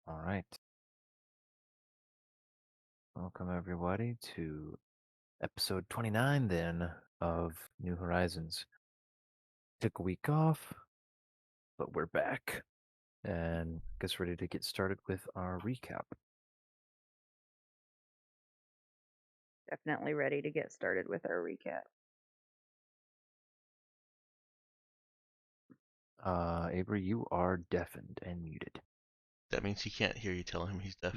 All right. Welcome, everybody, to episode 29 then of New Horizons. Took a week off, but we're back and guess ready to get started with our recap. Definitely ready to get started with our recap. Avery, you are deafened and muted. That means he can't hear you tell him he's deaf.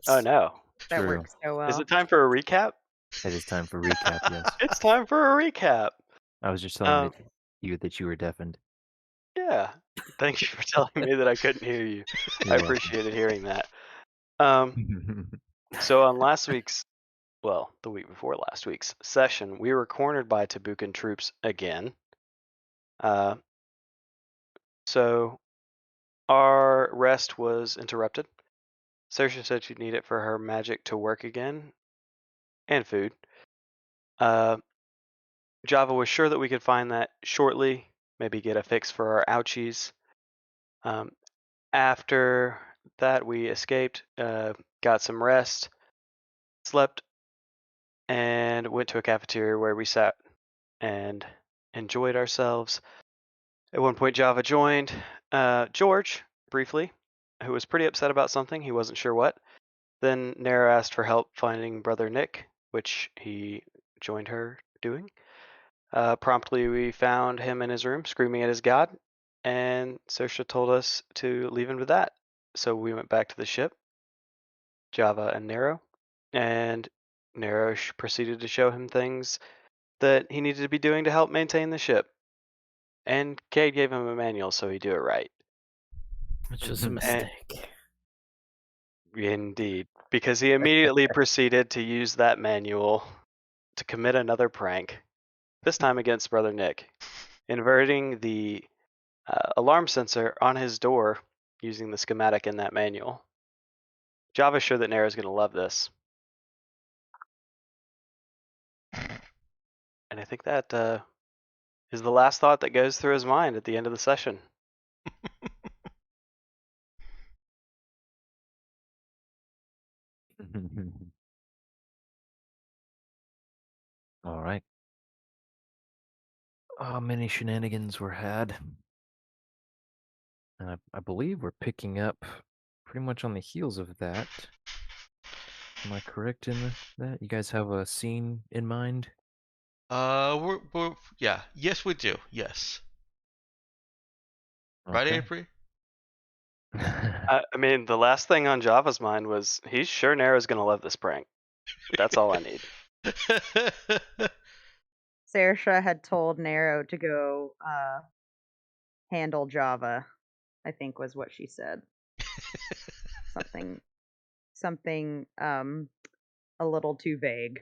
Oh no. That True. works so Is well. it time for a recap? It is time for recap, yes. It's time for a recap. I was just telling Um, you that you were deafened. yeah. Thank you for telling me that I couldn't hear you. You're I welcome. appreciated hearing that. So on the week before last week's session, we were cornered by Tabukan troops again. So our rest was interrupted. Saoirse said she'd need it for her magic to work again, and food. Java was sure that we could find that shortly, maybe get a fix for our ouchies. After that, we escaped, got some rest, slept, and went to a cafeteria where we sat and enjoyed ourselves. At one point, Java joined George briefly, who was pretty upset about something. He wasn't sure what. Then Nara asked for help finding Brother Nick, which he joined her doing. Promptly, we found him in his room screaming at his god, and Saoirse told us to leave him to that. So we went back to the ship, Java and Nero, and Nero proceeded to show him things that he needed to be doing to help maintain the ship. And Cade gave him a manual so he'd do it right. Which was a mistake. Indeed, because he immediately proceeded to use that manual to commit another prank, this time against Brother Nick, inverting the alarm sensor on his door using the schematic in that manual. Java's sure that Nero's going to love this. And I think that is the last thought that goes through his mind at the end of the session. All right. Many shenanigans were had. And I believe we're picking up pretty much on the heels of that. Am I correct in that? You guys have a scene in mind? Yeah, yes, we do. Yes, right, Okay. Avery? I mean, the last thing on Java's mind was he's sure Nero's going to love this prank. That's all I need. Saoirse had told Nero to go handle Java, I think was what she said. Something a little too vague.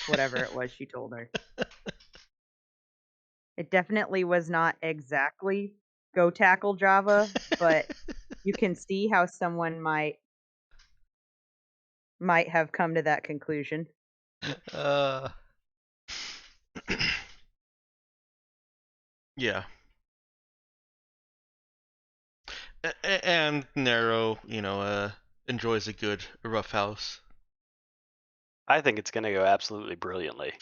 Whatever it was she told her. It definitely was not exactly go tackle Java, but you can see how someone might have come to that conclusion. Yeah. And Nero, enjoys a good roughhouse. I think it's going to go absolutely brilliantly.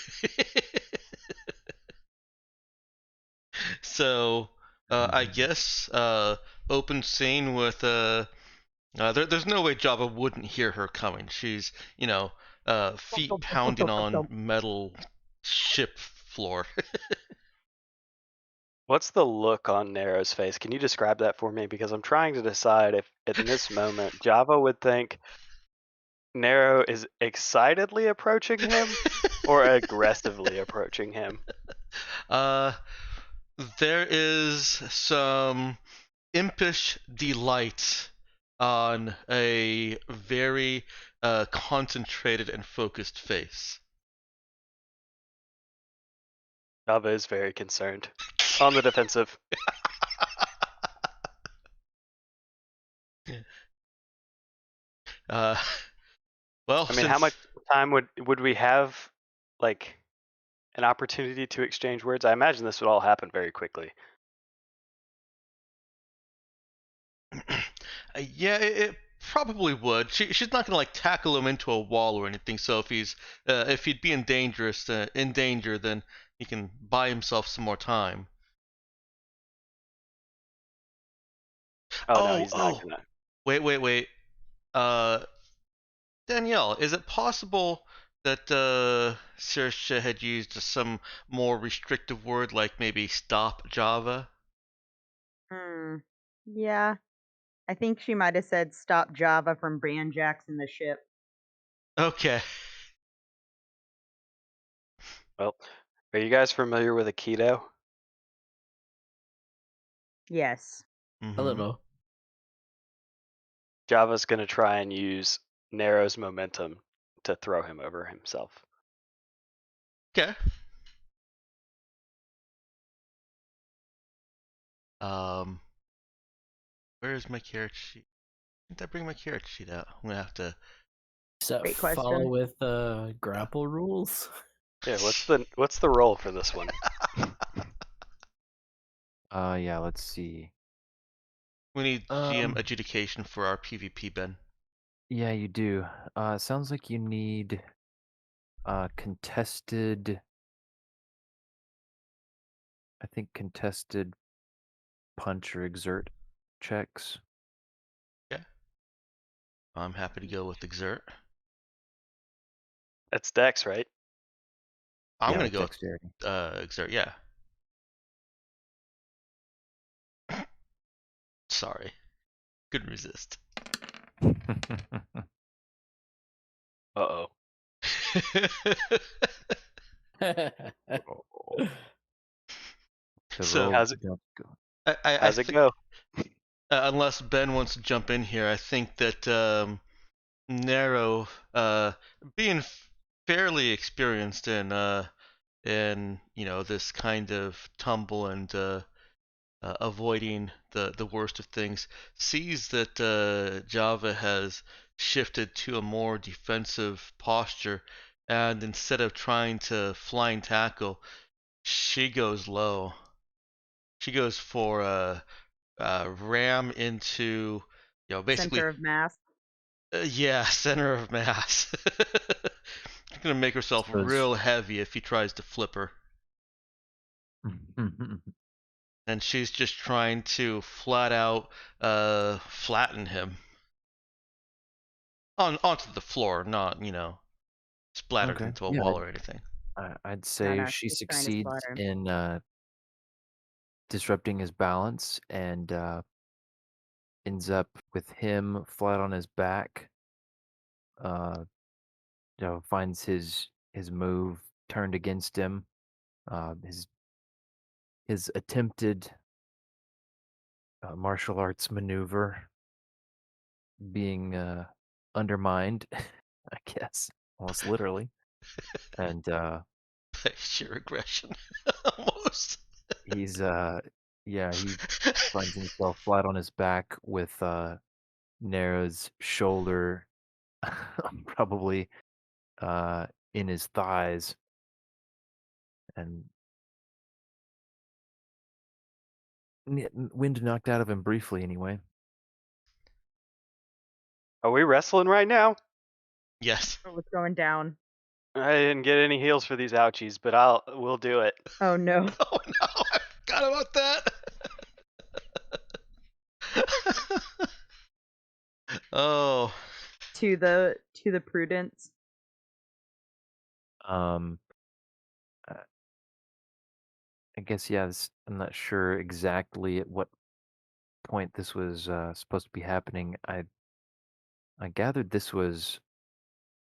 So, I guess open scene with there's no way Java wouldn't hear her coming. She's feet pounding on metal ship floor. What's the look on Nero's face? Can you describe that for me? Because I'm trying to decide if in this moment Java would think Nero is excitedly approaching him or aggressively approaching him. There is some impish delight on a very concentrated and focused face. Java is very concerned. On the defensive. Well, I mean, how much time would we have, like, an opportunity to exchange words? I imagine this would all happen very quickly. Yeah, it probably would. She's not gonna like tackle him into a wall or anything. So if he'd be in danger, then he can buy himself some more time. Oh no, Oh, he's not oh, gonna. wait. Uh, Danielle, is it possible that Saoirse had used some more restrictive word, like maybe "stop Java"? Hmm. Yeah. I think she might have said stop Java from banjaxing the ship. Okay. Well, are you guys familiar with Aikido? Yes. A Mm-hmm. little. Java's gonna try and use Nero's momentum to throw him over himself. Okay. Um, where is my carrot sheet? Didn't I bring my carrot sheet out? I'm gonna have to. Does that Great follow question. with grapple rules? Yeah, what's the roll for this one? Yeah, let's see. We need GM Um, adjudication for our PvP, Ben. Yeah, you do. Sounds like you need contested. I think contested punch or exert checks. Yeah. I'm happy to go with exert. That's Dex, right? I'm Yeah, gonna with go dexterity. with exert. Yeah. Sorry, couldn't resist. Uh-oh. Oh. The So roll. How's it I how's it think go? unless Ben wants to jump in here, I think that Nero, being fairly experienced in this kind of tumble and avoiding the worst of things, sees that Java has shifted to a more defensive posture, and instead of trying to flying tackle, she goes low. She goes for ram into, basically, Center of mass. yeah, center of mass. She's gonna make herself Suppose. real heavy if he tries to flip her. And she's just trying to flat out flatten him onto the floor, not splattered Okay. into a Yeah, wall or anything. I'd No, say no, she she's trying to succeeds slaughter him. in disrupting his balance and ends up with him flat on his back. Uh, finds his move turned against him. His attempted martial arts maneuver being undermined, I guess, almost literally. And Sheer aggression, almost. he's yeah, he finds himself flat on his back with Nero's shoulder probably in his thighs, and wind knocked out of him briefly anyway. Are we wrestling right now? Yes. Oh, what's going down? I didn't get any heals for these ouchies, but we'll do it. Oh no. Oh no, I forgot about that. Oh. To the prudence. Um, uh, I guess yeah. I'm not sure exactly at what point this was supposed to be happening. I gathered this was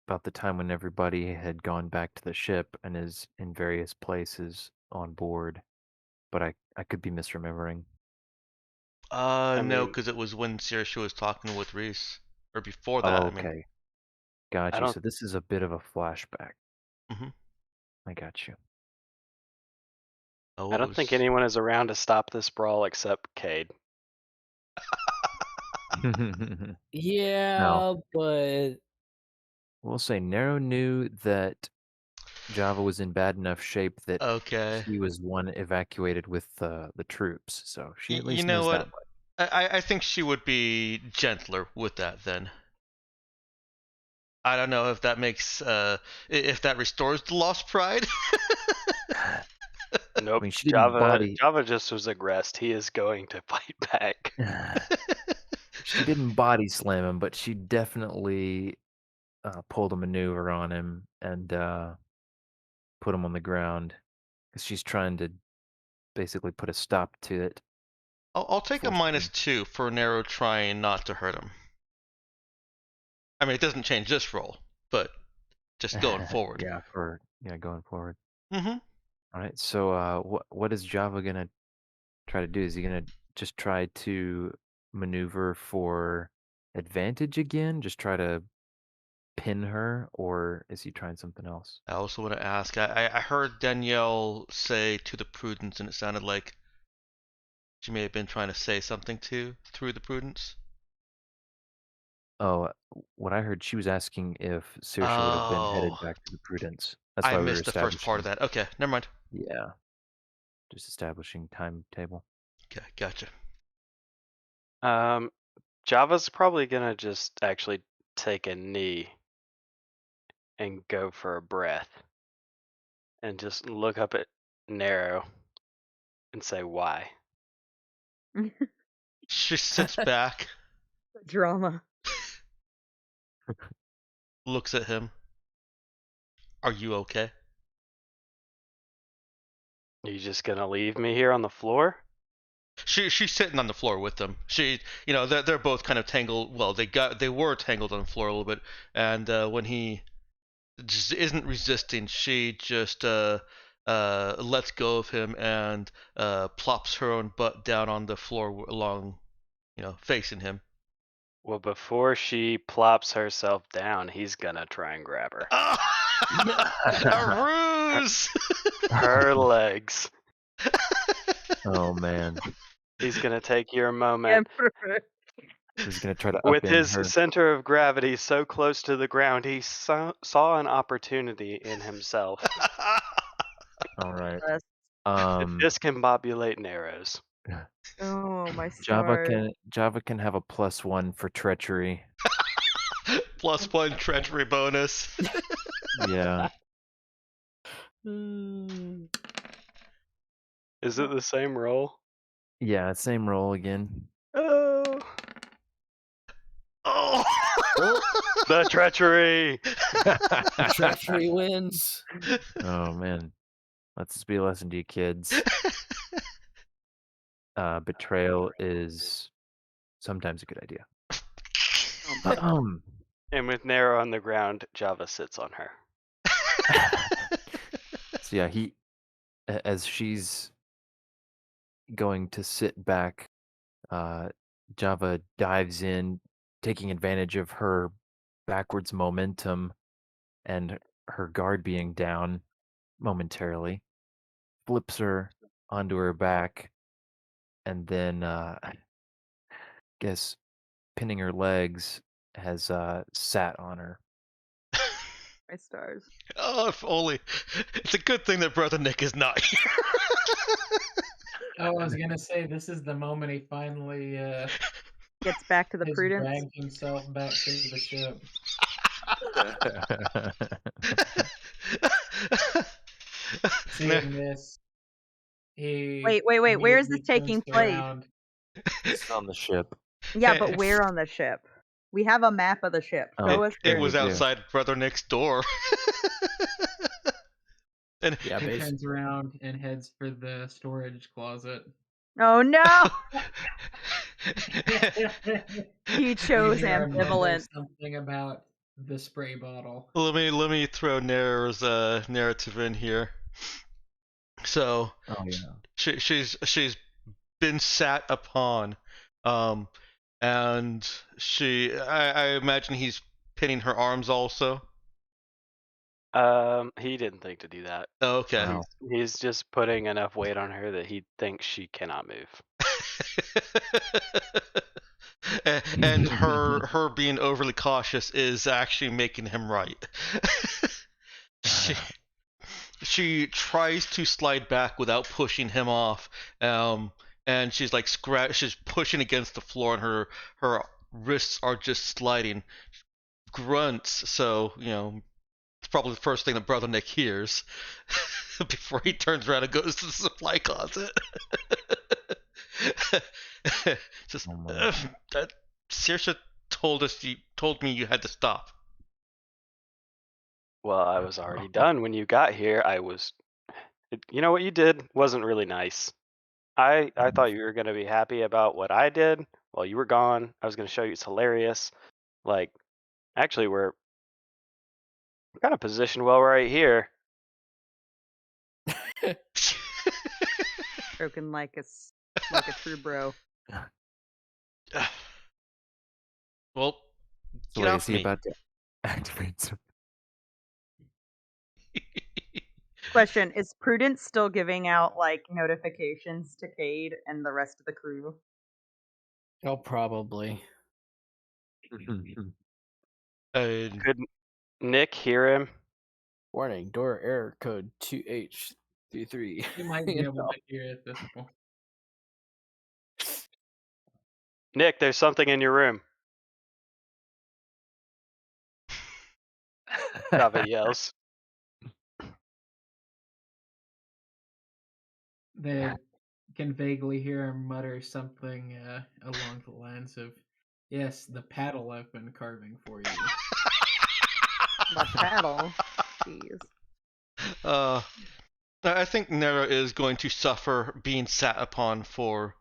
about the time when everybody had gone back to the ship and is in various places on board, but I could be misremembering. I No, mean, because it was when Saoirse was talking with Reese, or before that. Oh, I mean. okay, got I you. don't So this is a bit of a flashback. Hmm. I got you. Oh, I it don't think was. anyone is around to stop this brawl except Cade. Now, Yeah, but we'll say Nero knew that Java was in bad enough shape that Okay. he was one evacuated with the troops, so she at You least know knows that what? much. I think she would be gentler with that then. I don't know if that makes if that restores the lost pride. Nope. I mean, she didn't body. Java just was aggressed. He is going to fight back. She didn't body slam him, but she definitely pulled a maneuver on him and put him on the ground because she's trying to basically put a stop to it. I'll take a Force -2 for Nero trying not to hurt him. I mean, it doesn't change this roll, but just going forward. Yeah, going forward. Mm-hmm. All right. So, what is Java gonna try to do? Is he gonna just try to maneuver for advantage again? Just try to pin her, or is he trying something else? I also want to ask. I heard Danielle say to the Prudence, and it sounded like she may have been trying to say something through the Prudence. Oh, what I heard, she was asking if Saoirse would have been headed Oh, back to the Prudence. That's I why we were missed the first part of establishing. that. Okay, never mind. Yeah, just establishing timetable. Okay, gotcha. Java's probably gonna just actually take a knee and go for a breath and just look up at Nero and say why. She sits back, Drama. looks at him. Are you okay? Are you just gonna leave me here on the floor? She's sitting on the floor with them. They're both kind of tangled. Well, they were tangled on the floor a little bit, and when he just isn't resisting, she just lets go of him and plops her own butt down on the floor along, facing him. Well, before she plops herself down, he's gonna try and grab her. A ruse! Her legs. Oh man, He's gonna take your moment. he's gonna try to With upend his her. center of gravity so close to the ground, he saw an opportunity in himself All right. Yes. to discombobulate Nero's. Oh, my Java stars. can have a +1 for treachery. +1 treachery bonus. Yeah. Is it the same roll? Yeah, same roll again. Oh, Oh! the treachery! Treachery wins. Oh man, let this be a lesson to you kids. Betrayal is sometimes a good idea. And with Nero on the ground, Java sits on her. So yeah, as she's going to sit back, Java dives in, taking advantage of her backwards momentum and her guard being down momentarily, flips her onto her back, and then guess pinning her legs has sat on her. My stars. Oh, if only. It's a good thing that Brother Nick is not here. Oh, I was gonna say this is the moment he finally Gets back to the has Prudence. dragged himself back to the ship. Seeing this, he Wait. Where is this immediately taking turns place? around. It's on the ship. Yeah, but where on the ship? We have a map of the ship. Oh, Show us It where. was do. outside Brother Nick's door. And Yeah, He basically. turns around and heads for the storage closet. Oh no! He You chose hear him mutter ambivalent. something about the spray bottle. let me throw Nair's narrative in here. So Oh yeah. she's been sat upon, and I imagine he's pinning her arms also. He didn't think to do that. Oh, okay. Wow. He's just putting enough weight on her that he thinks she cannot move. And her being overly cautious is actually making him right. She tries to slide back without pushing him off, and she's like she's pushing against the floor, and her wrists are just sliding. Grunts, so it's probably the first thing that Brother Nick hears before he turns around and goes to the supply closet. Just Oh my. that Saoirse told me you had to stop. Well, I was already done when you got here. You know what you did wasn't really nice. I thought you were gonna be happy about what I did while you were gone. I was gonna show you it's hilarious. Like, actually, we're kind of positioned well right here. Broken like a true bro. Well, So get wait, off is he me. about to activate some? Question: is Prudence still giving out like notifications to Cade and the rest of the crew? Oh, probably. Could Nick hear him? Warning, door error code 2H33. You might be able to hear at this point. Nick, there's something in your room. Java yells. They can vaguely hear him mutter something along the lines of, "Yes, the paddle I've been carving for you." The paddle. Jeez. I think Nera is going to suffer being sat upon for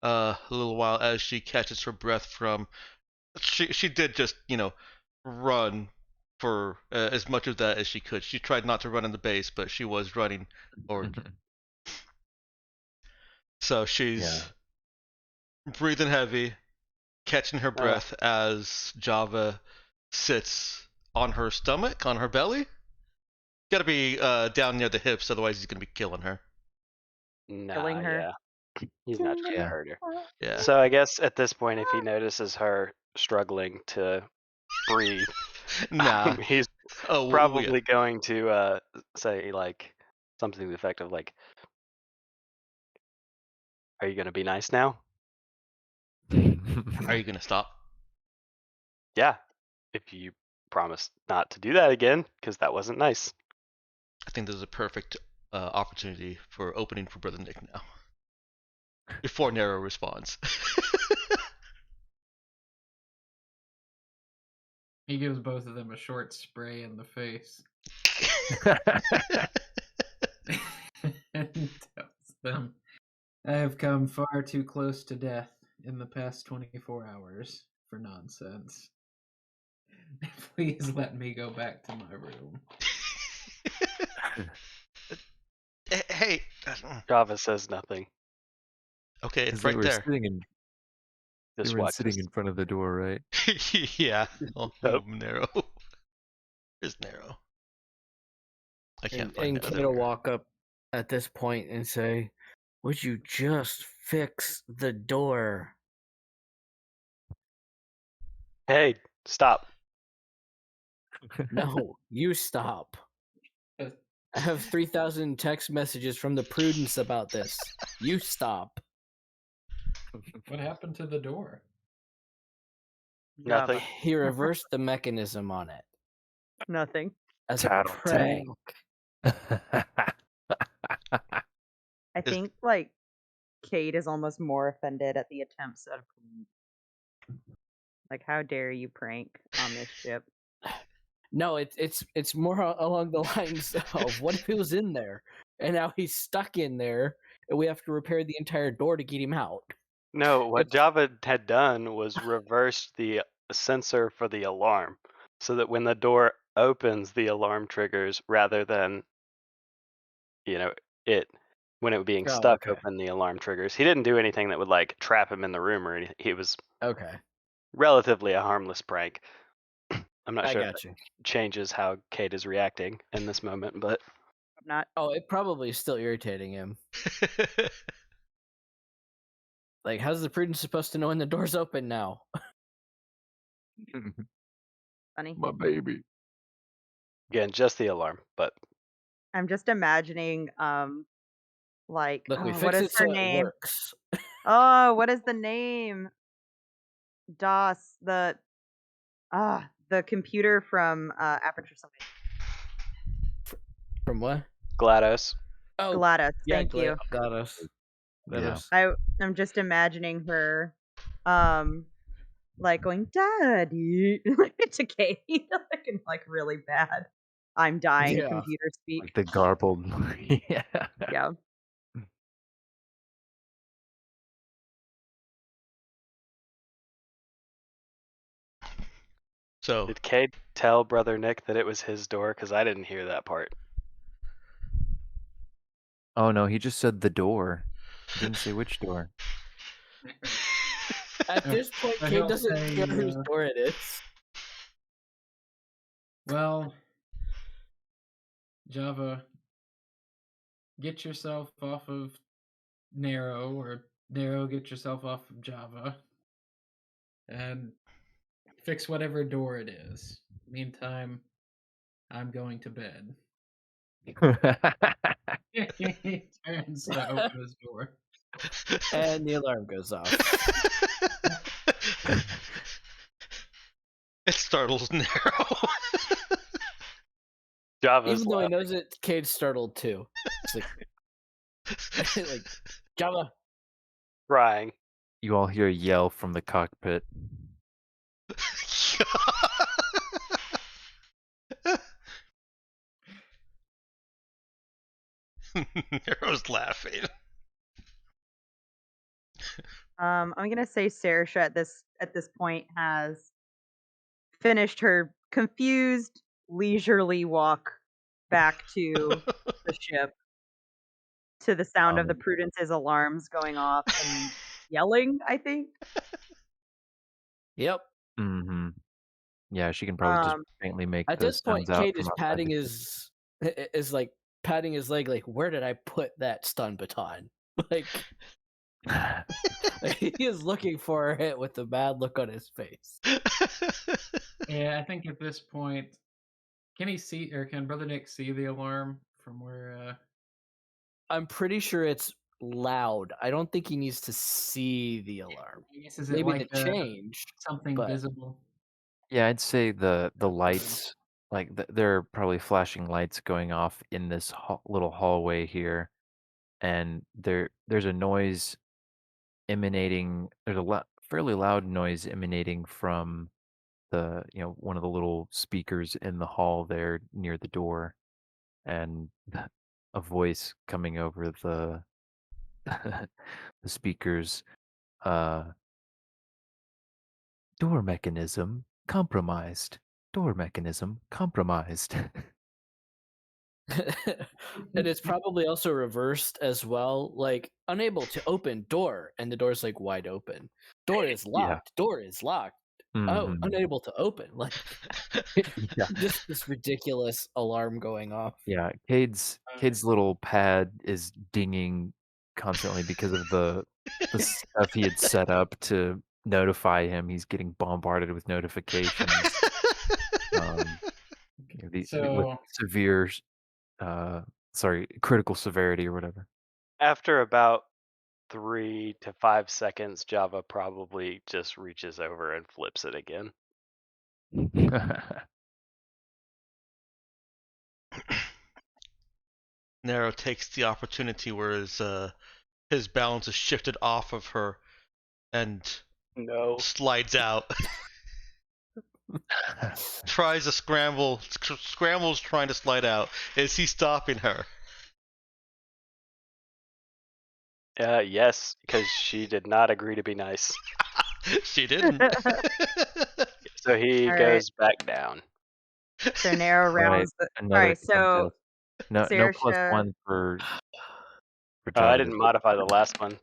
a little while as she catches her breath from. She did just run for as much of that as she could. She tried not to run in the base, but she was running forward. So she's breathing heavy, catching her breath as Java sits on her stomach, on her belly. Gotta be down near the hips, otherwise he's gonna be killing her. Nah, Killing her. yeah. He's not trying to Yeah. hurt her. Yeah. So I guess at this point, if he notices her struggling to breathe, Nah. he's Oh, probably going to say like something to the effect of like, "Are you gonna be nice now?" Are you gonna stop? Yeah, if you promise not to do that again, because that wasn't nice. I think this is a perfect opportunity for opening for Brother Nick now. Before Nero responds. He gives both of them a short spray in the face and tells them, "I have come far too close to death in the past 24 hours for nonsense. Please let me go back to my room." Hey. Java says nothing. Okay, it's They right were there. sitting in. They Just were watches. sitting in front of the door, right? Yeah. Oh, Nope. Nero. Where's Nero? I can't find And Nero. Kate There will we go. walk up at this point and say, "Would you just fix the door?" Hey, stop. No, you stop. I have 3,000 text messages from the Prudence about this. You stop. What happened to the door? Nothing. Java. He reversed the mechanism on it Nothing. as a Tattletale. prank. I think like Cade is almost more offended at the attempts of like, how dare you prank on this ship? No, it's more along the lines of what if he was in there and now he's stuck in there and we have to repair the entire door to get him out. No, what Java had done was reversed the sensor for the alarm so that when the door opens, the alarm triggers rather than, when it was being stuck okay. open, the alarm triggers. He didn't do anything that would like trap him in the room or anything. He was Okay. relatively a harmless prank. I'm not I sure if got you. it changes how Kate is reacting in this moment, but I'm not. Oh, it probably is still irritating him. Like, how's the Prudence supposed to know when the door's open now? Funny. My baby. again, just the alarm. But I'm just imagining like Look, we what fixed is it her so it name? works. Oh, what is the name? DOS, the computer from Aperture Science. From what? GLaDOS. Oh, GLaDOS, yeah, thank you. GLaDOS. Yeah. I'm just imagining her, like going, "Daddy," to Kate, like in like really bad, I'm dying Yeah. computer speak. Like the garbled. Yeah. Yeah. So Did Cade tell Brother Nick that it was his door? Because I didn't hear that part. Oh no, he just said the door. He didn't say which door. At this point, So Kate he'll doesn't say, care whose door it is. well, Java, get yourself off of Narrow, or Narrow, get yourself off of Java, and fix whatever door it is. Meantime, I'm going to bed. He turns to open his door. And the alarm goes off. it startles Narrow. Java's Even though he laughing. knows it, Cade's startled too. It's like, like Java. Crying. You all hear a yell from the cockpit. Narrow's laughing. I'm gonna say Saoirse at this point has finished her confused, leisurely walk back to the ship to the sound of the Prudence's alarms going off and yelling, I think. Yep. Mm-hmm. Yeah, she can probably just Um, faintly make At the this point, sounds out Cade from is outside patting the is like patting his leg, like, where did I put that stun baton? Like, he is looking for it with a bad look on his face. Yeah, I think at this point, can he see, or can Brother Nick see the alarm from where? I'm pretty sure it's loud. I don't think he needs to see the alarm. I guess is it Maybe like the change, something but visible? Yeah, I'd say the lights, like there are probably flashing lights going off in this little hallway here, and there's a noise emanating. There's a fairly loud noise emanating from the one of the little speakers in the hall there near the door, and a voice coming over the the speakers. Door mechanism compromised. Door mechanism compromised. and it's probably also reversed as well. Like, unable to open door, and the door's like wide open. Door is Yeah. locked. Door is locked. Oh, Mhm. unable to open. Like, Yeah. just this ridiculous alarm going off. Yeah, Cade's little pad is dinging constantly because of the stuff he had set up to notify him. He's getting bombarded with notifications. With So severe, critical severity or whatever. After about 3 to 5 seconds, Java probably just reaches over and flips it again. Narrow takes the opportunity where his balance is shifted off of her and No. slides out. Tries to scrambles trying to slide out. Is he stopping her? Yes, because she did not agree to be nice. She didn't. So he All goes back down. So narrow Right, rounds. another All right, so contest. No plus Saoirse, one for I Java. didn't modify the last one.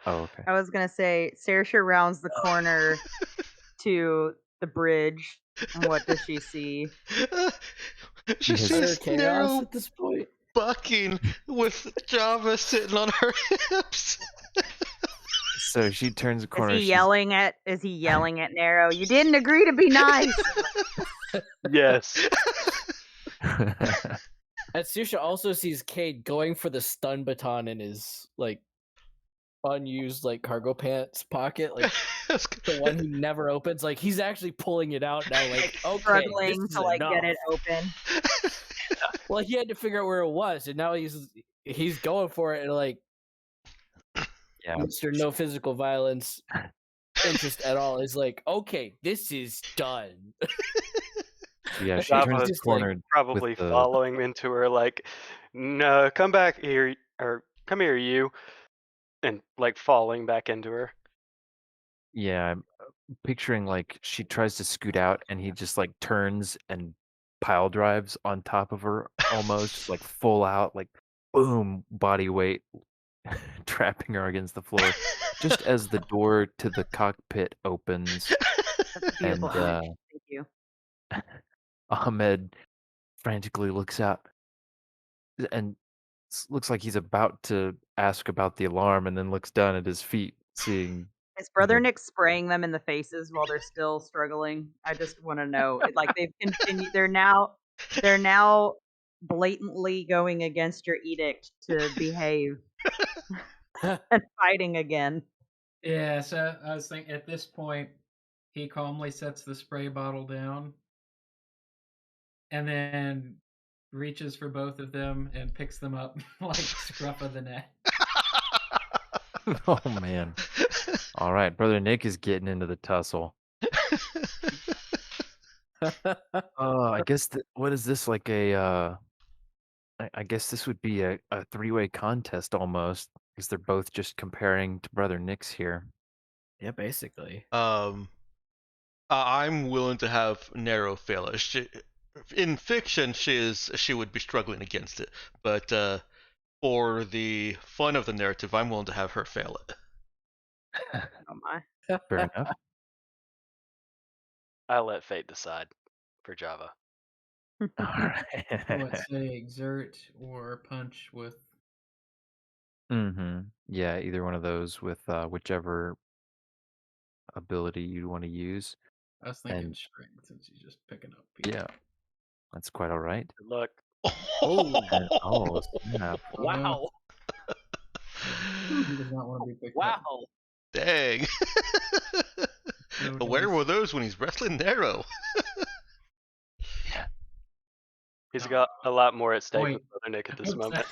Oh, okay. I was gonna say Saoirse rounds the corner to the bridge, and what does she see? She has- Utter sees chaos Narrow at this point. bucking with Java sitting on her hips. So she turns the corner. Is he yelling at Narrow? You didn't agree to be nice. Yes. And Susha also sees Cade going for the stun baton in his unused like cargo pants pocket, like the one he never opens. Like he's actually pulling it out now. Like okay, Struggling this is to like enough. get it open. Well, he had to figure out where it was, and now he's going for it, and like Yeah. Mr. No physical violence interest at all is like, okay, this is done. Yeah, she Java turns is the corner Probably with the following into her like, no, come back here, or come here, you, and like falling back into her. yeah, I'm picturing like she tries to scoot out and he just like turns and pile drives on top of her almost just like full out like boom body weight trapping her against the floor just as the door to the cockpit opens That's a beautiful and image. Thank you. Ahmed frantically looks out and looks like he's about to ask about the alarm and then looks down at his feet seeing Is Brother the Nick spraying them in the faces while they're still struggling? I just want to know. Like they've continued. They're now blatantly going against your edict to behave and fighting again. Yeah, so I was thinking at this point, he calmly sets the spray bottle down and then reaches for both of them and picks them up like scruff of the neck. oh man. All right, brother Nick is getting into the tussle. I guess what is this like a I guess this would be a three-way contest almost because they're both just comparing to brother Nick's here. Yeah, basically. I'm willing to have Nero fail it. In fiction, she would be struggling against it, but for the fun of the narrative, I'm willing to have her fail it. Oh my. Fair enough. I let fate decide for Java. All So right. let's say exert or punch with. Mm-hmm. Yeah, either one of those with whichever ability you want to use. I was thinking And strength since he's just picking up people. yeah, that's quite all right. Good luck. Oh, And, oh, snap. Oh, no. wow, He does not want to be picked wow. up. Dang. No Where dice. were those when he's wrestling Nero? He's got a lot more at stake Wait. with Brother Nick at this moment.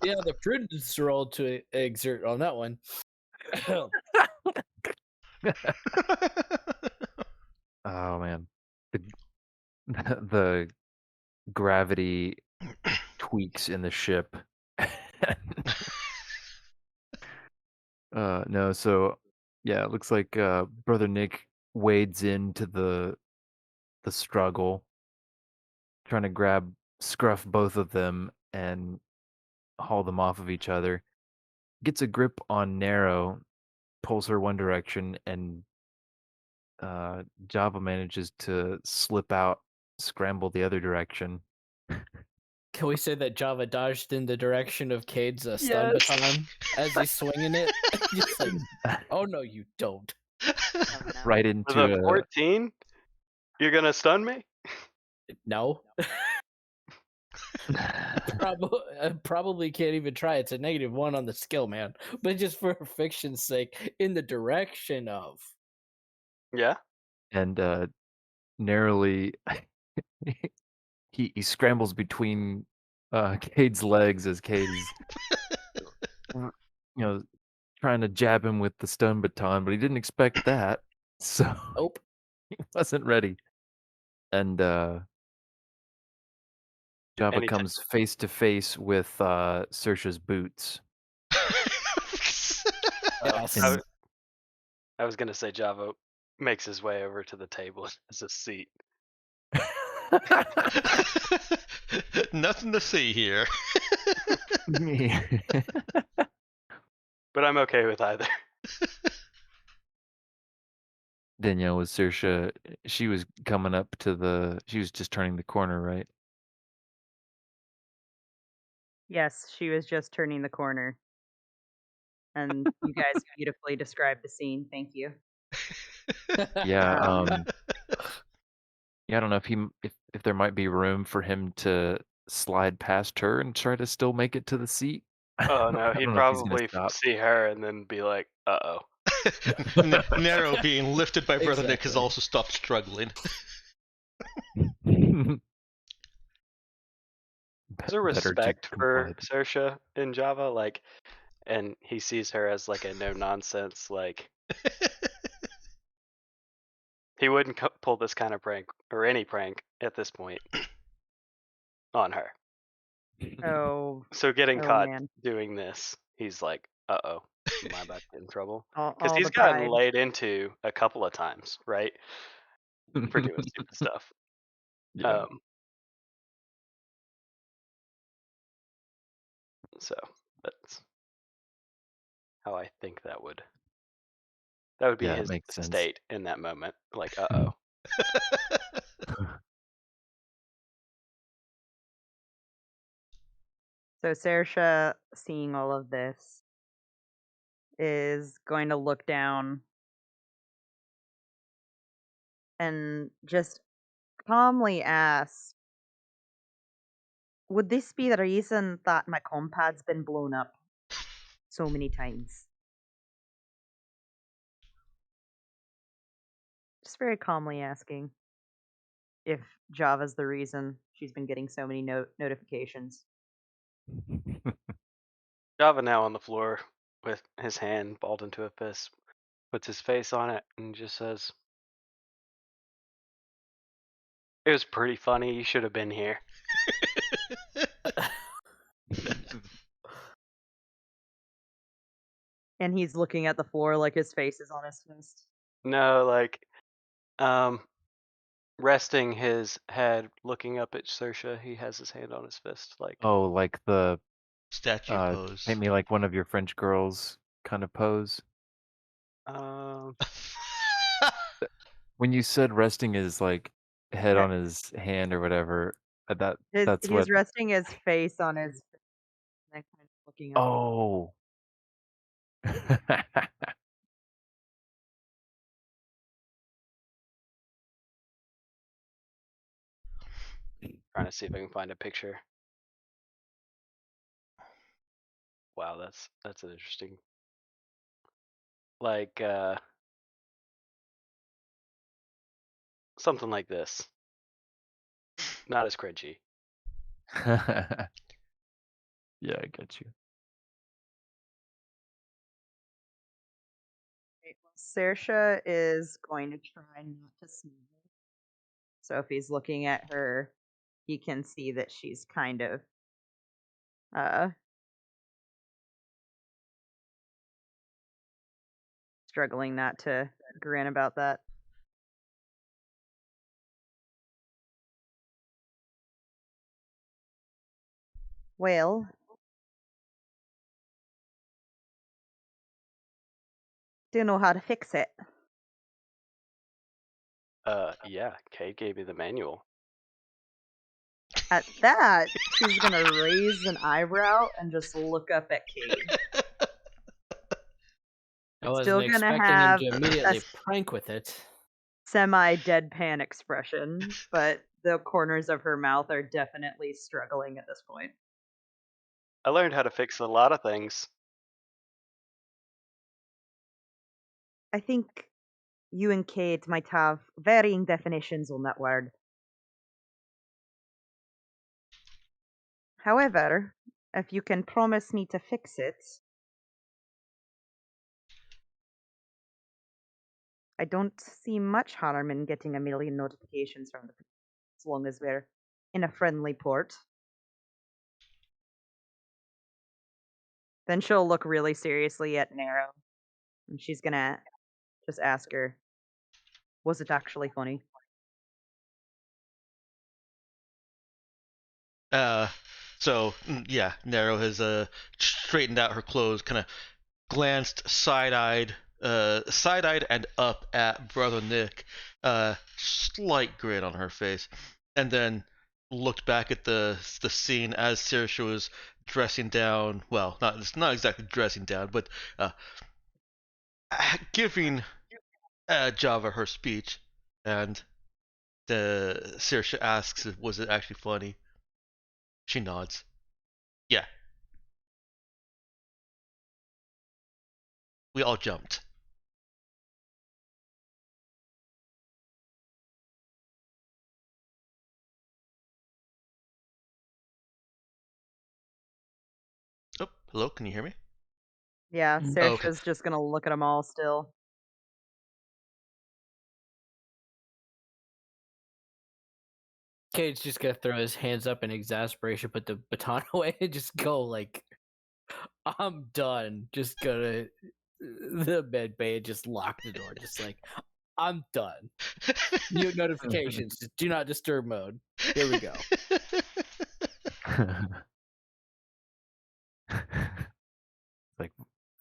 Yeah, the prudence roll to exert on that one. Oh man. The the gravity tweaks in the ship. No, so yeah, it looks like brother Nick wades into the struggle, trying to scruff both of them and haul them off of each other. Gets a grip on Nero, pulls her one direction, and Java manages to slip out, scramble the other direction. Can we say that Java dodged in the direction of Cade's stun baton as he's swinging it? Just like, oh no, you don't. Oh, no. Right For the into 14, you're gonna stun me? No. Probably can't even try. It's a -1 on the skill, man. But just for fiction's sake, in the direction of. Yeah. and narrowly he scrambles between Cade's legs as Cade is trying to jab him with the stun baton, but he didn't expect that, so Nope. he wasn't ready. And Java Anytime. comes face to face with Saoirse's boots. Yes. I was gonna say Java makes his way over to the table as a seat. Nothing to see here. But I'm okay with either. Danielle was Saoirse. She was coming up to she was just turning the corner, right? Yes, she was just turning the corner. And you guys beautifully described the scene. Thank you. Yeah, yeah, I don't know if there might be room for him to slide past her and try to still make it to the seat. Oh no, I he'd don't know if he's gonna probably stop. see her and then be like, "Uh-oh." Nero being lifted by Brother Nick has Exactly. also stopped struggling. Is there Better to respect comply. for Saoirse in Java? Like, and he sees her as like a no nonsense. Like, he wouldn't pull this kind of prank or any prank at this point on her. Oh, So getting oh caught man, doing this, he's like, "Uh-oh, am I about to get in trouble?" Because all he's the gotten pride. laid into a couple of times, right, for doing stupid stuff. Yeah. So that's how I think that would be Yeah, it his makes sense. state in that moment. Like, uh-oh. So Saoirse, seeing all of this, is going to look down and just calmly ask, would this be the reason that my compad's been blown up so many times? Just very calmly asking if Java's the reason she's been getting so many notifications. Java now on the floor with his hand balled into a fist, puts his face on it, and just says, "It was pretty funny. You should have been here." And he's looking at the floor like his face is on his fist. No, like, resting his head, looking up at Saoirse, he has his hand on his fist, like, Oh, like the Statue pose. paint me like one of your French girls kind of pose. um, When you said resting his like head Yeah, on his hand or whatever, that's he's what. resting his face on his and kind of looking up. Oh. trying to see if I can find a picture. Wow, that's an interesting. Like, something like this. Not as cringy. Yeah, I get you. Right, well, Saoirse is going to try not to smile. So if he's looking at her, he can see that she's kind of uh struggling not to grin about that. Well, do you know how to fix it? Yeah, Kay gave me the manual. At that, she's gonna raise an eyebrow and just look up at Cade. I wasn't Still gonna expecting him have to a immediately prank with it. semi-deadpan expression, but the corners of her mouth are definitely struggling at this point. I learned how to fix a lot of things. I think you and Cade might have varying definitions on that word. However, if you can promise me to fix it, I don't see much harm in getting a million notifications from the police as long as we're in a friendly port. Then she'll look really seriously at Nero, and she's gonna just ask her, was it actually funny? Uh, yeah, Nero has straightened out her clothes, kind of glanced side-eyed and up at Brother Nick, slight grin on her face, and then looked back at the scene as Saoirse was dressing down. Well, not exactly dressing down, but uh, giving Java her speech, and the Saoirse asks, "Was it actually funny?" She nods. Yeah. We all jumped. Oh, hello, can you hear me? Yeah, Mm. Oh, okay. Saoirse's just gonna look at them all still. Cade's just gonna throw his hands up in exasperation, put the baton away, and just go like, "I'm done." Just go to the med bay and just lock the door. Just like, I'm done. Mute notifications. Just do not disturb mode. Here we go. Like,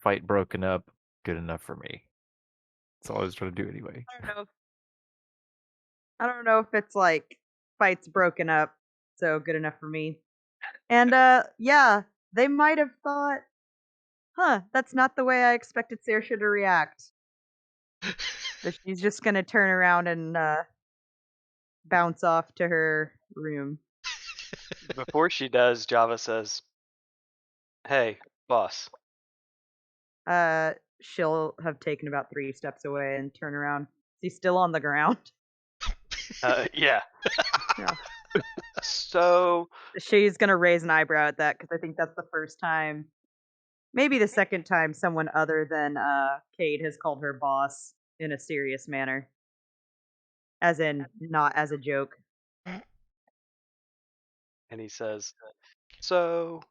fight broken up, good enough for me. That's all I was trying to do anyway. I don't know if it's like fights broken up, so good enough for me. And yeah, they might have thought, huh, that's not the way I expected Saoirse to react. But she's just gonna turn around and bounce off to her room. Before she does, Java says, "Hey, boss." She'll have taken about 3 steps away and turn around. He's still on the ground. Yeah. Yeah. So, She's gonna raise an eyebrow at that because I think that's the first time, maybe the second time, someone other than Cade has called her boss in a serious manner, as in not as a joke. and he says, "So,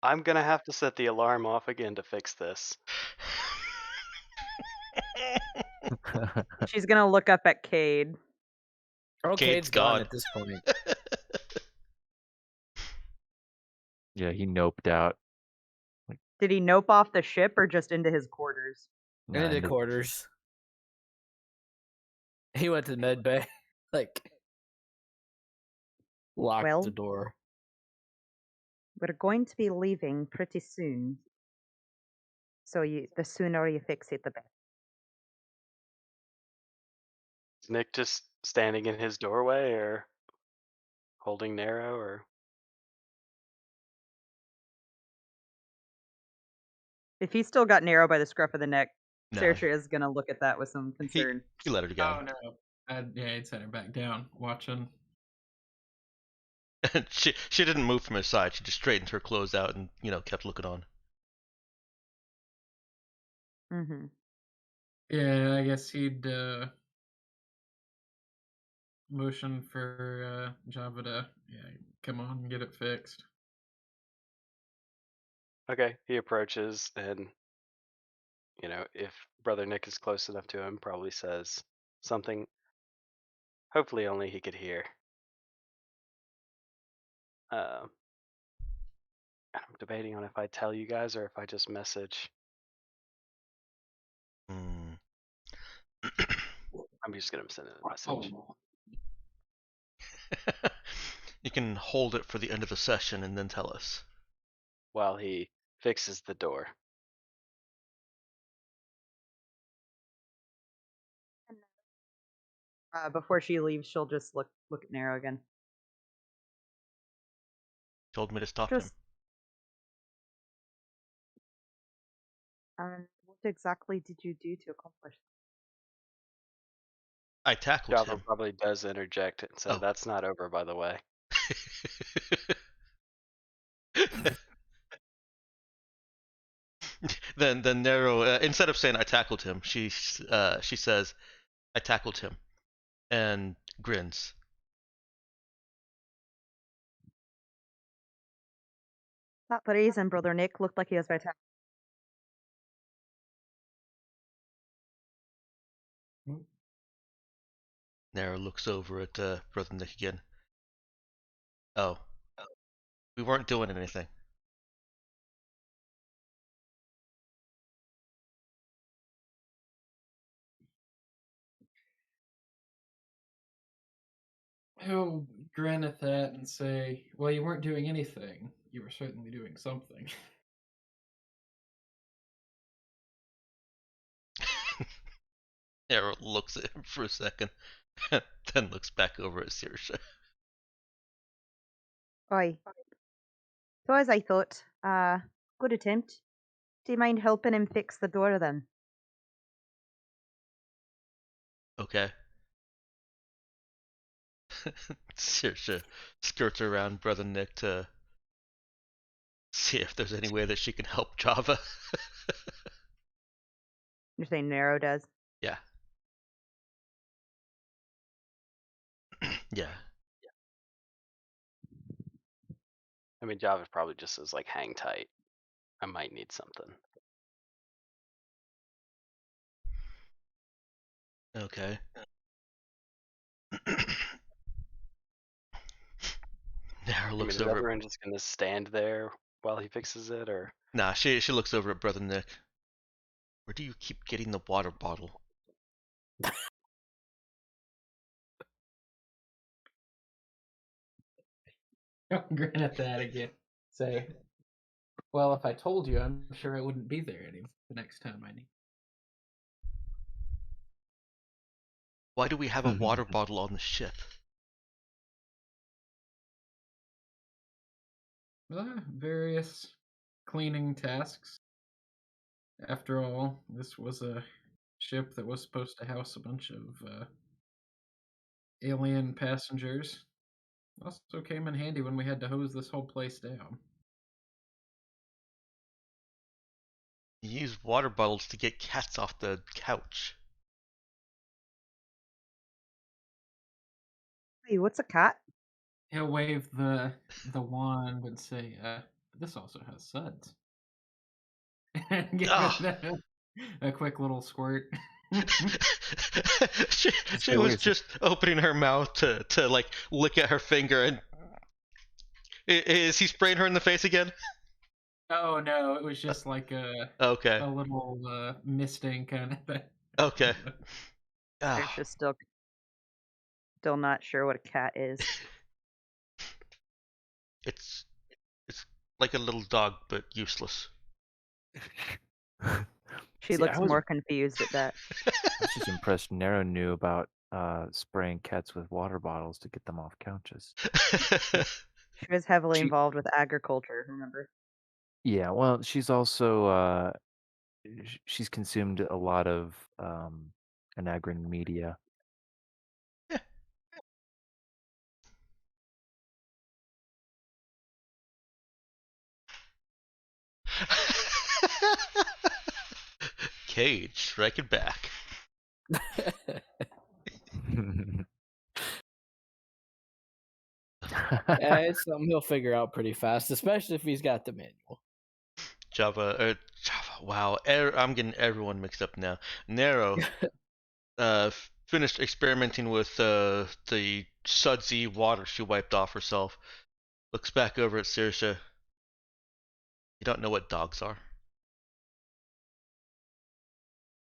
I'm gonna have to set the alarm off again to fix this." She's gonna look up at Cade. Oh, Cade's Cade's gone gone. at this point. Yeah, he noped out. Did he nope off the ship or just into his quarters? Nah, Into the into- quarters. He went to the med bay. Like, locked Well, the door. we're going to be leaving pretty soon. So the sooner you fix it, the better. Is Nick just standing in his doorway or holding Nero or? If he's still got Nero by the scruff of the neck, No, Saoirse is gonna look at that with some he concern. let her go. Oh no. Yeah, he'd set her back down, watching. she didn't move from his side. She just straightened her clothes out and kept looking on. Mm-hmm. Yeah, I guess he'd motion for Java to come on and get it fixed. Okay, he approaches and, if Brother Nick is close enough to him, probably says something hopefully only he could hear. I'm debating on if I tell you guys or if I just message. Hmm. I'm just gonna send a message. You can hold it for the end of the session and then tell us. While he fixes the door. Before she leaves, she'll just look at Nero again. Told me to stop him. Just, what exactly did you do to accomplish I tackled Java him. probably does interject and say, Oh. "That's not over, by the way." then Nero, instead of saying I tackled him, she says I tackled him, and grins. that? The reason Brother Nick looked like he was about to. Nero looks over at Brother Nick again. Oh, we weren't doing anything. He'll grin at that and say, "Well, you weren't doing anything. You were certainly doing something." Nero looks at him for a second, then looks back over at Saoirse. Aye. So as I thought, good attempt. Do you mind helping him fix the door then? Okay. Saoirse skirts around Brother Nick to see if there's any way that she can help Java. You're saying Narrow does? Yeah. Yeah. I mean, Java probably just says like, "Hang tight. I might need something." Okay. Nara I mean, looks is over. everyone just gonna stand there while he fixes it, or? Nah, she looks over at Brother Nick. Where do you keep getting the water bottle? Don't grin at that again. Say, well, if I told you, I'm sure I wouldn't be there anymore the next time I need. Why do we have a water bottle on the ship? Various cleaning tasks. After all, this was a ship that was supposed to house a bunch of alien passengers. Also came in handy when we had to hose this whole place down. You use water bottles to get cats off the couch. Hey, what's a cat? He'll wave the wand and say, this also has suds. And give it a quick little squirt. she was just opening her mouth to like lick at her finger, and is he spraying her in the face again? Oh no, it was just like a little misting kind of thing. Okay. They're just still not sure what a cat is. It's like a little dog, but useless. She looks more confused at that. I was just impressed Nero knew about spraying cats with water bottles to get them off couches. She was heavily involved with agriculture, remember? Yeah, well, she's also she's consumed a lot of Anagran media. Cage, strike it back. It's something he'll figure out pretty fast, especially if he's got the manual. Java. Wow, I'm getting everyone mixed up now. Nero finished experimenting with the sudsy water she wiped off herself. Looks back over at Saoirse. You don't know what dogs are?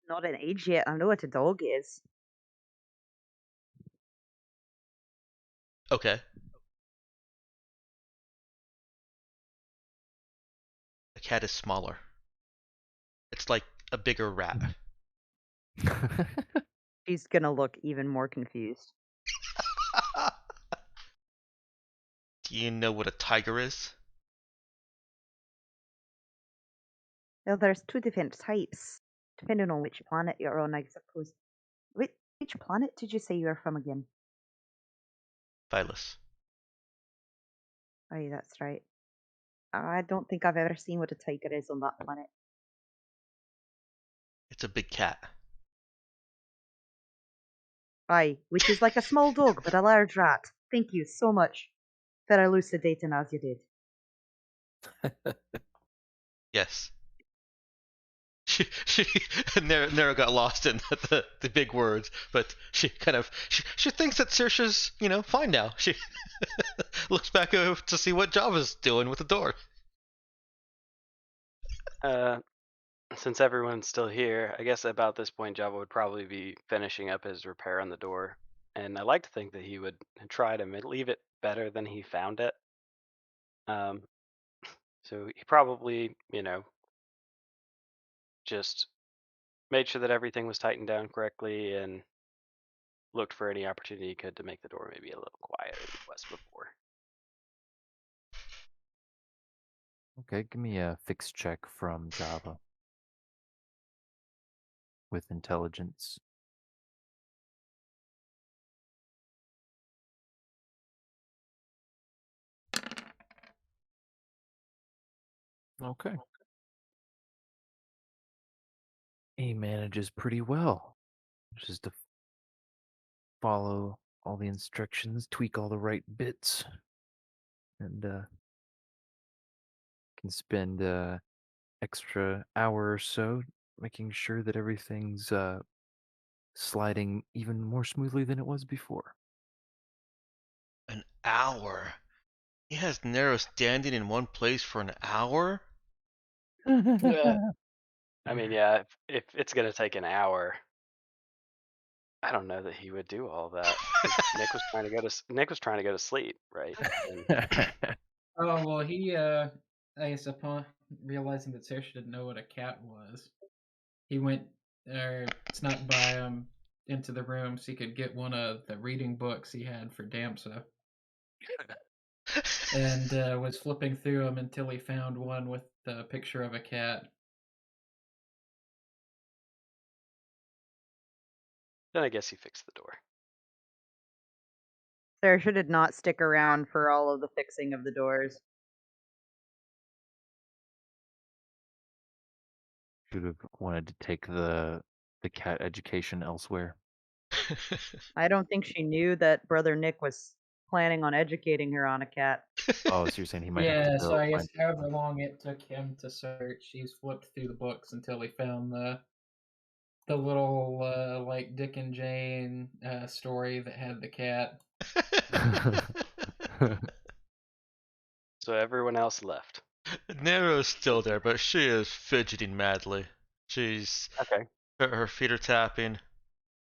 Not an age yet. I know what a dog is. Okay. A cat is smaller. It's like a bigger rat. She's gonna look even more confused. Do you know what a tiger is? Well, there's two different types, depending on which planet you're on, I suppose. Which planet did you say you were from again? Phyllis. Oh, yeah, that's right. I don't think I've ever seen what a tiger is on that planet. It's a big cat. Aye, which is like a small dog, but a large rat. Thank you so much for elucidating as you did. Yes. She Nero got lost in the big words, but she kind of she thinks that Saoirse's fine now. She looks back over to see what Java's doing with the door. Since everyone's still here, I guess about this point Java would probably be finishing up his repair on the door, and I like to think that he would try to leave it better than he found it. So he probably, just made sure that everything was tightened down correctly and looked for any opportunity he could to make the door maybe a little quieter than it was before. Okay, give me a fix check from Java. with intelligence. Okay. He manages pretty well. Just to follow all the instructions, tweak all the right bits, and can spend extra hour or so making sure that everything's sliding even more smoothly than it was before. An hour. He has Nero standing in one place for an hour? Yeah. I mean, yeah, if it's gonna take an hour, I don't know that he would do all that. 'Cause Nick was trying to go to sleep, right? And Oh well, he I guess upon realizing that Saoirse didn't know what a cat was, he went or snuck by him into the room so he could get one of the reading books he had for Damsa, and was flipping through them until he found one with the picture of a cat. then I guess he fixed the door. Saoirse did not stick around for all of the fixing of the doors. Should have wanted to take the cat education elsewhere. I don't think she knew that Brother Nick was planning on educating her on a cat. Oh, so you're saying he might have to Yeah, go so I guess find. however long it took him to search, he's flipped through the books until he found the little like Dick and Jane story that had the cat. So everyone else left. Nero's still there, but she is fidgeting madly. Okay. Her feet are tapping.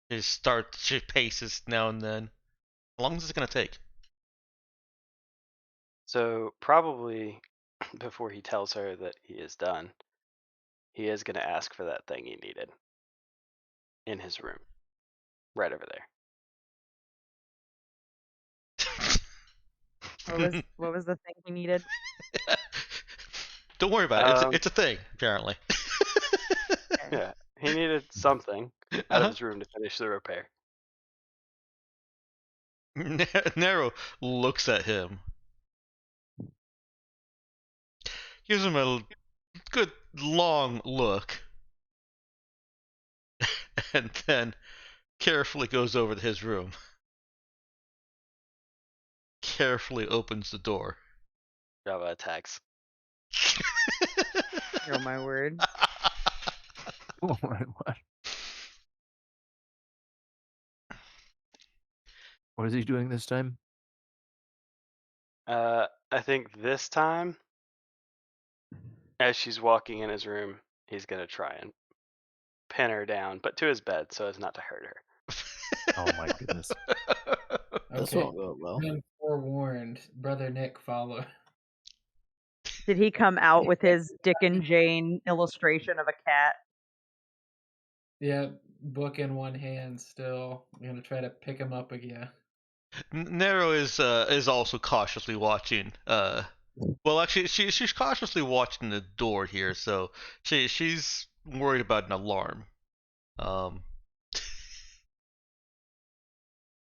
She paces now and then. How long is this gonna take? So probably before he tells her that he is done, he is gonna ask for that thing he needed in his room, right over there. What was the thing he needed? Don't worry about it. Um, It's a thing, apparently. Yeah, he needed something out of Uh-huh. his room to finish the repair. Nero looks at him, gives him a good long look, and then carefully goes over to his room. Carefully opens the door. Java attacks. Oh my word. Oh my what? What is he doing this time? I think this time, as she's walking in his room, he's gonna try and pin her down, but to his bed so as not to hurt her. Oh my goodness. This Okay, won't go well. been forewarned. Brother Nick follow. Did he come out with his Dick and Jane illustration of a cat? Yeah, book in one hand still. I'm gonna try to pick him up again. Nero is also cautiously watching. Well, actually, she's cautiously watching the door here, so she's worried about an alarm. Um.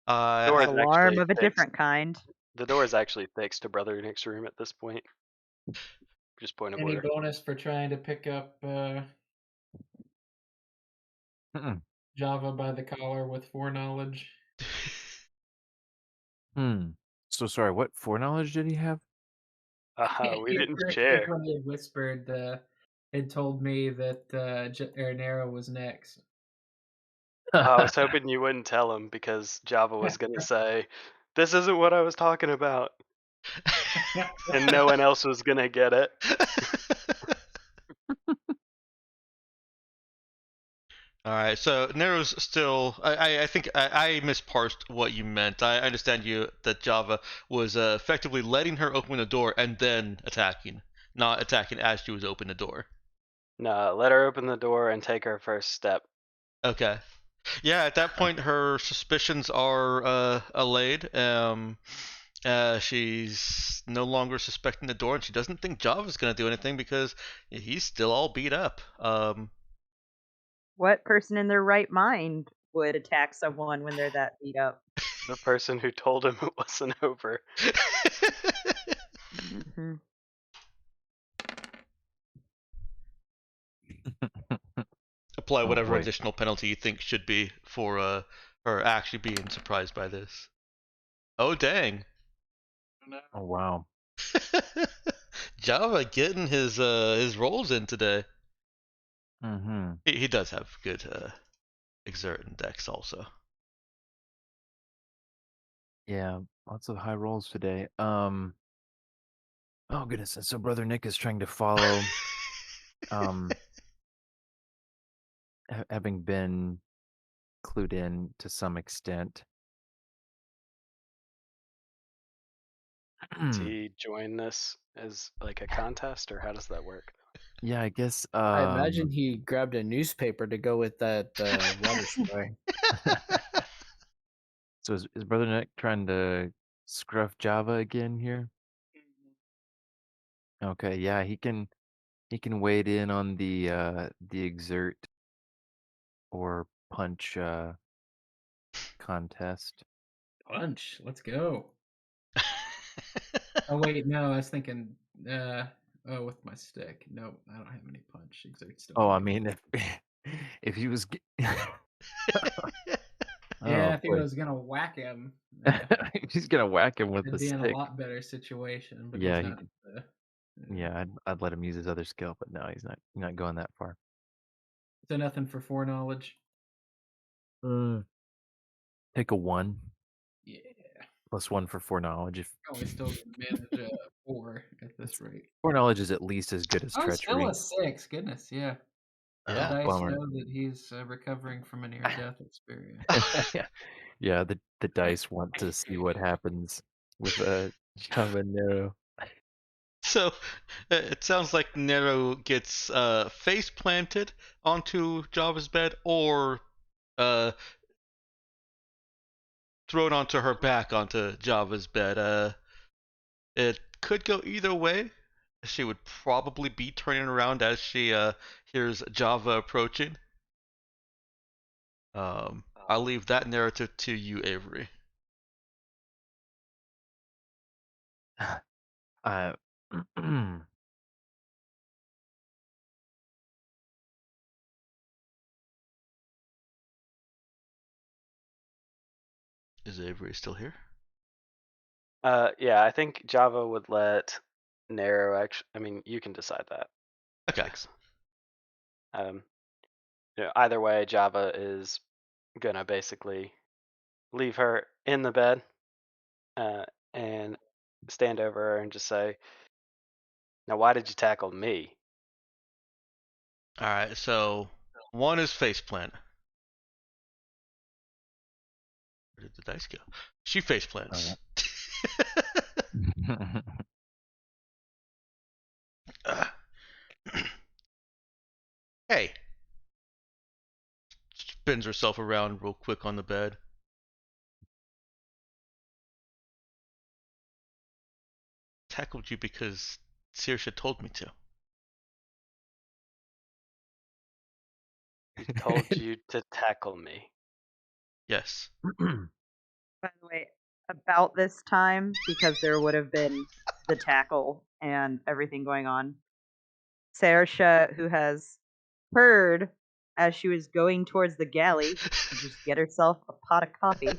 Door An is alarm actually of a fixed. different kind. The door is actually fixed to Brother Nick's room at this point. Just point of Any order. bonus for trying to pick up Mm-mm. Java by the collar with foreknowledge? So sorry, what foreknowledge did he have? We didn't Eric share. when he had whispered, had told me that Nero was next. I was hoping you wouldn't tell him because Java was gonna say, "This isn't what I was talking about," and no one else was gonna get it. All right, so Nero's still. I think I misparsed what you meant. I understand you that Java was effectively letting her open the door and then attacking, not attacking as she was opening the door. No, let her open the door and take her first step. Okay. Yeah, at that point, her suspicions are allayed. She's no longer suspecting the door, and she doesn't think Java's gonna do anything because he's still all beat up. What person in their right mind would attack someone when they're that beat up? The person who told him it wasn't over. Mhm. Apply Oh whatever boy. additional penalty you think should be for her actually being surprised by this. Oh dang. Oh wow. Java getting his rolls in today. Mm-hmm. He does have good exert and dex also. Yeah, lots of high rolls today. Oh goodness, and so Brother Nick is trying to follow, um, having been clued in to some extent. Does he join this as like a contest, or how does that work? Yeah, I guess. I imagine he grabbed a newspaper to go with that water spray. So is Brother Nick trying to scruff Java again here? Okay, yeah, he can wade in on the exert or punch contest. Punch. Let's go. Oh wait, no, I was thinking with my stick. No, I don't have any punch. Exert's still Oh, I gonna be mean, if he was, Yeah, oh if he boy, was gonna whack him, he's gonna whack him with I'd the be in a stick. lot better situation, but Yeah, he's he not could. uh, Yeah, I'd let him use his other skill, but no, he's not going that far. so nothing for foreknowledge. Take a 1 Yeah. plus 1 for foreknowledge. If Oh, we still can manage 4 at this it's rate. foreknowledge is at least as good as Oh, still treachery. a 6. Goodness, yeah. The Yeah. Oh, dice bummer. know that he's recovering from a near-death experience. Yeah, yeah. The dice want to see what happens with a habanero. So it sounds like Nero gets face planted onto Java's bed or uh, thrown onto her back onto Java's bed. It could go either way. She would probably be turning around as she hears Java approaching. I'll leave that narrative to you, Avery. Uh, Is Avery still here? Yeah, I think Java would let Nero actually. I mean, you can decide that. Okay. Alex. Either way, Java is gonna basically leave her in the bed and stand over her and just say, "Now, why did you tackle me?" All right. So one is faceplant. Where did the dice go? She faceplants. Hey. Spins herself around real quick on the bed. Tackled you because Saoirse told me to. He told you to tackle me. Yes. By the way, about this time, because there would have been the tackle and everything going on, Saoirse, who has heard as she was going towards the galley to just get herself a pot of coffee,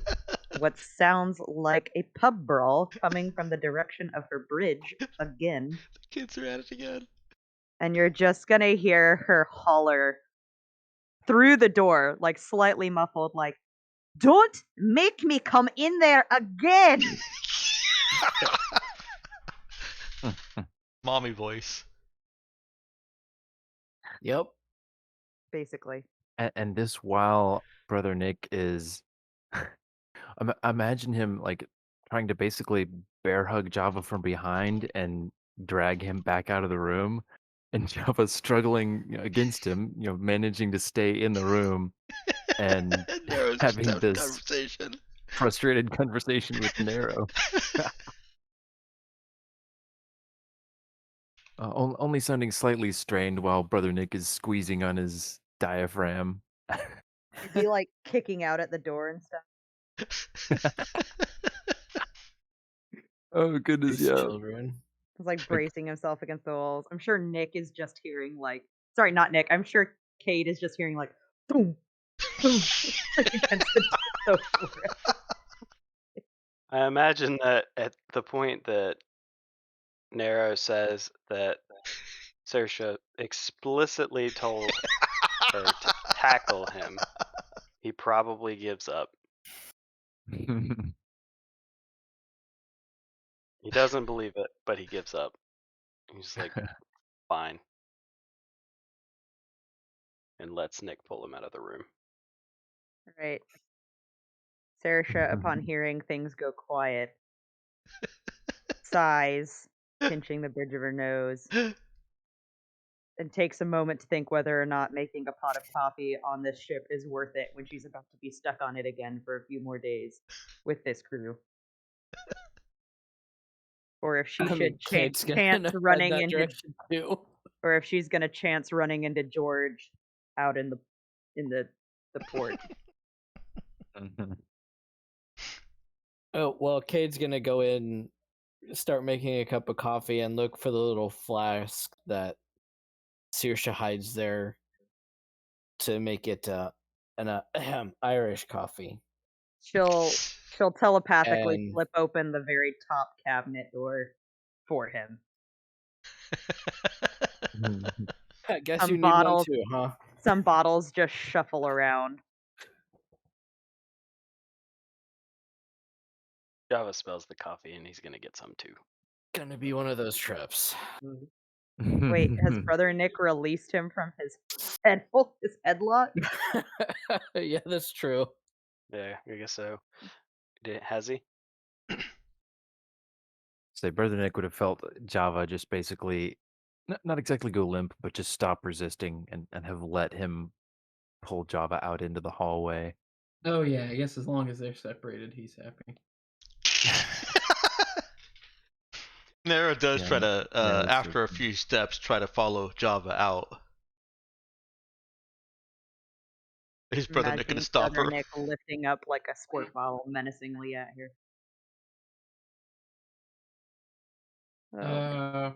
what sounds like a pub brawl coming from the direction of her bridge again. The kids are at it again. And you're just gonna hear her holler through the door, like slightly muffled, like, "Don't make me come in there again!" Mommy voice. Yep. Basically. And this while Brother Nick is, imagine him like trying to basically bear hug Java from behind and drag him back out of the room, and Java struggling against him, managing to stay in the room and Nero's just having having a this conversation. frustrated conversation with Nero. Only sounding slightly strained while Brother Nick is squeezing on his diaphragm. Is he like kicking out at the door and stuff? Oh goodness, These yeah. children. He's like bracing himself against the walls. I'm sure Nick is just hearing like, sorry, not Nick. I'm sure Cade is just hearing like, boom, boom, against the door. I imagine that at the point that Nero says that Saoirse explicitly told her to tackle him, he probably gives up. He doesn't believe it, but he gives up. He's like, fine. And lets Nick pull him out of the room. Right. Saoirse, upon hearing things go quiet, sighs, pinching the bridge of her nose, and takes a moment to think whether or not making a pot of coffee on this ship is worth it when she's about to be stuck on it again for a few more days with this crew. Or if she should Kate's gonna chance head running that into, direction too. or if she's gonna chance running into George out in the port. Oh well, Cade's gonna go in, start making a cup of coffee, and look for the little flask that Saoirse hides there to make it an Irish coffee. She'll telepathically And- flip open the very top cabinet door for him. I guess Some you need one bottles- too, huh? Some bottles just shuffle around. Java smells the coffee and he's gonna get some too. Gonna be one of those trips. Wait, has Brother Nick released him from his headlock? Yeah, that's true. Yeah, I guess so. Has he? Say, Brother Nick would have felt Java just basically, not exactly go limp, but just stop resisting and have let him pull Java out into the hallway. Oh yeah, I guess as long as they're separated, he's happy. Nero does Yeah, try to, Nero's after a certain. few steps, try to follow Java out. Is Brother Nick Imagining gonna stop Brother her? Nick lifting up like a squirt bottle menacingly at her. Oh,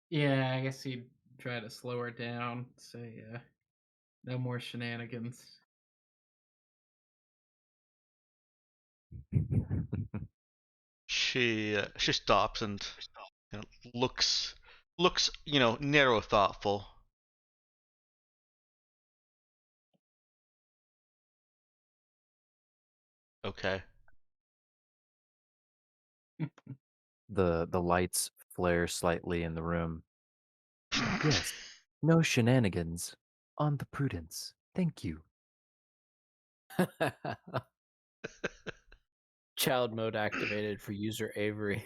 Yeah, I guess he'd try to slow her down. Say, no more shenanigans. She stops and looks Nero thoughtful. Okay. The lights flare slightly in the room. Yes, no shenanigans. On the prudence. Thank you. Child mode activated for user Avery.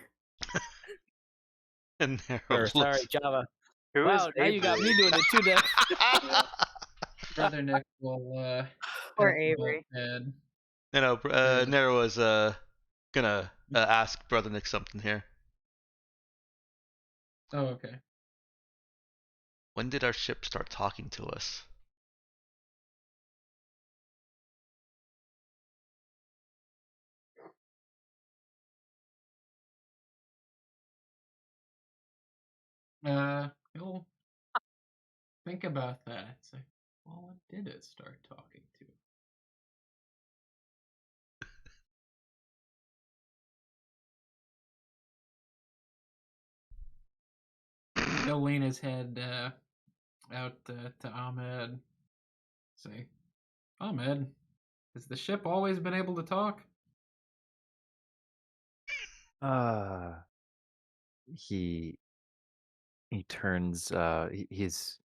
And Nero Or, looks. sorry, Java. Who Wow, is now you got Avery? me doing it too, Nick. Brother Nick will Poor help him Avery. out, Ed. Nero is gonna ask Brother Nick something here. Oh, okay. When did our ship start talking to us? He'll think about that. It's like, well, when did it start talking to? He'll lean his head out to Ahmed. Say, Ahmed, has the ship always been able to talk? He turns he's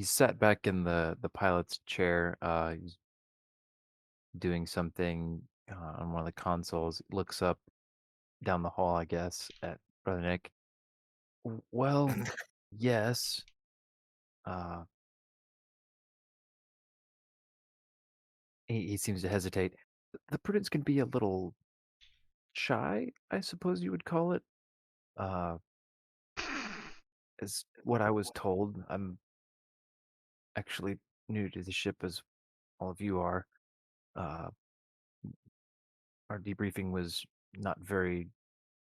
sat back in the pilot's chair, he's doing something on one of the consoles, looks up down the hall, I guess, at Brother Nick. Well, yes. Uh he seems to hesitate. The prudence can be a little shy, I suppose you would call it. Uh is what I was told. I'm actually new to the ship as all of you are. Uh, our debriefing was not very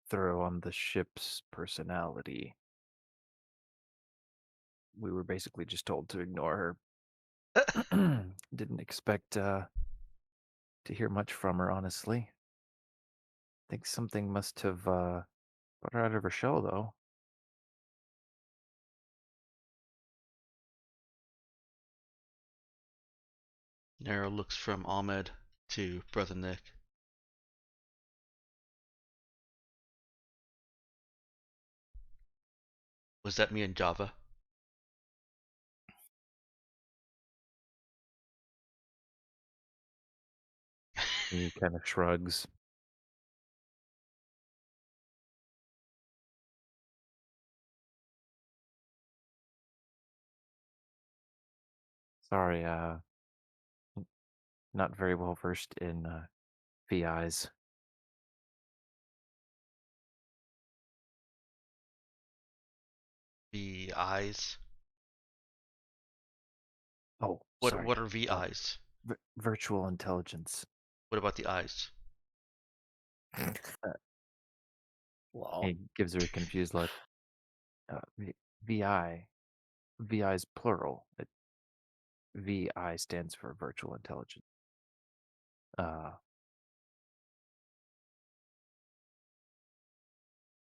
thorough on the ship's personality. We were basically just told to ignore her. Didn't expect to hear much from her, honestly. Think something must have put her out of her shell, though. Nero looks from Ahmed to Brother Nick. Was that me in Java? He kind of shrugs. Sorry, not very well versed in VIs. VIs? Oh, What sorry. what are VIs? Virtual intelligence. What about the eyes? Well, He gives her a confused look. VI. VI is plural. VI stands for virtual intelligence.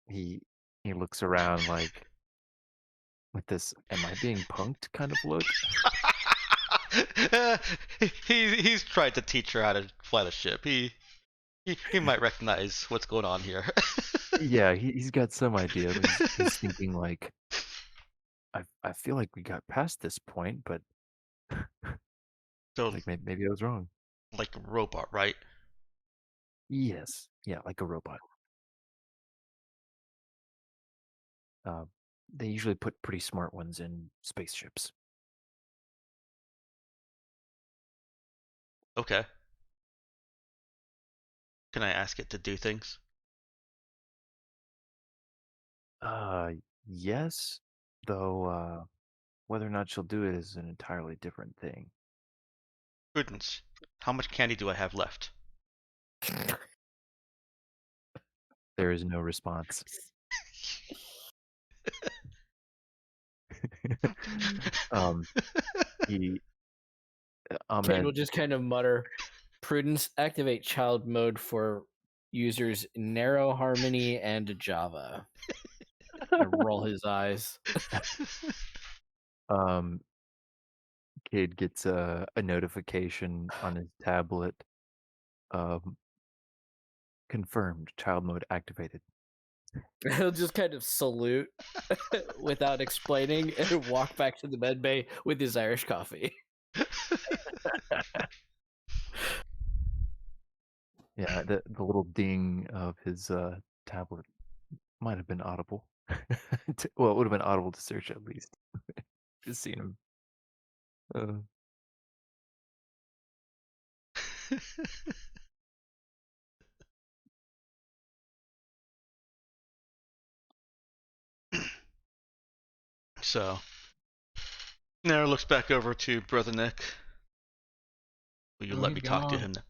He looks around like with this "Am I being punked?" kind of look. He's tried to teach her how to fly the ship. He might recognize what's going on here. Yeah, he's got some idea. But he's thinking like, I feel like we got past this point, but So like maybe I was wrong. like a robot, right? Yes, yeah, like a robot. They usually put pretty smart ones in spaceships. Okay. Can I ask it to do things? Uh, yes, though whether or not she'll do it is an entirely different thing. Prudence. How much candy do I have left? There is no response. He Kate Ahmed will just kind of mutter, "Prudence, activate child mode for users Narrow, Harmony, and Java." And roll his eyes. Kid gets a notification on his tablet. Confirmed. Child mode activated. He'll just kind of salute without explaining and walk back to the med bay with his Irish coffee. Yeah, the little ding of his tablet might have been audible. Well, it would have been audible to search at least. Just seen him. So, Nero looks back over to Brother Nick. Will you Oh, let he's me talk to gone. him now?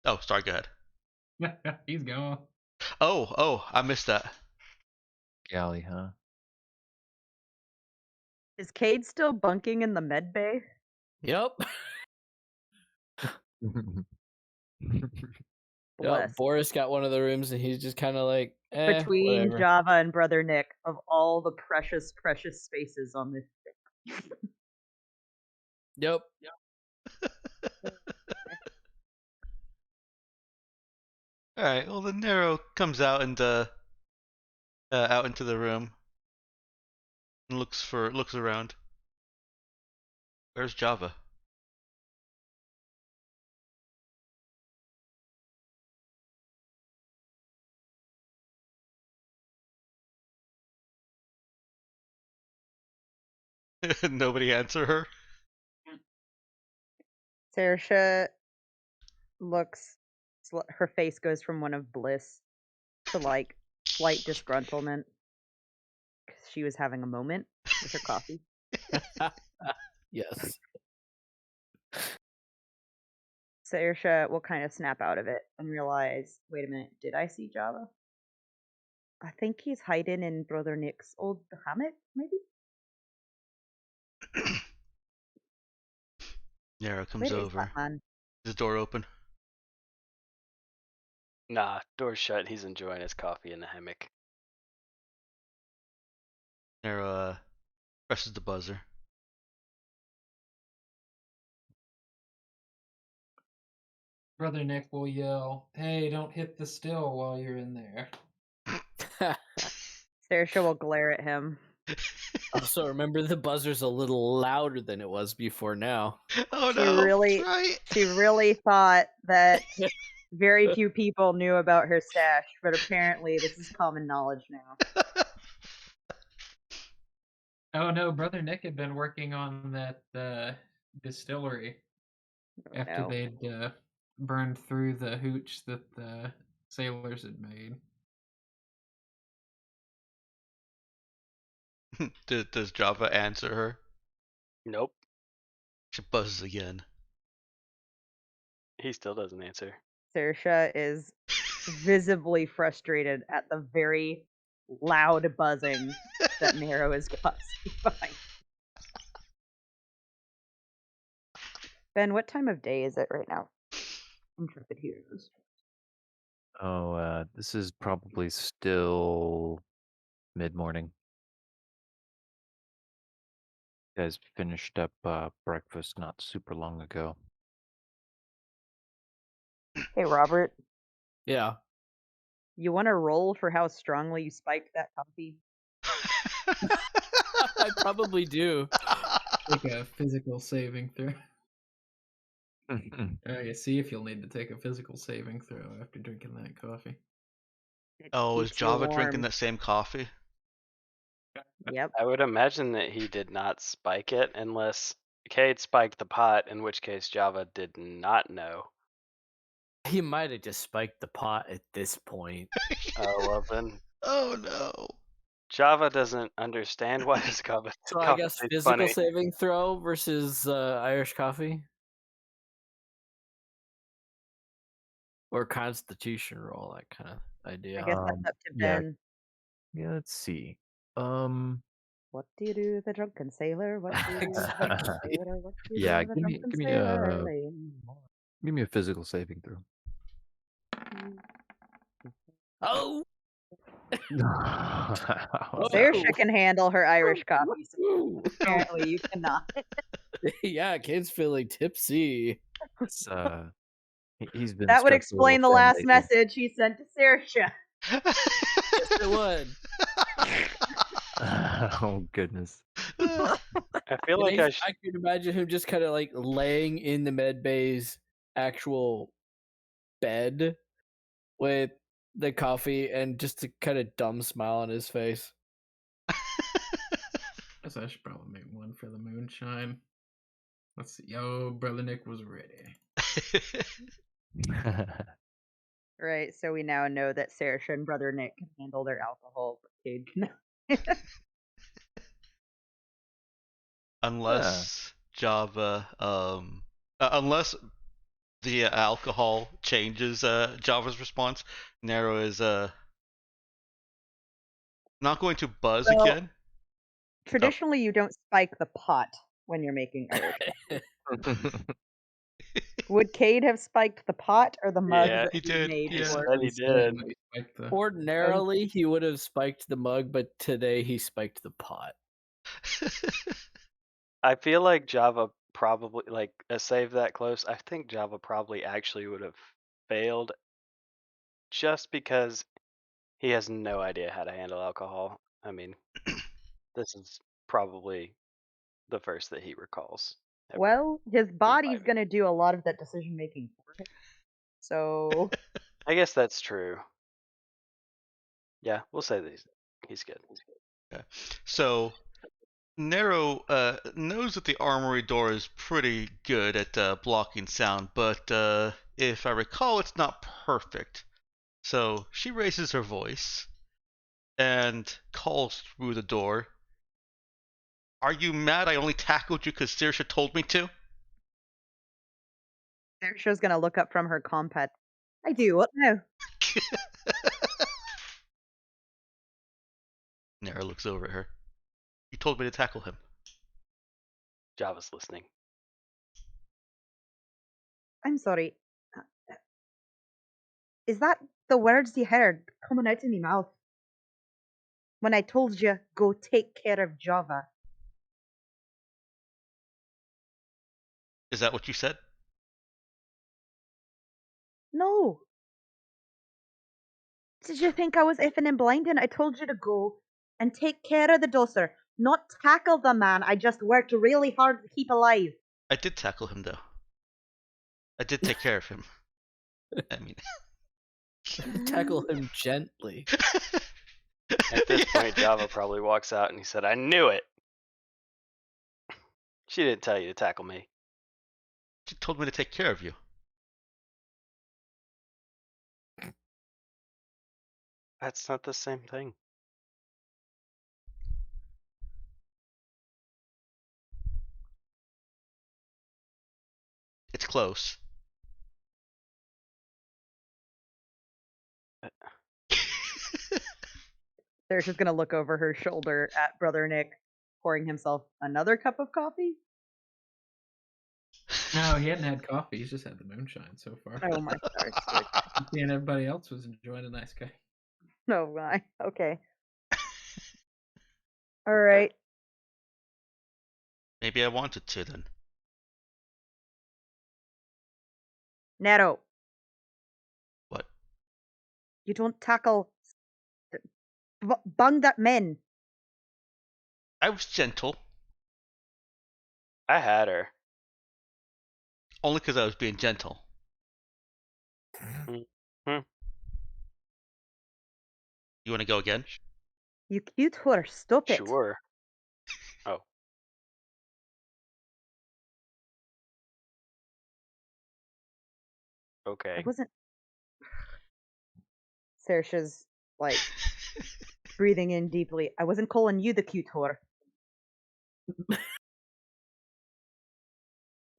Oh, sorry, go ahead. He's gone. Oh, I missed that. Galley, huh? Is Cade still bunking in the med bay? Yep. Bless. Boris got one of the rooms, and he's just kind of like, Between whatever. Java and Brother Nick, of all the precious, precious spaces on this thing. Yep. All right. Well, then Nero comes out and out into the room and looks around. Where's Java? Nobody answer her. Saoirse looks, her face goes from one of bliss to like slight disgruntlement because she was having a moment with her coffee. Yes. Saoirse will kind of snap out of it and realize, wait a minute, did I see Java? I think he's hiding in Brother Nick's old hammock, maybe? Nero comes Where is over. that man? Is the door open? Nah, door's shut. He's enjoying his coffee in the hammock. Nero presses the buzzer. Brother Nick will yell, "Hey, don't hit the still while you're in there." Saoirse will glare at him. Also, remember the buzzer's a little louder than it was before now. Oh She no! really- Right. She really thought that very few people knew about her stash, but apparently this is common knowledge now. Oh no, Brother Nick had been working on that distillery Oh, after no. they'd burned through the hooch that the sailors had made. Does Java answer her? Nope, She buzzes again. he still doesn't answer. Saoirse is visibly frustrated at the very loud buzzing that Nero is causing behind. Ben, what time of day is it right now? Intrepid Heroes. Oh, this is probably still mid-morning. You guys finished up breakfast not super long ago. Hey, Robert, Yeah. you want to roll for how strongly you spiked that coffee? I probably do. Take a physical saving throw. Okay, see if you'll need to take a physical saving throw after drinking that coffee. It Oh, is keeps you Java drinking warm. that same coffee? Yep. I would imagine that he did not spike it unless Cade spiked the pot, in which case Java did not know. He might have just spiked the pot at this point. Oh, well then. Oh no! Java doesn't understand why his coffee So I guess tastes physical funny. saving throw versus Irish coffee? Or constitution roll, that kind of idea. I guess that's up to yeah. Ben. Yeah, let's see. What do you do, the drunken sailor? What do you do, the drunken sailor? What do you Yeah, do, the give me drunken give me sailor? a early in the morning? give me a physical saving throw. Oh! Saoirse can handle her Irish coffee, so Ooh. apparently you cannot. Yeah, kid's feeling tipsy. It's, he's been That would struck a explain the little thin last lately. message he sent to Saoirse. Yes, it would. Oh goodness. I feel And like he's- I I can imagine him just kind of like laying in the med bay's actual bed with the coffee and just a kind of dumb smile on his face. Guess I should probably make one for the moonshine. Let's see. Oh, Brother Nick was ready. Right, so we now know that Saoirse and Brother Nick can handle their alcohol, but Cade cannot. Unless Java, unless the alcohol changes Java's response, Nero is not going to buzz Well- again. Traditionally, you don't spike the pot when you're making Irish. Would Cade have spiked the pot or the mug Yeah, that he did, made yeah. for? said he did. He spiked the- Ordinarily, he would have spiked the mug, but today he spiked the pot. I feel like Java probably, like, a save that close, I think Java probably actually would have failed just because he has no idea how to handle alcohol. I mean, this is probably the first that he recalls. ever. Well, his body's imbibing. going to do a lot of that decision making for him. So, I guess that's true. Yeah, we'll say that he's good. So Nero knows that the armory door is pretty good at blocking sound, but if I recall, it's not perfect. So she raises her voice and calls through the door. Are you mad I only tackled you because Saoirse told me to? Saoirse's gonna look up from her compet. I do, what now? Nara looks over at her. You told me to tackle him. Java's listening. I'm sorry. Is that the words you heard coming out of me mouth? When I told you, go take care of Java. Is that what you said? No. Did you think I was effing and blinding? I told you to go and take care of the dosser, not tackle the man I just worked really hard to keep alive. I did tackle him, though. I did take care of him. I mean... Tackle him gently. At this point, Java probably walks out and he said, I knew it. She didn't tell you to tackle me. She told me to take care of you. That's not the same thing. It's close. They're just gonna look over her shoulder at Brother Nick, pouring himself another cup of coffee. No, he hadn't had coffee. He's just had the moonshine so far. Oh my stars. Okay. And everybody else was enjoying a nice guy. Oh my. Okay. All right. Maybe I wanted to then. Nero, What? you don't tackle bunged up men. I was gentle. I had her. Only because I was being gentle. You want to go again? You cute whore, stop it. Sure. Oh. Okay. I wasn't. Saoirse's like breathing in deeply. I wasn't calling you the cute whore. Wait,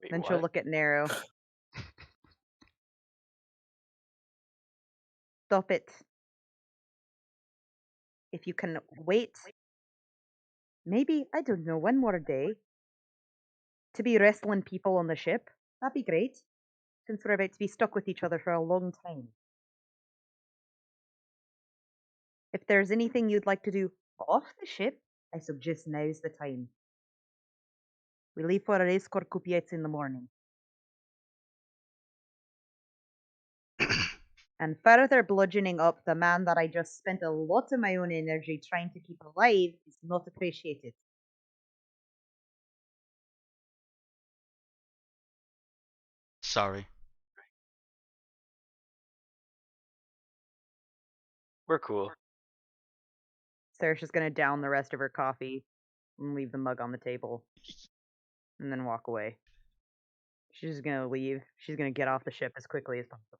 Then she'll what? look at Nero. Stop it. If you can wait, maybe, I don't know, one more day to be wrestling people on the ship, that'd be great. Since we're about to be stuck with each other for a long time. If there's anything you'd like to do off the ship, I suggest now's the time. We leave for a race Corcupiets in the morning. And further bludgeoning up the man that I just spent a lot of my own energy trying to keep alive is not appreciated. Sorry. We're cool. Saoirse's gonna down the rest of her coffee and leave the mug on the table. And then walk away. She's just gonna leave. She's gonna get off the ship as quickly as possible.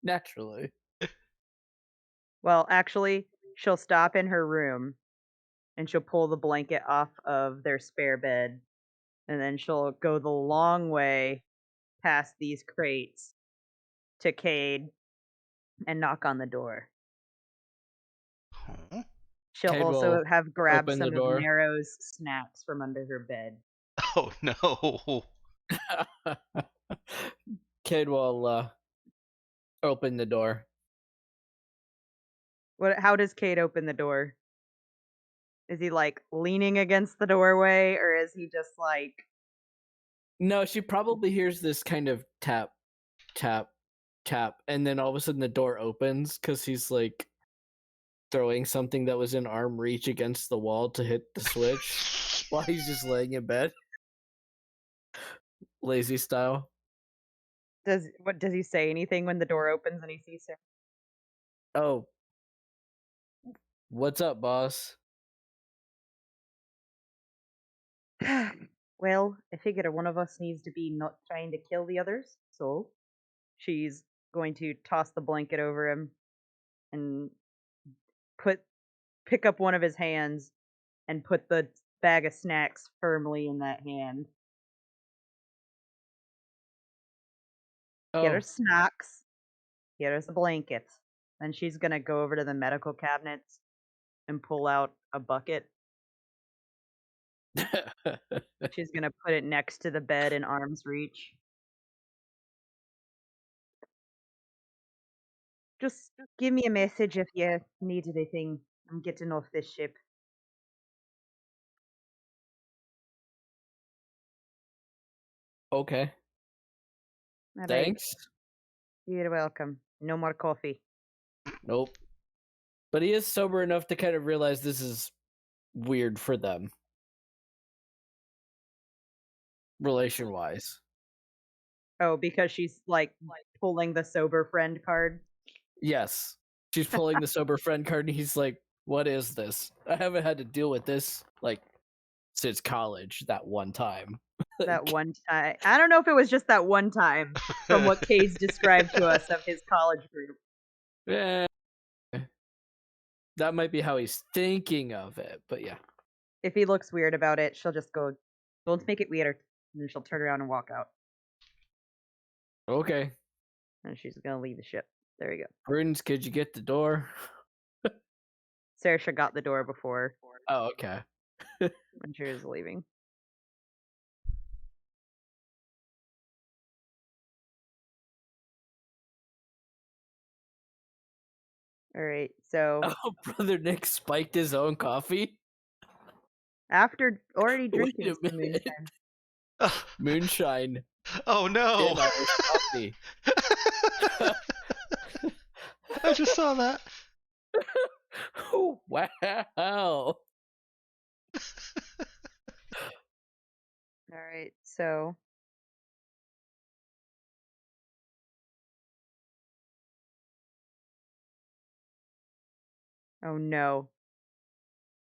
Naturally. Well, actually, she'll stop in her room and she'll pull the blanket off of their spare bed. And then she'll go the long way past these crates to Cade and knock on the door. Huh? She'll Cade also will have grabbed open the some of door. Nero's snacks from under her bed. Oh no. Kid will open the door. How does Cade open the door? Is he like leaning against the doorway, or is he just like? No, she probably hears this kind of tap, tap, tap, and then all of a sudden the door opens because he's like throwing something that was in arm reach against the wall to hit the switch while he's just laying in bed. Lazy style. Does he say anything when the door opens and he sees her? Oh. What's up, boss? Well, I figure one of us needs to be not trying to kill the others, so she's going to toss the blanket over him and pick up one of his hands and put the bag of snacks firmly in that hand. Get her Oh, snacks. Get her a blanket. Then she's gonna go over to the medical cabinets and pull out a bucket. She's gonna put it next to the bed in arm's reach. Just give me a message if you need anything. I'm getting off this ship. okay. All right. Thanks. You're welcome. No more coffee. Nope. But he is sober enough to kind of realize this is weird for them, relation wise. Oh, because she's like pulling the sober friend card. Yes. She's pulling the sober friend card and he's like, what is this? I haven't had to deal with this like since college that one time. That one time. I don't know if it was just that one time from what Cade's described to us of his college group. Eh, that might be how he's thinking of it, but yeah. If he looks weird about it, she'll just go, don't make it weird. And then she'll turn around and walk out. Okay. And she's going to leave the ship. There you go. Prudence, could you get the door? Saoirse got the door before Oh, okay. when she was leaving. All right, so Oh, Brother Nick spiked his own coffee? after already Wait drinking a some minute. moonshine, Oh Moonshine no! in Irish coffee. I just saw that. Wow. all right, so oh no,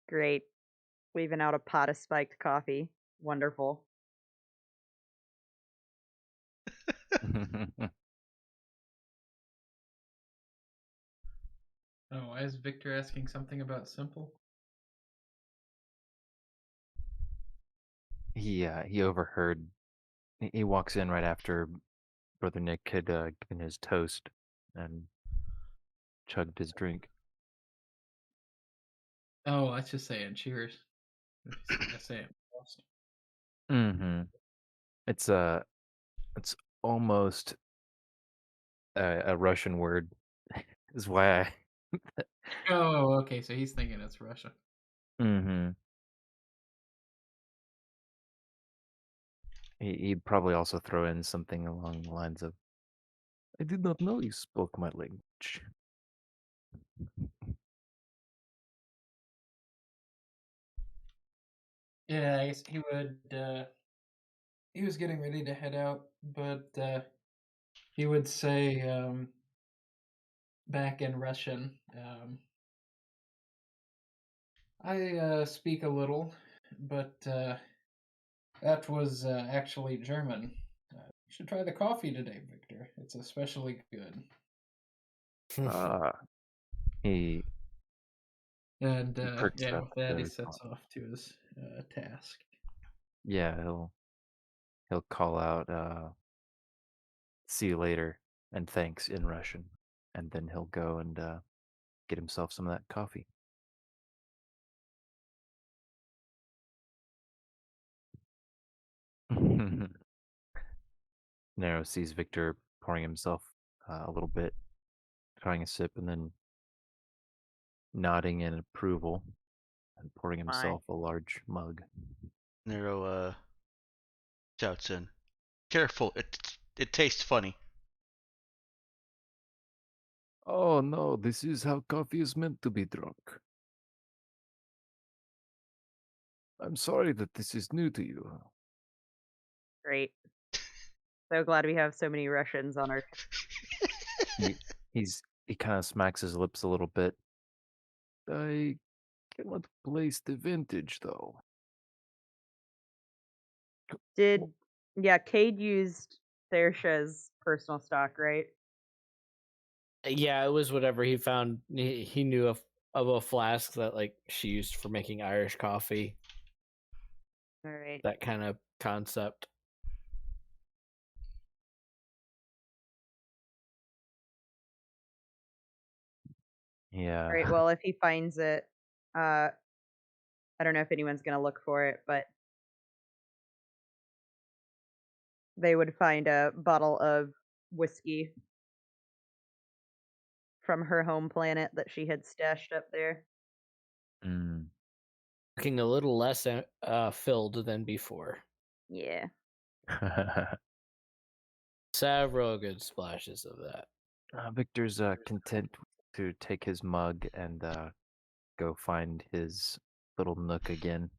great, leaving out a pot of spiked coffee. Wonderful. Oh, why is Victor asking something about simple? He overheard. He walks in right after Brother Nick had given his toast and chugged his drink. Oh, let's just say it. Cheers. I say it first. Mm-hmm. It's almost a Russian word. Is why I. Oh, okay. So he's thinking it's Russia. Mm-hmm. He'd probably also throw in something along the lines of, "I did not know you spoke my language." Yeah, I guess he would. He was getting ready to head out, but he would say back in Russian. I speak a little, but that was actually German. You should try the coffee today, Victor. It's especially good. Ah, he And perks yeah, up with that, he very sets fond. off to his task. Yeah, he'll call out "See you later" and "Thanks" in Russian, and then he'll go and get himself some of that coffee. Nero sees Victor pouring himself a little bit, trying a sip, and then nodding in approval and pouring Fine. himself a large mug. Nero shouts in, "Careful! It tastes funny." Oh no, this is how coffee is meant to be drunk. I'm sorry that this is new to you. Great. So glad we have so many Russians on our. He he kind of smacks his lips a little bit. I cannot place the vintage though. Did yeah, Cade used Saoirse's personal stock, right? Yeah, it was whatever he found. He knew of a flask that like she used for making Irish coffee. All right. That kind of concept. Yeah. All right. Well, if he finds it, I don't know if anyone's gonna look for it, but they would find a bottle of whiskey from her home planet that she had stashed up there. Mm. Looking a little less filled than before. Yeah. Several good splashes of that. Victor's content to take his mug and go find his little nook again.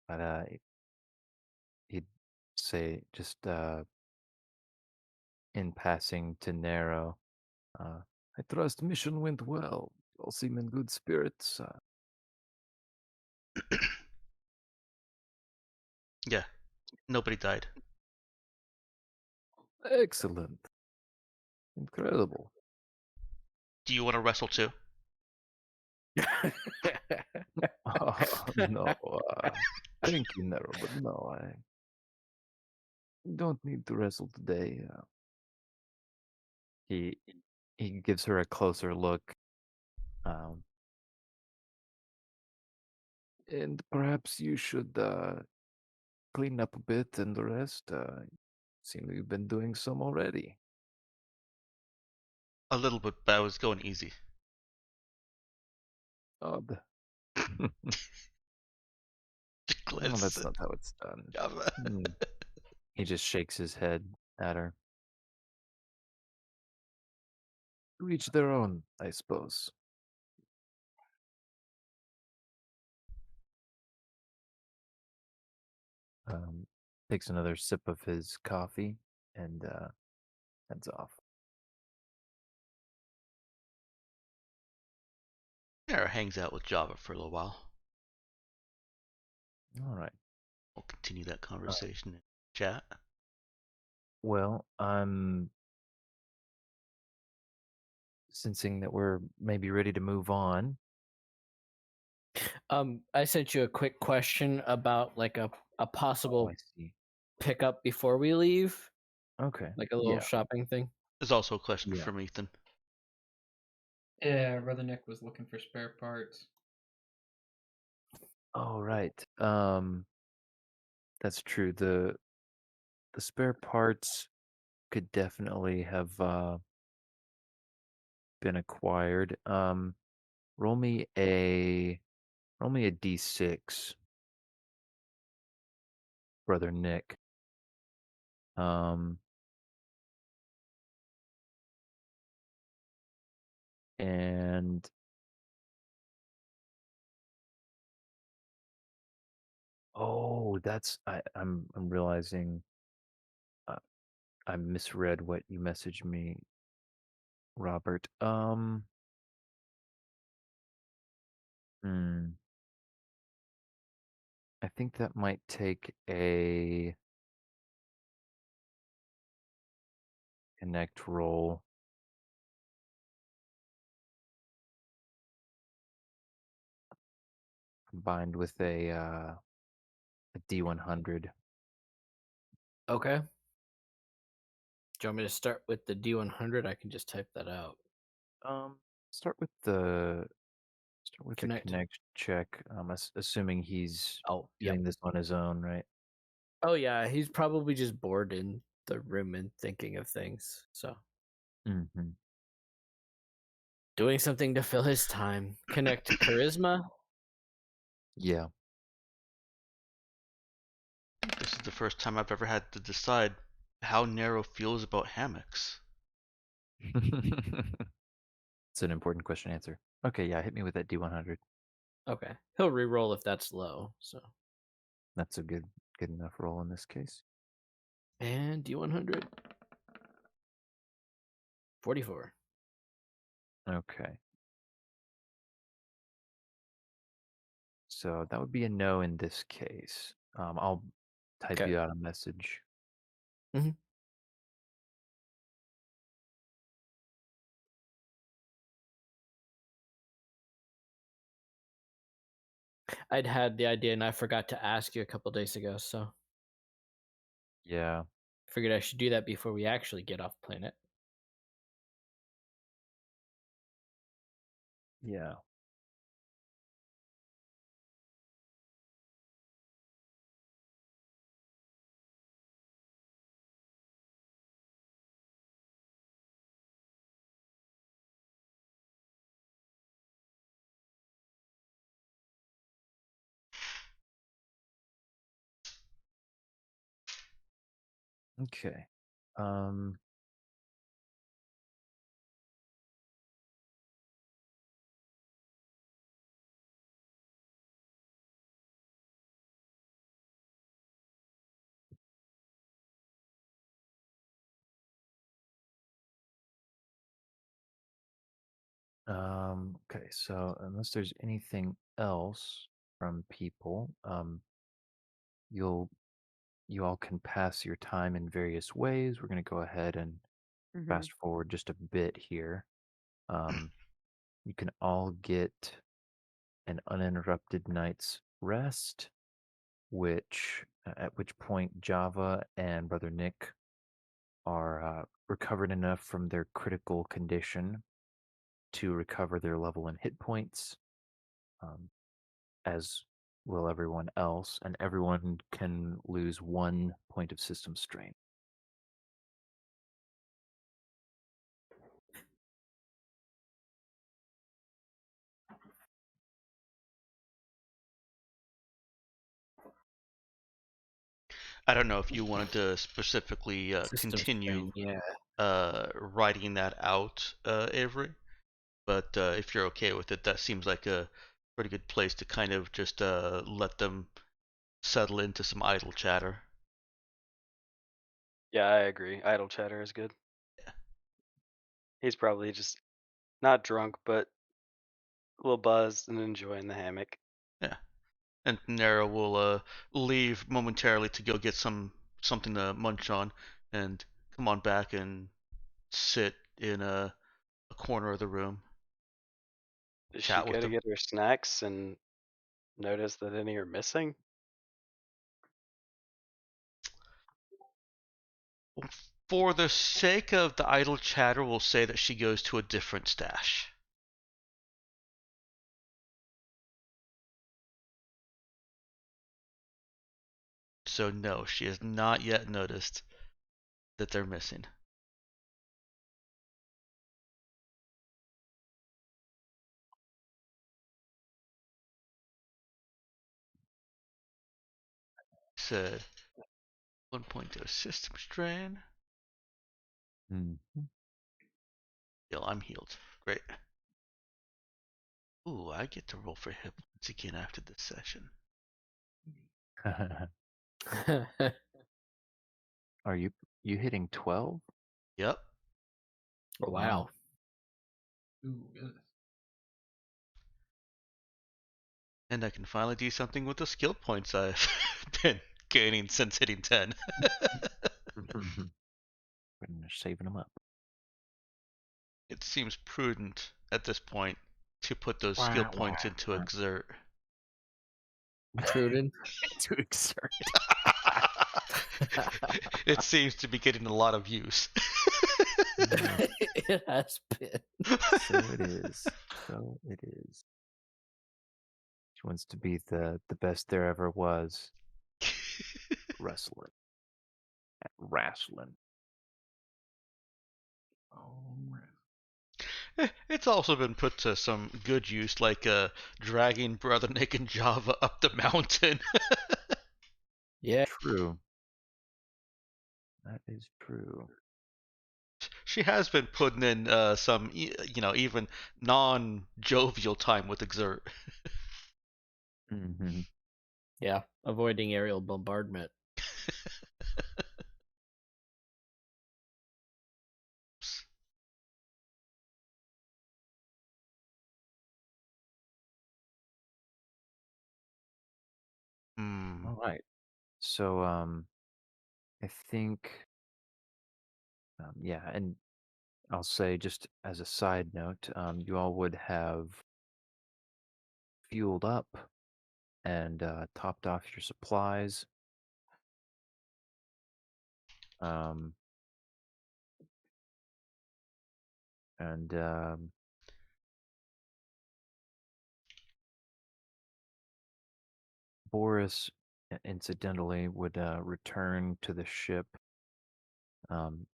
But he'd say just in passing to Nero, I trust mission went well. All seem in good spirits. Yeah, nobody died. Excellent. Incredible. Do you want to wrestle too? No, thank you, Nero, but no, I don't need to wrestle today. He he gives her a closer look, um, and perhaps you should clean up a bit and rest. Seem you've been doing some already. A little bit, but I was going easy. Odd. No, Glyphs. that's not how it's done. Java. He just shakes his head at her. To each their own, I suppose. Um, Takes another sip of his coffee and heads off. Nara hangs out with Java for a little while. All right. We'll continue that conversation in chat. Well, I'm sensing that we're maybe ready to move on. I sent you a quick question about like a Oh, possible I see. pickup before we leave, Okay. like a little Yeah. shopping thing. There's also a question Yeah. from Ethan. Yeah, Brother Nick was looking for spare parts. Oh, right. That's true. The spare parts could definitely have been acquired. Roll me a d6, brother Nick. Um, and I'm realizing I misread what you messaged me, Robert. Hmm. I think that might take a connect roll. Combined with a D100. Okay. Do you want me to start with the D100? I can just type that out. Um, start with the Connect. connect check. Assuming he's Oh, doing this on his own, right? Oh yeah, he's probably just bored in the room and thinking of things. So Mm-hmm. doing something to fill his time. Connect charisma. Yeah. This is the first time I've ever had to decide how Nero feels about hammocks. It's an important question to answer. Okay, yeah, hit me with that D100. Okay. He'll re-roll if that's low. So That's a good enough roll in this case. and D100. 44. Okay. So that would be a no in this case. I'll type Okay. you out a message. Mhm. I'd had the idea and I forgot to ask you a couple days ago, so Yeah. figured I should do that before we actually get off planet. Yeah. Okay. Um, okay, so unless there's anything else from people, you'll you all can pass your time in various ways. We're going to go ahead and Hmm. fast forward just a bit here. Um, you can all get an uninterrupted night's rest, which at which point Java and Brother Nick are recovered enough from their critical condition to recover their level and hit points, um, as will everyone else, and everyone can lose 1 point of system strain. I don't know if you wanted to specifically System continue strain, yeah. writing that out, Avery. But if you're okay with it, that seems like a pretty good place to kind of just let them settle into some idle chatter. Yeah, I agree. Idle chatter is good. Yeah. He's probably just not drunk, but a little buzzed and enjoying the hammock. Yeah. And Nara will leave momentarily to go get something to munch on, and come on back and sit in a corner of the room, Does she chat go with to them. get her snacks and notice that any are missing? For the sake of the idle chatter, we'll say that she goes to a different stash. So no, she has not yet noticed that they're missing. Said 1.0 system strain. Mm-hmm. Heal, I'm healed. Great. Ooh, I get to roll for hit points again after this session. Are you hitting 12? Yep. Oh, wow. Wow. Ooh, goodness. And I can finally do something with the skill points I've been gaining since hitting 10. We're saving them up. It seems prudent at this point to put those skill Wah, points wah, into wah. exert. Prudent. To exert. It seems to be getting a lot of use. It has been. So it is. So it is. She wants to be the best there ever was. Wrestling. Wrestling. Oh, It's also been put to some good use, like dragging Brother Nick and Java up the mountain. Yeah. True. That is true. She has been putting in some, even non-jovial time with exert. Mm-hmm. Yeah. Avoiding aerial bombardment. All right. So I think yeah, and I'll say just as a side note, you all would have fueled up and topped off your supplies. Um, and Boris, incidentally, would return to the ship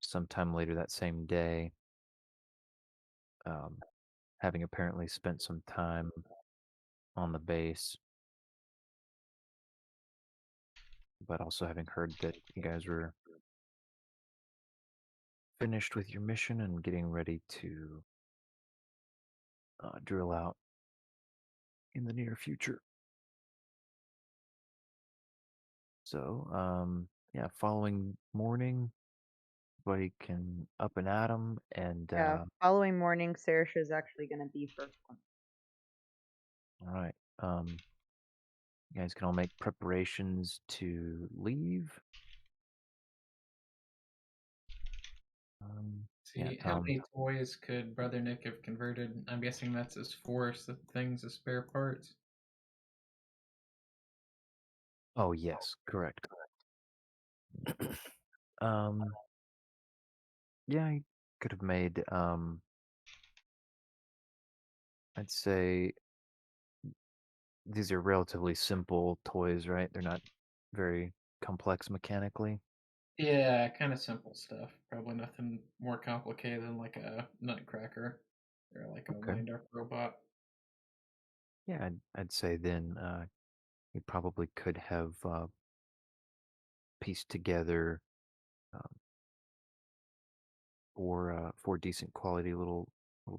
sometime later that same day, um, having apparently spent some time on the base, but also having heard that you guys were finished with your mission and getting ready to drill out in the near future. So, yeah, following morning, everybody can up and at 'em, and Yeah. Following morning, Sarisha is actually going to be first one. all right, you guys can all make preparations to leave. Yeah, See, how many toys could Brother Nick have converted? I'm guessing that's his force of things as spare parts. Oh yes, correct. um, yeah, I could have made I'd say these are relatively simple toys, right? They're not very complex mechanically. Yeah, kind of simple stuff. Probably nothing more complicated than like a nutcracker or like a Okay. wind up robot. Yeah, I'd say then you probably could have pieced together um, four decent quality little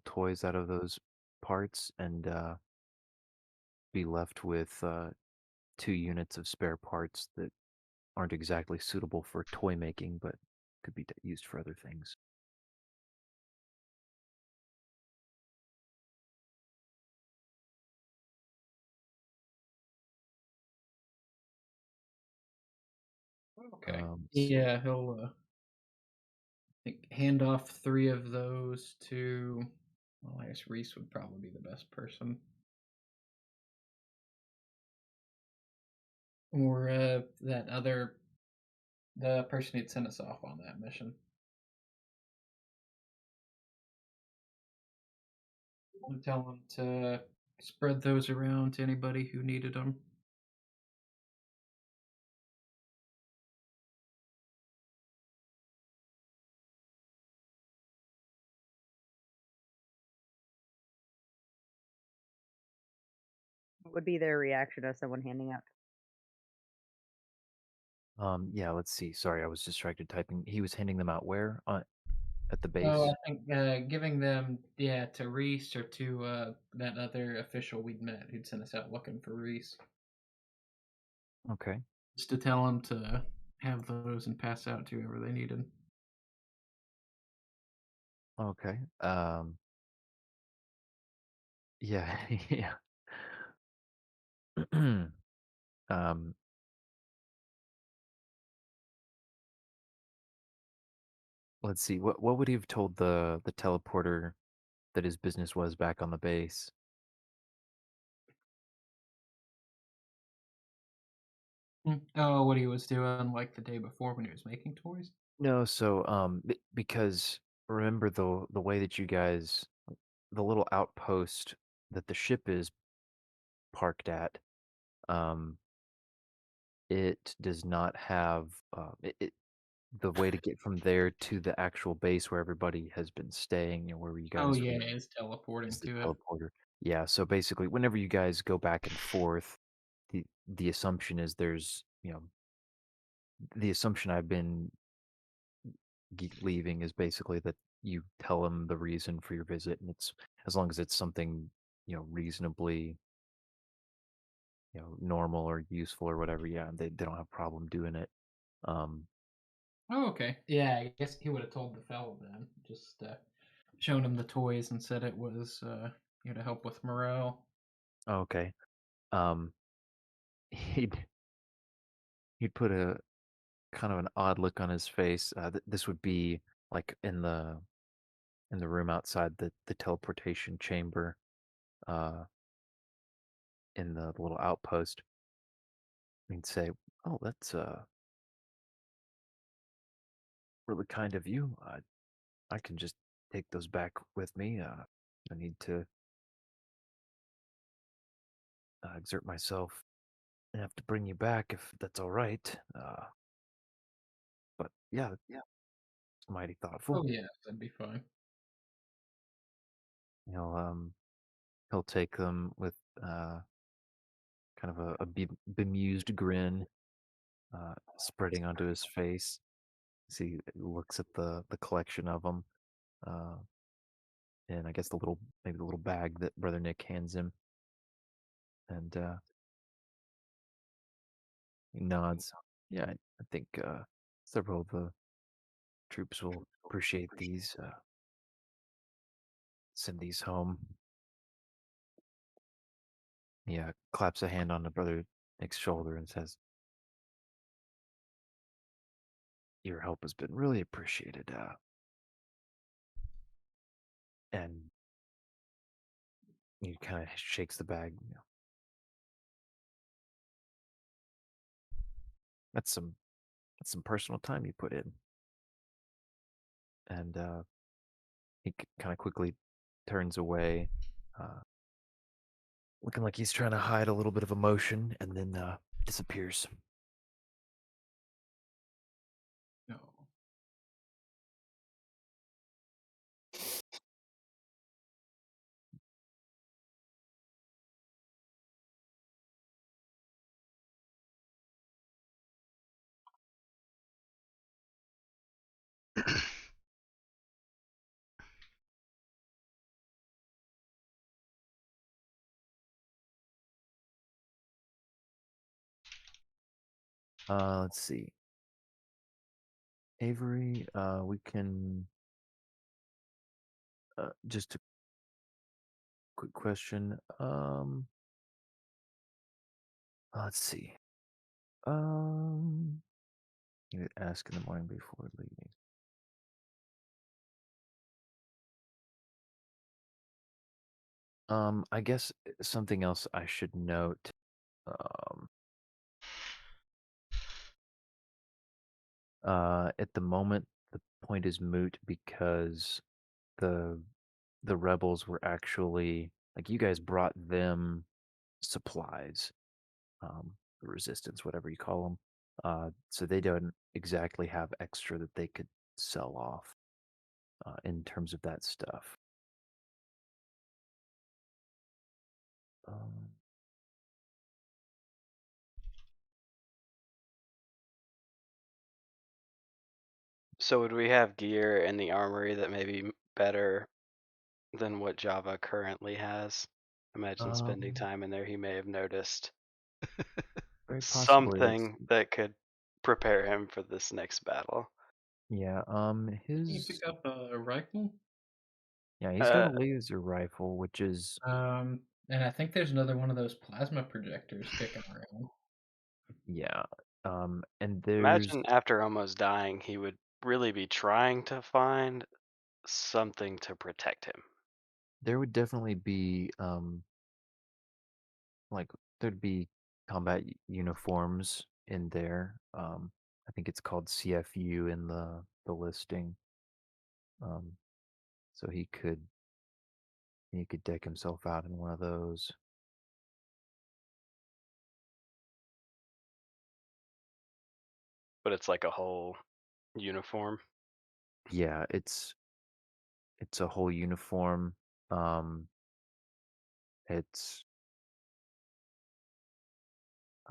toys out of those parts, and be left with 2 units of spare parts that aren't exactly suitable for toy making, but could be used for other things. Okay. So, Yeah, he'll think hand off 3 of those to. Well, I guess Reese would probably be the best person. Or the person who'd sent us off on that mission. And tell them to spread those around to anybody who needed them. What would be their reaction to someone handing out? yeah, let's see. Sorry, I was distracted typing. He was handing them out where? At the Oh, base? I think giving them, yeah, to Reese or to that other official we'd met who'd sent us out looking for Reese. Okay. Just to tell him to have those and pass out to whoever they needed. Okay. Yeah, yeah. um, let's see. What would he have told the teleporter that his business was back on the base? Oh, what he was doing like the day before when he was making toys? No, so because remember the way that you guys, the little outpost that the ship is parked at, um it does not have the way to get from there to the actual base where everybody has been staying and where you Oh guys yeah, were it's teleporting is the to it. teleporter. Yeah, so basically whenever you guys go back and forth, the assumption is there's, the assumption I've been leaving is basically that you tell them the reason for your visit, and it's as long as it's something, reasonably, normal or useful or whatever, yeah, they don't have a problem doing it. Um, Oh, okay. Yeah, I guess he would have told the fellow then. Just shown him the toys and said it was to help with morale. okay. Um, he'd he'd put a kind of an odd look on his face. This would be like in the room outside the teleportation chamber, uh, in the little outpost. he'd say, "Oh, that's really kind of you. I can just take those back with me. I need to exert myself and have to bring you back if that's all right. But yeah, it's mighty thoughtful. Oh yeah, that'd be fine. He'll he'll take them with kind of a bemused grin spreading onto his face as he looks at the collection of them, uh, and I guess maybe the little bag that Brother Nick hands him, and he nods. Yeah, I think several of the troops will appreciate these. Send these home. He claps a hand on the Brother Nick's shoulder and says, "Your help has been really appreciated." And he kind of shakes the bag. That's some personal time you put in. And he kind of quickly turns away, uh, looking like he's trying to hide a little bit of emotion, and then disappears. No. Let's see. Avery, we can just a quick question. Let's see. You would ask in the morning before leaving. I guess something else I should note. Um, at the moment, the point is moot because the the rebels were actually like you guys brought them supplies, the resistance, whatever you call them. So they don't exactly have extra that they could sell off in terms of that stuff. Um, So would we have gear in the armory that may be better than what Java currently has? Imagine spending um, time in there. He may have noticed very possibly. Let's something that could prepare him for this next battle. yeah. Can you His pick up a rifle? yeah. He's got a Uh, laser rifle, which is And I think there's another one of those plasma projectors kicking around. yeah. And there's Imagine after almost dying, he would really be trying to find something to protect him. there would definitely be like there'd be combat uniforms in there. I think it's called CFU in the listing. Um, so he could deck himself out in one of those. But it's like a whole uniform. Yeah, it's a whole uniform. Um, it's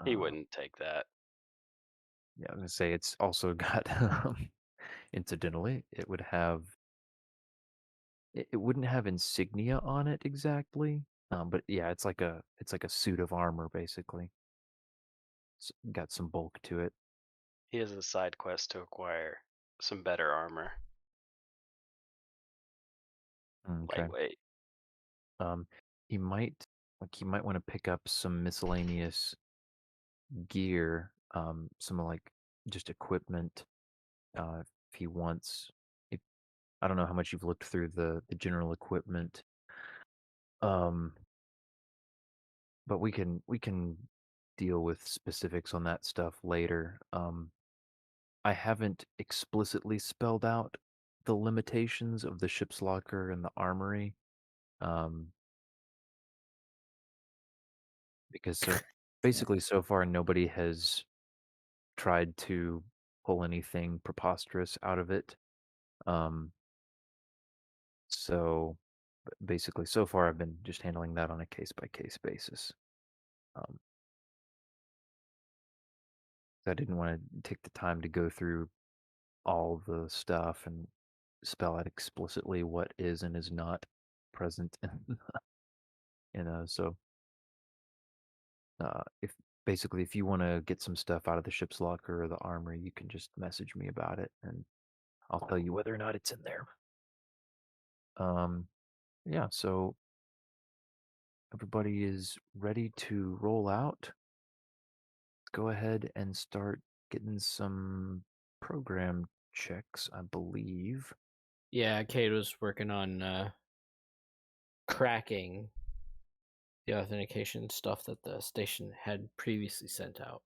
He uh, wouldn't take that. yeah, I was gonna say it's also got incidentally, it wouldn't have insignia on it exactly. But yeah, it's like a suit of armor basically. It's got some bulk to it. He has a side quest to acquire some better armor. Okay. Lightweight. Um, he might want to pick up some miscellaneous gear, some like just equipment, if he wants. If, I don't know how much you've looked through the general equipment. Um, but we can deal with specifics on that stuff later. I haven't explicitly spelled out the limitations of the ship's locker and the armory, um, because basically so far nobody has tried to pull anything preposterous out of it. Um, so basically, so far I've been just handling that on a case by case basis. Um, I didn't want to take the time to go through all the stuff and spell out explicitly what is and is not present. So if basically if you want to get some stuff out of the ship's locker or the armory, you can just message me about it, and I'll tell you whether or not it's in there. Yeah, so everybody is ready to roll out. Go ahead and start getting some program checks, I believe. Yeah, Cade was working on cracking the authentication stuff that the station had previously sent out.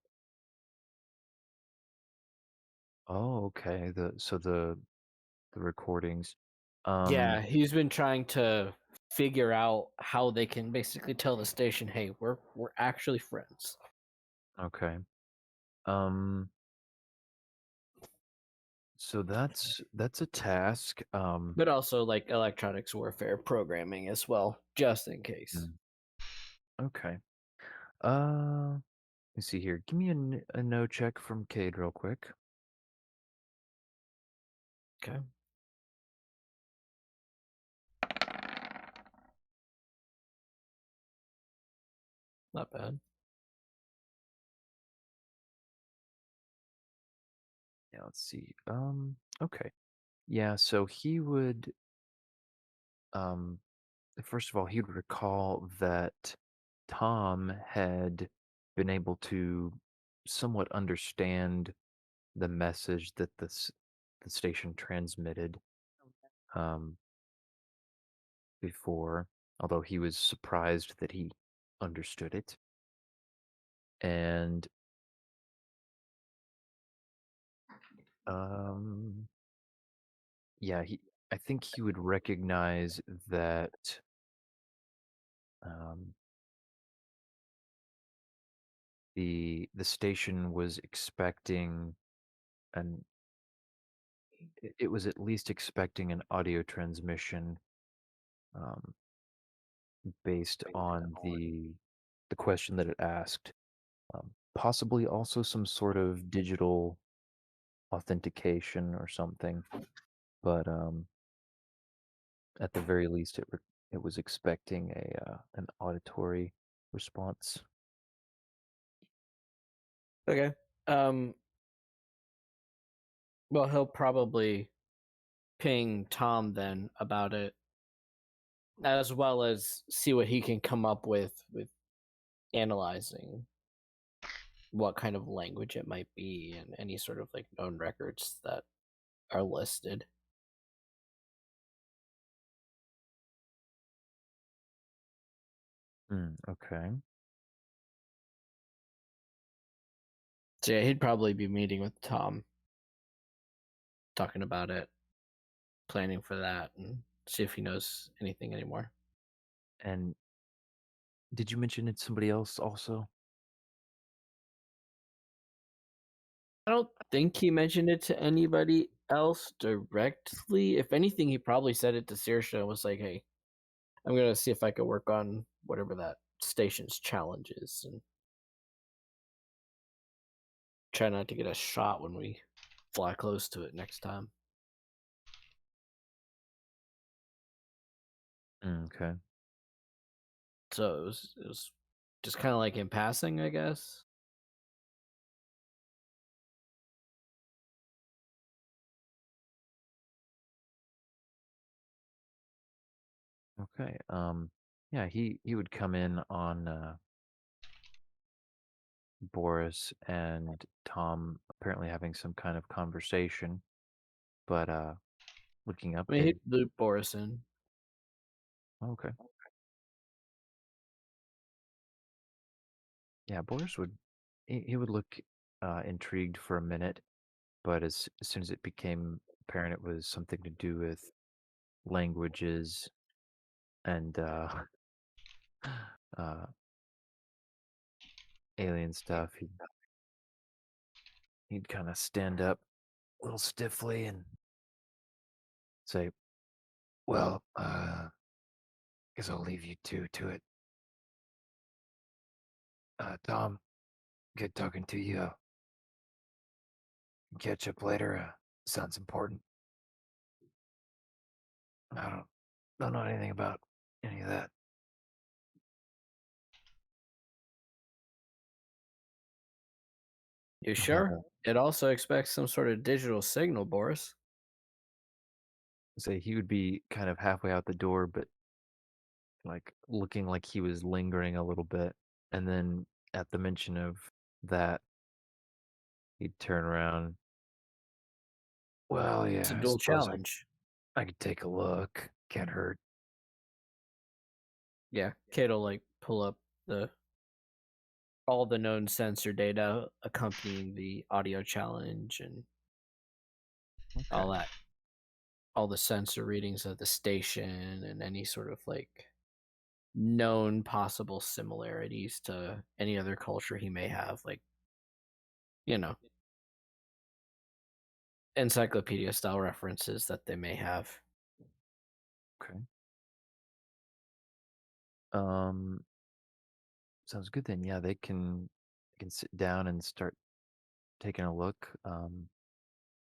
Oh, okay. The recordings. Yeah, he's been trying to figure out how they can basically tell the station, "Hey, we're actually friends." Okay. Um, so that's a task. But also like electronics warfare programming as well, just in case. Okay. Let's see here. Give me a no check from Cade real quick. Okay. Not bad. Yeah, let's see. Okay. Yeah, so he would first of all, he would recall that Tom had been able to somewhat understand the message that the station transmitted um, before, although he was surprised that he understood it. And yeah, I think he would recognize that um, the station was expecting an it was at least expecting an audio transmission um, based on the question that it asked. Possibly also some sort of digital authentication or something, but at the very least, it was expecting an auditory response. Okay. Well, he'll probably ping Tom then about it, as well as see what he can come up with analyzing what kind of language it might be and any sort of like known records that are listed. Okay. So yeah, he'd probably be meeting with Tom, talking about it, planning for that, and see if he knows anything anymore. And did you mention it's somebody else also? I don't think he mentioned it to anybody else directly. If anything, he probably said it to Saoirse and was like, "Hey, I'm gonna see if I can work on whatever that station's challenge is and try not to get a shot when we fly close to it next time." Okay. So it was just kind of like in passing, I guess. Okay. Yeah, he would come in on Boris and Tom apparently having some kind of conversation, but looking up, I mean, he'd loop Boris in. okay. Yeah, Boris would he would look intrigued for a minute, but as soon as it became apparent it was something to do with languages and uh, alien stuff, he'd kind of stand up a little stiffly and say, "Well, guess I'll leave you two to it. Tom, good talking to you. Catch up later. Sounds important. I don't know anything about any of that." You sure? It also expects some sort of digital signal, Boris. Say he would be kind of halfway out the door, but like looking like he was lingering a little bit, and then at the mention of that, he'd turn around. Well, It's a yeah, I dual suppose challenge. I could take a look. Can't hurt. Yeah, Kate'll like pull up the all the known sensor data accompanying the audio challenge and Okay. all that, all the sensor readings of the station and any sort of like known possible similarities to any other culture he may have, like, you know, encyclopedia style references that they may have. Okay. Um, sounds good then. Yeah, they can sit down and start taking a look.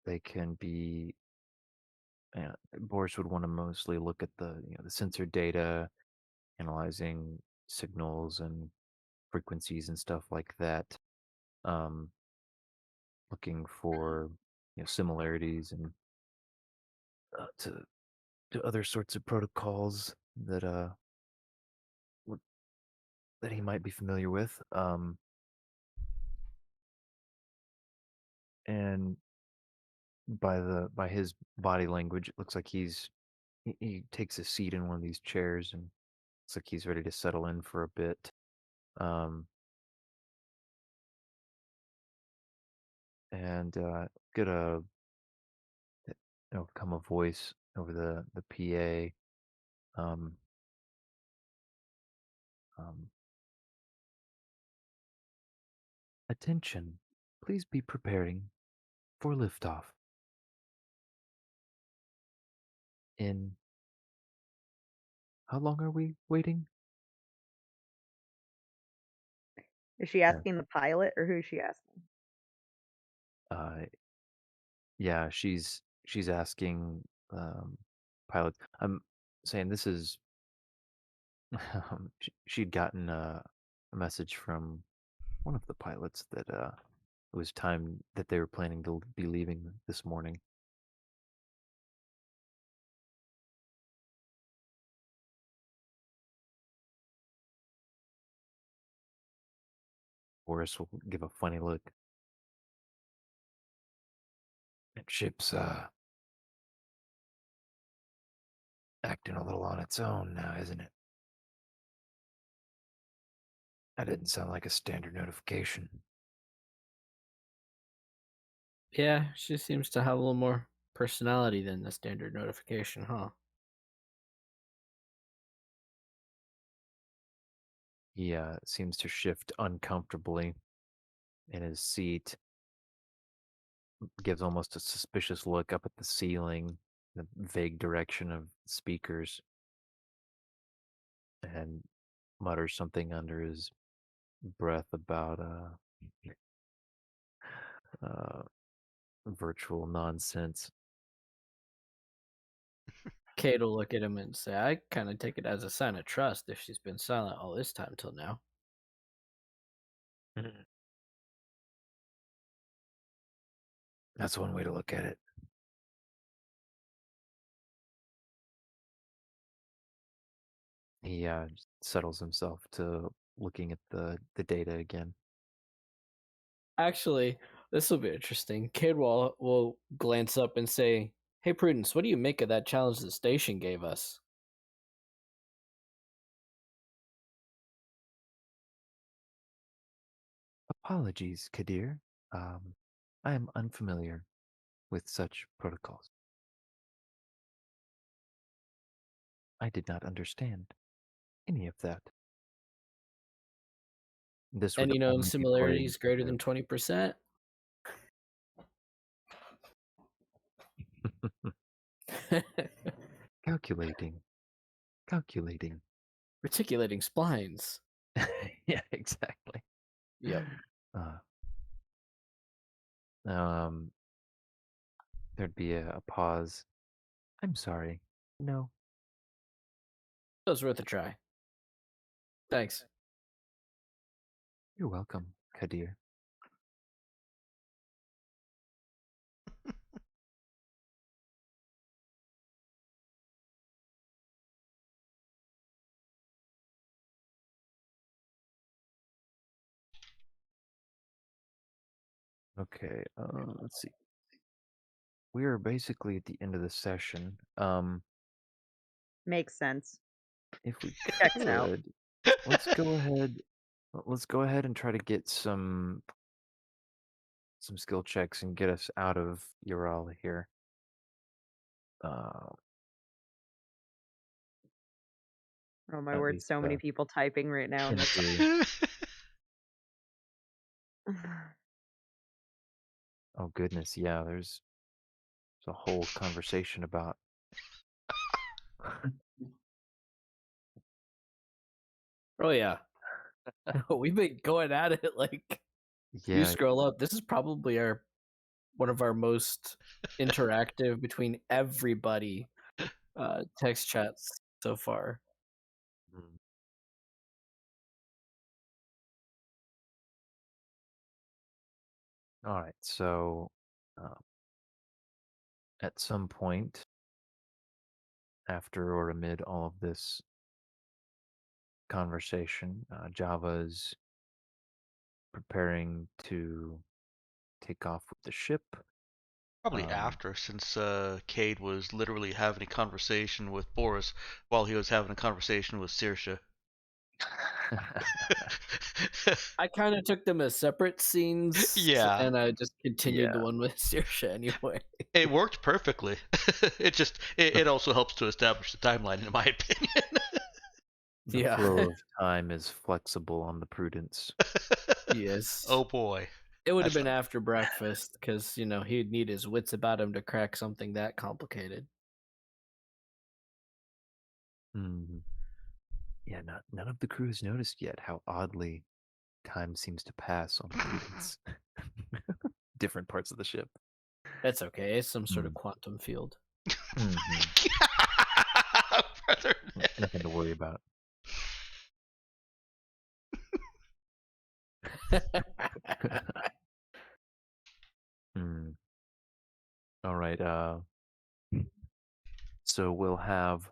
They can be. Boris would want to mostly look at the sensor data, analyzing signals and frequencies and stuff like that. Um, looking for similarities and to other sorts of protocols w- that he might be familiar with. And by his body language, it looks like he takes a seat in one of these chairs and looks like he's ready to settle in for a bit. Um, and get a come a voice over the PA. Um, um, Attention, please be preparing for liftoff. In how long are we waiting? Is she Yeah. asking the pilot or who's she asking? Uh, yeah, she's asking pilot. I'm saying this is she'd gotten a message from one of the pilots that it was time that they were planning to be leaving this morning. Boris will give a funny look. That ship's acting a little on its own now, isn't it? That didn't sound like a standard notification. Yeah, she seems to have a little more personality than the standard notification, huh? He seems to shift uncomfortably in his seat, gives almost a suspicious look up at the ceiling, the vague direction of speakers, and mutters something under his breath about uh, virtual nonsense. Kate will look at him and say, I kind of take it as a sign of trust if she's been silent all this time till now. That's one way to look at it. He settles himself to looking at the data again. Actually, this will be interesting. Kate will glance up and say, Hey, Prudence, what do you make of that challenge the station gave us? Apologies, Kadir. I am unfamiliar with such protocols. I did not understand any of that. This would Any known only be put similarities greater into than 20%? calculating, calculating. Reticulating splines. Yeah, exactly. Yep. Uh, um, there'd be a pause. I'm sorry. No. It was worth a try. Thanks. You're welcome, Kadir. Okay, let's see. We are basically at the end of the session. Makes sense. If we Checks out. could, let's go ahead. Let's go ahead and try to get some skill checks and get us out of Ural here. Uh, Oh my at word, least so many people typing right now. in That's theory. Oh goodness, yeah. There's a whole conversation about. Oh yeah. We've been going at it like you Yeah. scroll up. This is probably one of our most interactive between everybody text chats so far. Mm. All right. So, uh, at some point after or amid all of this conversation, Java is preparing to take off with the ship. Probably Um, after, since Cade was literally having a conversation with Boris while he was having a conversation with Saoirse. I kind of took them as separate scenes, Yeah. and I just continued the Yeah. one with Saoirse anyway. It worked perfectly. It also helps to establish the timeline, in my opinion. The Yeah. flow of time is flexible on the prudence. Yes. Oh boy. It would have That's been after breakfast because, he'd need his wits about him to crack something that complicated. Hmm. Yeah, none of the crew has noticed yet how oddly time seems to pass on the prudence. Different parts of the ship. That's okay. It's some sort of Mm. quantum field. Mhm. Brother. Nothing to worry about. Hmm. All right. So we'll have.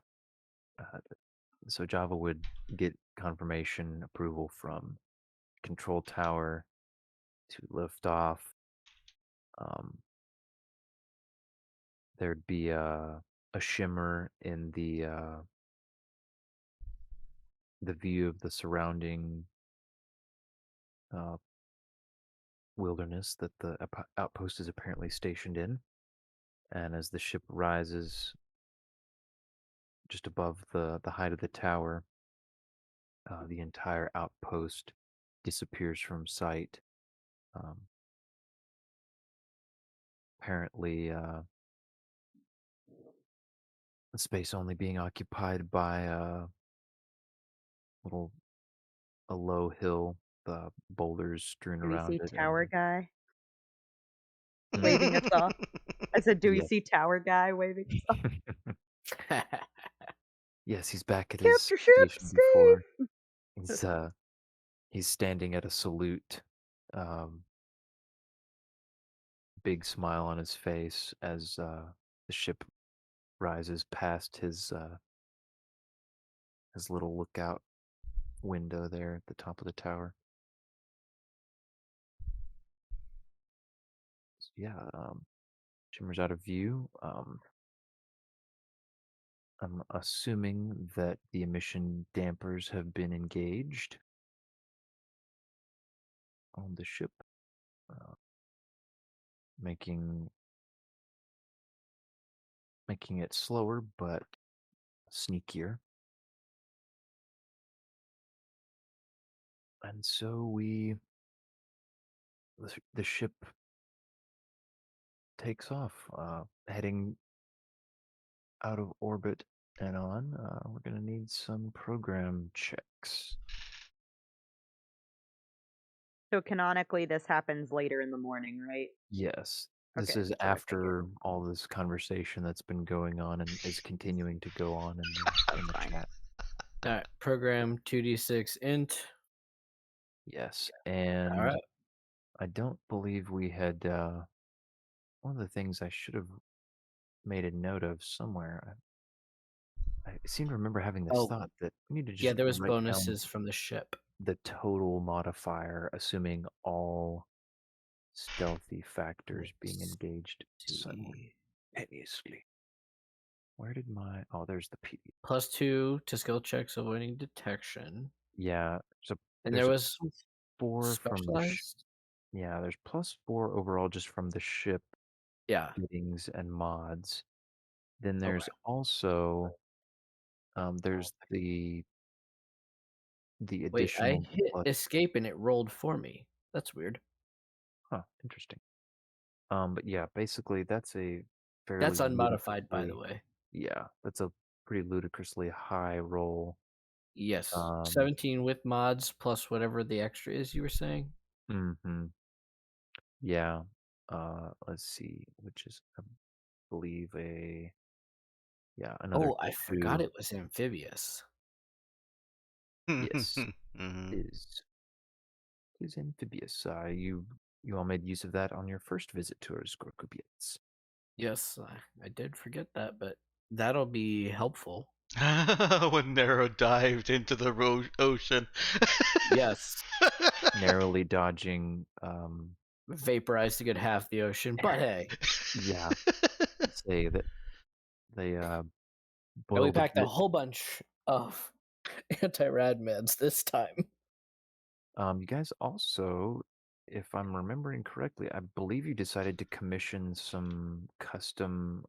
So Java would get confirmation approval from control tower to lift off. Um, there'd be a shimmer in the view of the surrounding uh, wilderness that the outpost is apparently stationed in. And as the ship rises just above the height of the tower, the entire outpost disappears from sight. Um, apparently, the space only being occupied by little a low hill, the boulders strewn Do we around see it, Tower Guy and waving us off? I said, do we yes, see Tower Guy waving us off? yes, he's back at Kept his your ship, station before. Steve. He's standing at a salute, um, big smile on his face as the ship rises past his little lookout window there at the top of the tower. So, yeah, shimmers out of view. I'm assuming that the emission dampers have been engaged. on the ship, uh, making it slower but sneakier. And so the ship takes off, heading out of orbit and on. We're gonna need some program checks. So canonically, this happens later in the morning, right? Yes, this Okay, is that's what I figured. after all this conversation that's been going on and is continuing to go on in That's the fine. chat. All right, program 2d6 int. Yes, All and right. I don't believe we had one of the things I should have made a note of somewhere. I seem to remember having this Oh, thought that we need to yeah, just there was write down bonuses from the ship. the total modifier, assuming all stealthy factors being Let's engaged see. simultaneously. Where did my? Oh, there's the P. +2 to skill checks avoiding detection. Yeah, so And there there's a was +4 from the specialized? yeah, there's +4 overall just from the ship Yeah. fittings and mods. Then Okay. there's also there's the Wait, I additional hit plus. escape and it rolled for me. That's weird. Huh, interesting. But yeah, basically that's a That's fairly unmodified, by the ludicrously way. yeah, that's a pretty ludicrously high roll. Yes. Um, 17 with mods plus whatever the extra is you were saying. mhm, yeah. Let's see, which is I believe another Oh, I forgot 2. it was amphibious. Yes, Mhm. is amphibious. You all made use of that on your first visit to Scorpions. Yes, I did forget that, but that'll be helpful. When Nero dived into the ocean. Yes. Narrowly dodging Vaporized a good half the ocean, but hey. yeah, say that they And we boiled a packed a bit. whole bunch of anti-rad meds this time. You guys also, if I'm remembering correctly, I believe you decided to commission some custom,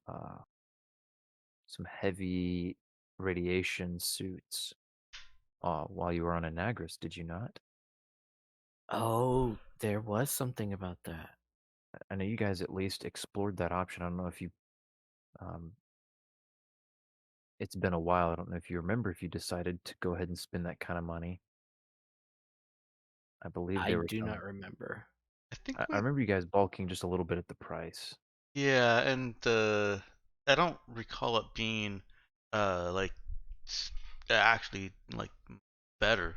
some heavy radiation suits while you were on Anagras, did you not? Oh, there was something about that. I know you guys at least explored that option. I don't know if you, um, it's been a while. I don't know if you remember if you decided to go ahead and spend that kind of money. I believe I there were do some. not remember. I think I we, remember you guys bulking just a little bit at the price. yeah, and I don't recall it being, like, s- actually like better,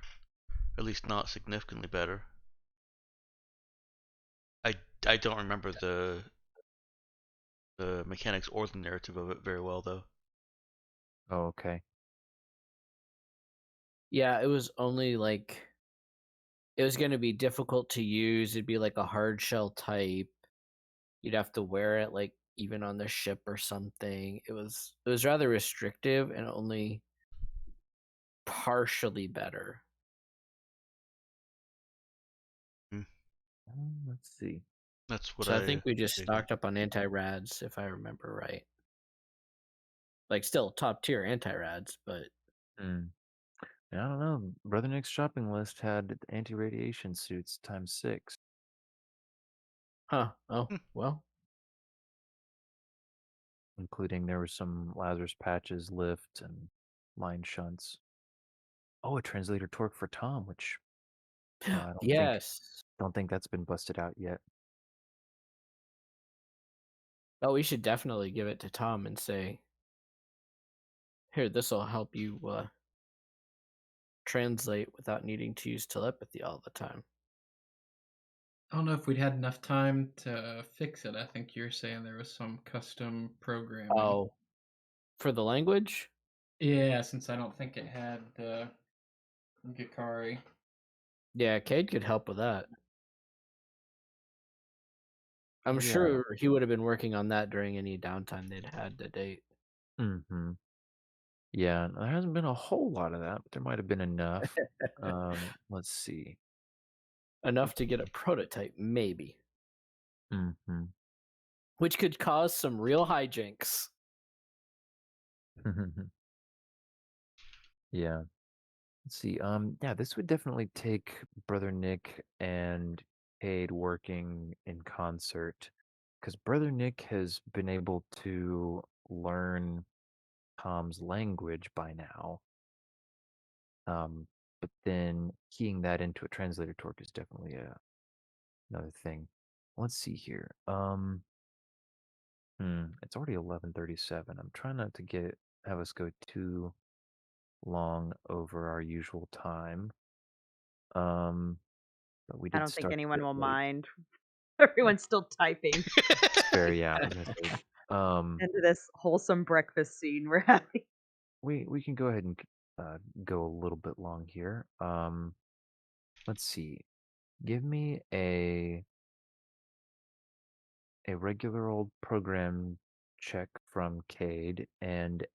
at least not significantly better. I I don't remember the mechanics or the narrative of it very well though. Oh, okay. Yeah, it was only like it was going to be difficult to use. It'd be like a hard shell type. You'd have to wear it like even on the ship or something. It was rather restrictive and only partially better. Hmm. Let's see. That's what So I I think we just figured. stocked up on anti-rads if I remember right. Like still top tier anti-rads, but Hmm. I don't know. Brother Nick's shopping list had anti-radiation suits times 6, huh. Oh, Hmm. well. including there were some Lazarus patches, lift, and line shunts. Oh, a translator torque for Tom, which I Yes. don't think that's been busted out yet. Oh, we should definitely give it to Tom and say, "Here, this will help you translate without needing to use telepathy all the time." I don't know if we'd had enough time to fix it. I think you're saying there was some custom programming. Oh, for the language? Yeah, since I don't think it had Gakari. Yeah, Cade could help with that. I'm Yeah. sure he would have been working on that during any downtime they'd had to date. Mm-hmm. Yeah, there hasn't been a whole lot of that, but there might have been enough. Let's see. enough to get a prototype, maybe, Mm-hmm. which could cause some real hijinks. Yeah. Let's see. Yeah, this would definitely take Brother Nick and Cade working in concert, because Brother Nick has been able to learn Tom's language by now. Um, but then keying that into a translator torque is definitely another thing. Let's see here. It's already 11:37. I'm trying not to have us go too long over our usual time. But we I did don't think start a anyone bit will late. mind. Everyone's still typing It's fair, yeah. I was gonna say, into this wholesome breakfast scene we're having. we can go ahead and go a little bit long here. Let's see. Give me a regular old program check from Cade and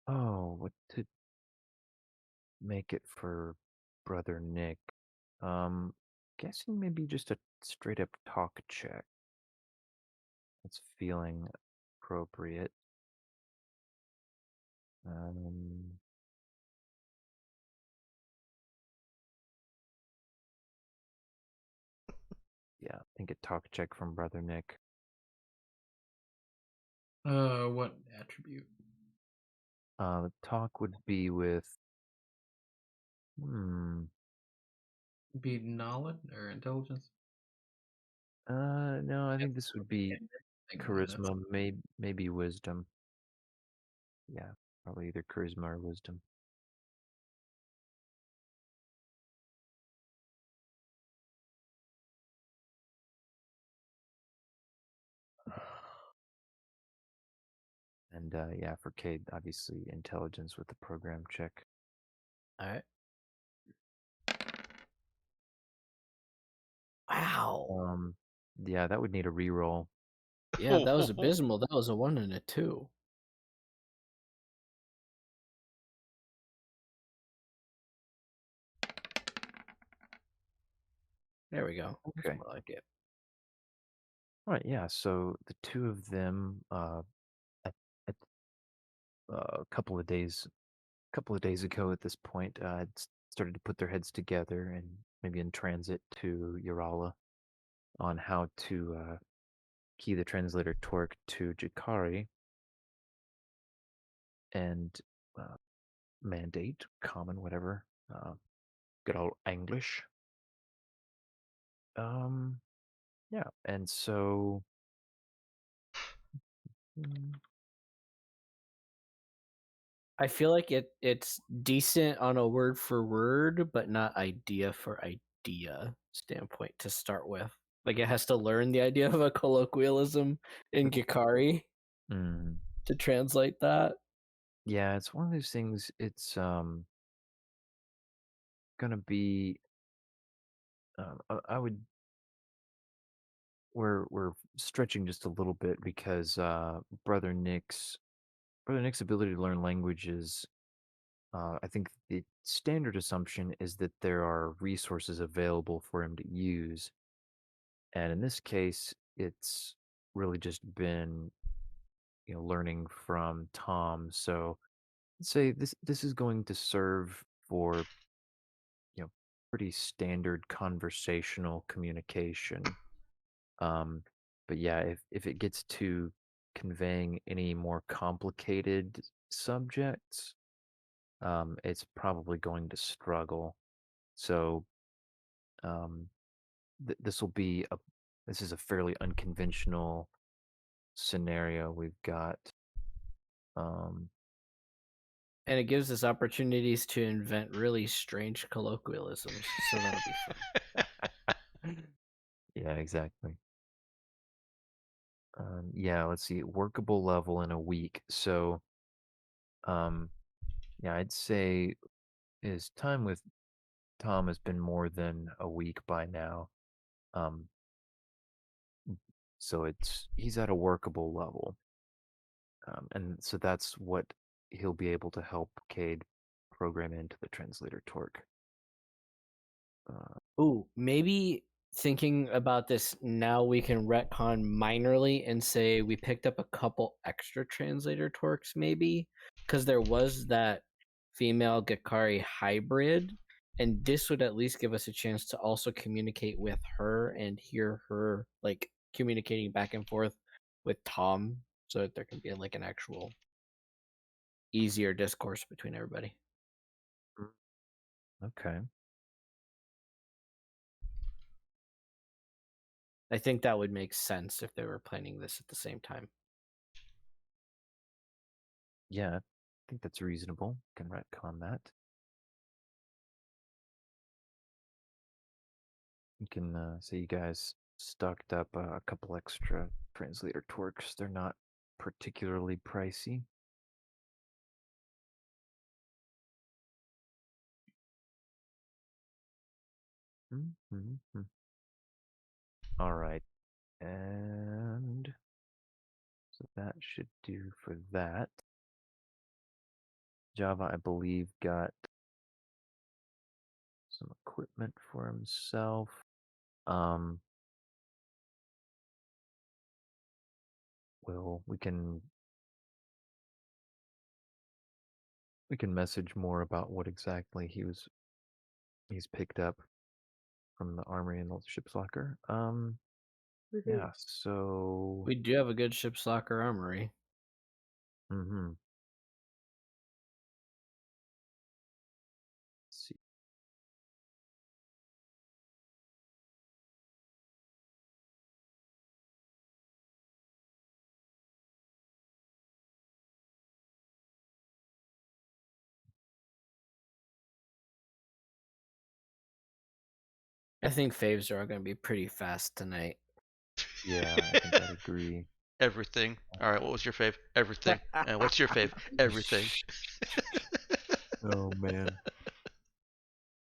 what to make it for Brother Nick. Guessing maybe just a straight up talk check. That's feeling appropriate. Um, yeah, I think a talk check from Brother Nick. What attribute? The talk would be with, hmm, Be knowledge or intelligence? no, I think That's this would okay. be Hang on, that's charisma, maybe wisdom. Yeah, probably either charisma or wisdom. And yeah, for Cade, obviously intelligence with the program check. All right. Wow. Yeah, that would need a reroll. Yeah, that was abysmal. That was a 1 and a 2. There we go. That's Okay. more like it. All right, yeah. So the two of them, at a couple of days ago, at this point, had started to put their heads together and maybe in transit to Urala on how to key the translator torque to Jakari and uh, mandate, common, whatever, good old English. Um, yeah, and so. mm, I feel like it's decent on a word for word, but not idea for idea standpoint to start with. Like it has to learn the idea of a colloquialism in Gikari mm, to translate that. yeah, it's one of those things. It's gonna be. I would. We're stretching just a little bit because Brother Nick's ability to learn languages. I think the standard assumption is that there are resources available for him to use, and in this case, it's really just been learning from Tom. So I'd say this is going to serve for you know pretty standard conversational communication. Um, but yeah, if it gets to conveying any more complicated subjects, it's probably going to struggle. So um, this is a fairly unconventional scenario we've got. Um, And it gives us opportunities to invent really strange colloquialisms. So that'll be fun. yeah, exactly. Yeah, let's see, workable level in a week. So, um, yeah, I'd say his time with Tom has been more than a week by now. Um, so he's at a workable level. And so that's what he'll be able to help Cade program into the translator torque. Ooh, maybe thinking about this now, we can retcon minorly and say we picked up a couple extra translator torques, maybe, because there was that female Gakari hybrid, and this would at least give us a chance to also communicate with her and hear her like communicating back and forth with Tom, so that there can be like an actual easier discourse between everybody. Okay. I think that would make sense if they were planning this at the same time. Yeah, I think that's reasonable. Can retcon that. You can say you guys stocked up a couple extra translator torques. They're not particularly pricey. Mm-hmm. All right. And so that should do for that. Java, I believe, got some equipment for himself. Well, we can message more about what exactly he's picked up from the armory and the ship's locker. Yeah, so We do have a good ship's locker armory. mm-hmm. Let's see. I think faves are going to be pretty fast tonight. Yeah, I think I'd agree. Everything. All right, what was your fave? Everything. And what's your fave? Everything. Oh man.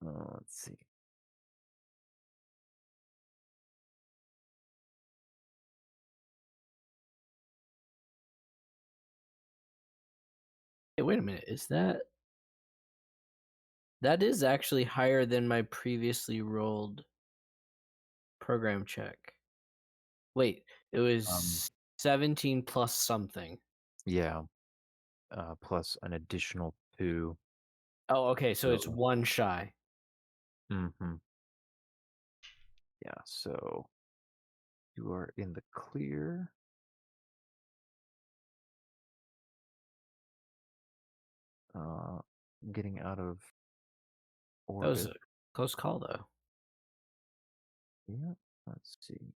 Let's see. Hey, wait a minute. That is actually higher than my previously rolled program check. Wait, it was 17 plus something. Yeah. Plus an additional 2. Oh, okay, so it's 1 shy. Mm-hmm. Yeah, so you are in the clear. Getting out of That was a orbit. close call, though. Yeah, let's see.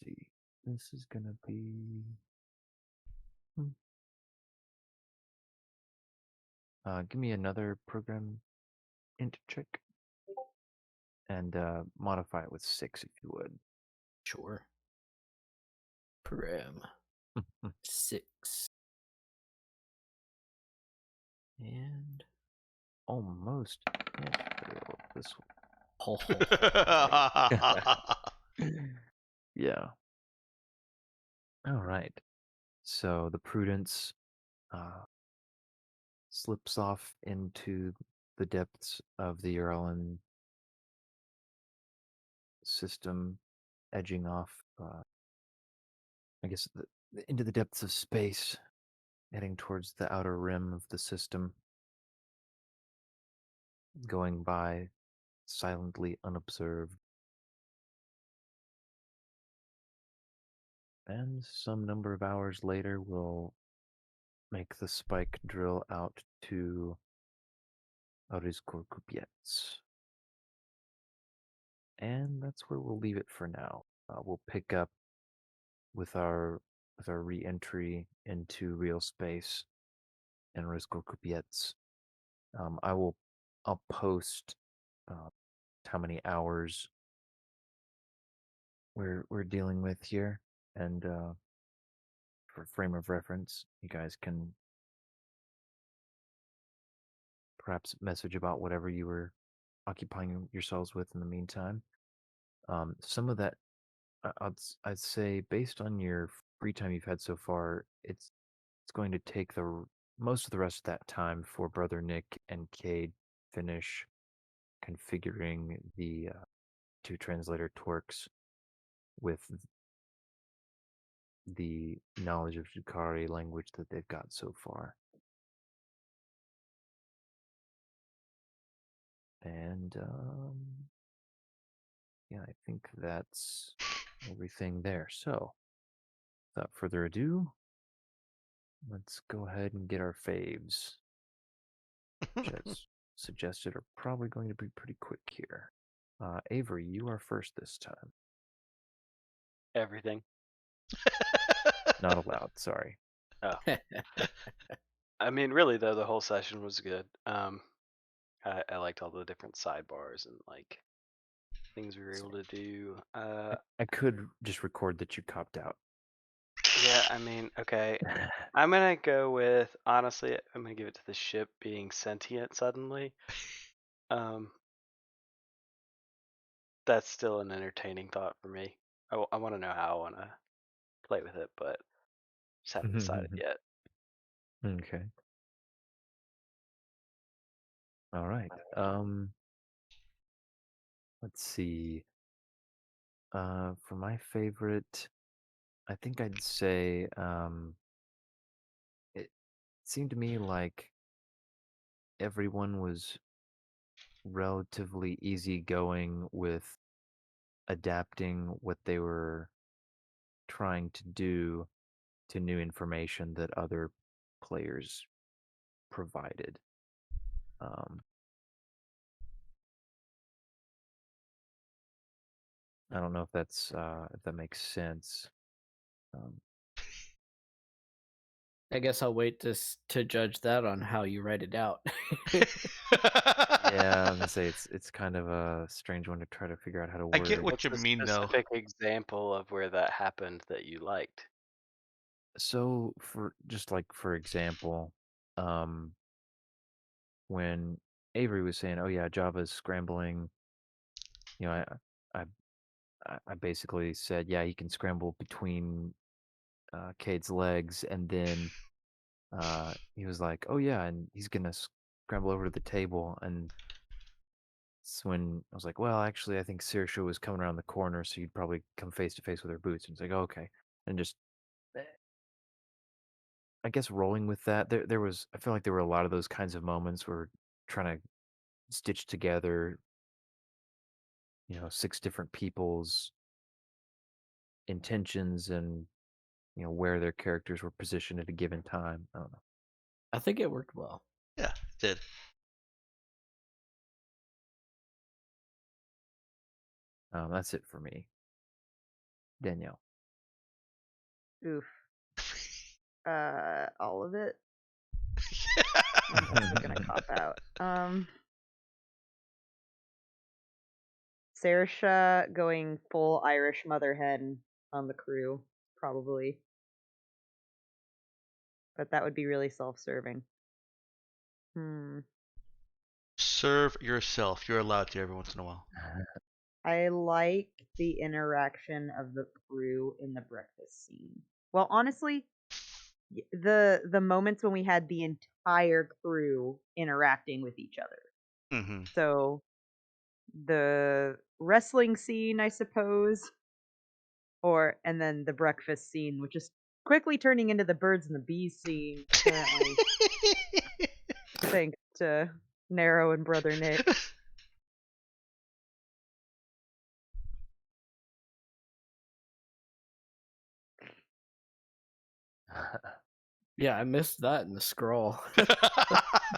See, this is gonna be. Give me another program int check and modify it with 6 if you would. Sure. Param 6. And Almost can't fail this ho, one. Yeah. All right. So the Prudence slips off into the depths of the Uralin system, edging off, I guess, into the depths of space, heading towards the outer rim of the system, going by silently unobserved. And some number of hours later, we'll make the spike drill out to Arizkorkupiets. And that's where we'll leave it for now. We'll pick up with our re-entry into real space and Arizkorkupiets. I'll post how many hours we're dealing with here, and for frame of reference, you guys can perhaps message about whatever you were occupying yourselves with in the meantime. Some of that, I'd say, based on your free time you've had so far, it's going to take most of the rest of that time for Brother Nick and Cade finish configuring the two translator twerks with the knowledge of Jukari language that they've got so far. And yeah, I think that's everything there. So, without further ado, let's go ahead and get our faves, which, as suggested, are probably going to be pretty quick here. Avery, you are first this time. Everything. Not allowed. Sorry. Oh. I mean, really though, the whole session was good. I liked all the different sidebars and like things we were able to do. I could just record that you copped out. Yeah, I mean, okay. I'm gonna go with, honestly, I'm gonna give it to the ship being sentient suddenly. That's still an entertaining thought for me. I want to know how I want to play with it, but just haven't decided yet. Okay. All right. Let's see. For my favorite, I think I'd say it seemed to me like everyone was relatively easygoing with adapting what they were trying to do to new information that other players provided. I don't know if that makes sense. I guess I'll wait to judge that on how you write it out. Yeah, I'm gonna say it's kind of a strange one to try to figure out how to I word. get what What's you a mean, though. specific example of where that happened that you liked? So for example, when Avery was saying, "Oh yeah, Java's scrambling," you know, I I basically said, "Yeah, he can scramble between Cade's legs," and then he was like, "Oh yeah, and he's gonna scramble over to the table," and it's when I was like, "Well, actually, I think Saoirse was coming around the corner, so you'd probably come face to face with her boots." And it's like, oh, "Okay," and just eh, I guess rolling with that. I feel like there were a lot of those kinds of moments where trying to stitch together, six different people's intentions and where their characters were positioned at a given time. I don't know. I think it worked well. Yeah, it did. That's it for me. Danielle. Oof. All of it. I'm also gonna cop out. Saoirse going full Irish mother hen on the crew, probably. But that would be really self-serving. Serve yourself. You're allowed to every once in a while. I like the interaction of the crew in the breakfast scene. Well, honestly, the moments when we had the entire crew interacting with each other. Mm-hmm. So the wrestling scene, I suppose, and then the breakfast scene, which is quickly turning into the birds and the bees scene, apparently. Thanks to Nero and Brother Nick. Yeah, I missed that in the scroll.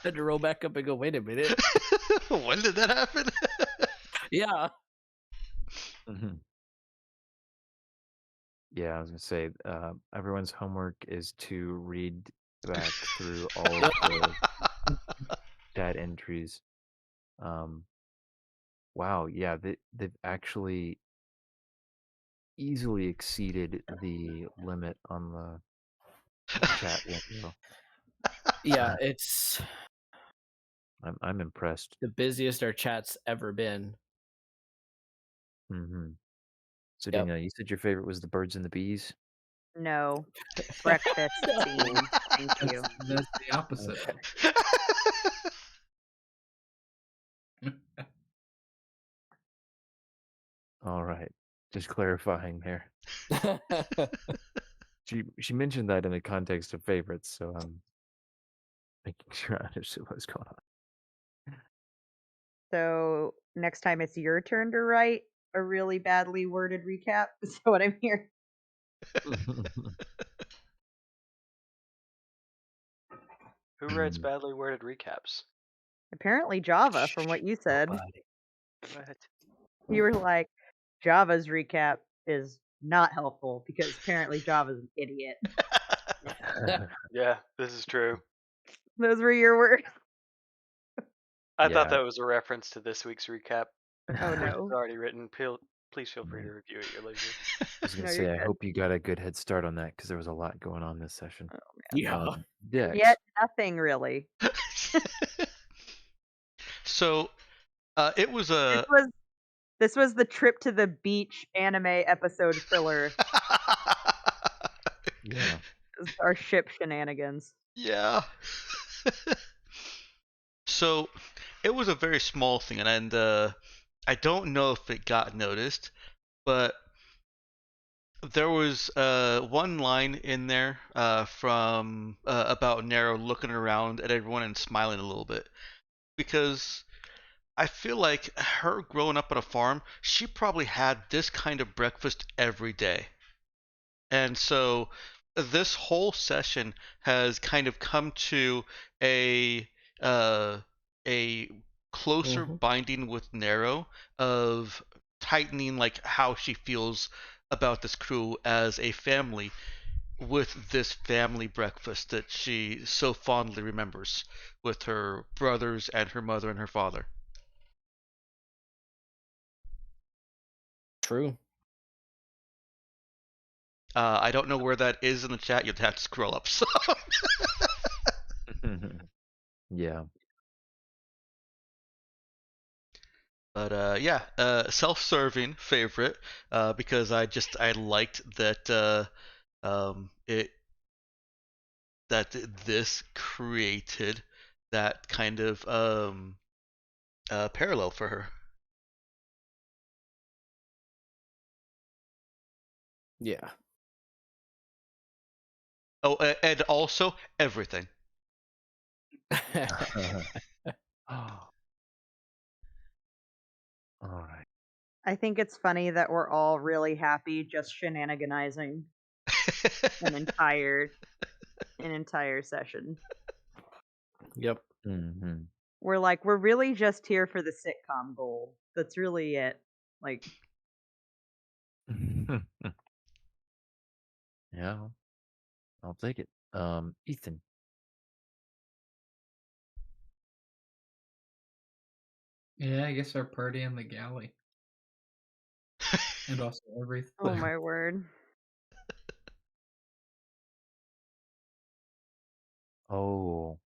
Had to roll back up and go, wait a minute. When did that happen? Yeah. Mm-hmm. Yeah, I was gonna say, everyone's homework is to read back through all of the chat entries. Wow, yeah, they've actually easily exceeded the limit on the chat window. Yeah, it's I'm impressed. the busiest our chat's ever been. Mm-hmm. So Yep. Danielle, you said your favorite was the birds and the bees. No. Breakfast No. scene. Thank you. That's the opposite. All right. Just clarifying there. She mentioned that in the context of favorites, so I'm making sure I understood what was going So next time it's your turn to write a really badly worded recap. Is that what I'm hearing? on. Who writes badly worded recaps? Apparently Java, from what you said. Nobody. What? You were like, Java's recap is not helpful because apparently Java's an idiot. Yeah, this is true. Those were your words. I thought Yeah. that was a reference to this week's recap, Oh which no. is already written. Please feel free to review at your leisure. I was gonna No, say, you're I good. hope you got a good head start on that because there was a lot going on this session. Yeah. Dex. Yet nothing really. So, it was This was the trip to the beach anime episode filler. Yeah. It was our ship shenanigans. Yeah. So, it was a very small thing, and I don't know if it got noticed, but there was one line in there from about Nero looking around at everyone and smiling a little bit because I feel like her growing up on a farm, she probably had this kind of breakfast every day. And so this whole session has kind of come to a uh, a closer Mhm. binding with Nero of tightening like how she feels about this crew as a family with this family breakfast that she so fondly remembers with her brothers and her mother and her father. True. I don't know where that is in the chat. You'll have to scroll up. So. Yeah. But yeah, self-serving favorite because I liked that it that this created that kind of parallel for her. Yeah. Oh, and also everything. All right. I think it's funny that we're all really happy just shenaniganizing an entire session. Yep. Mm-hmm. We're like, we're really just here for the sitcom goal. That's really it. Like, Yeah. I'll take it. Ethan. Yeah, I guess our party in the galley. And also everything. oh my word. Oh.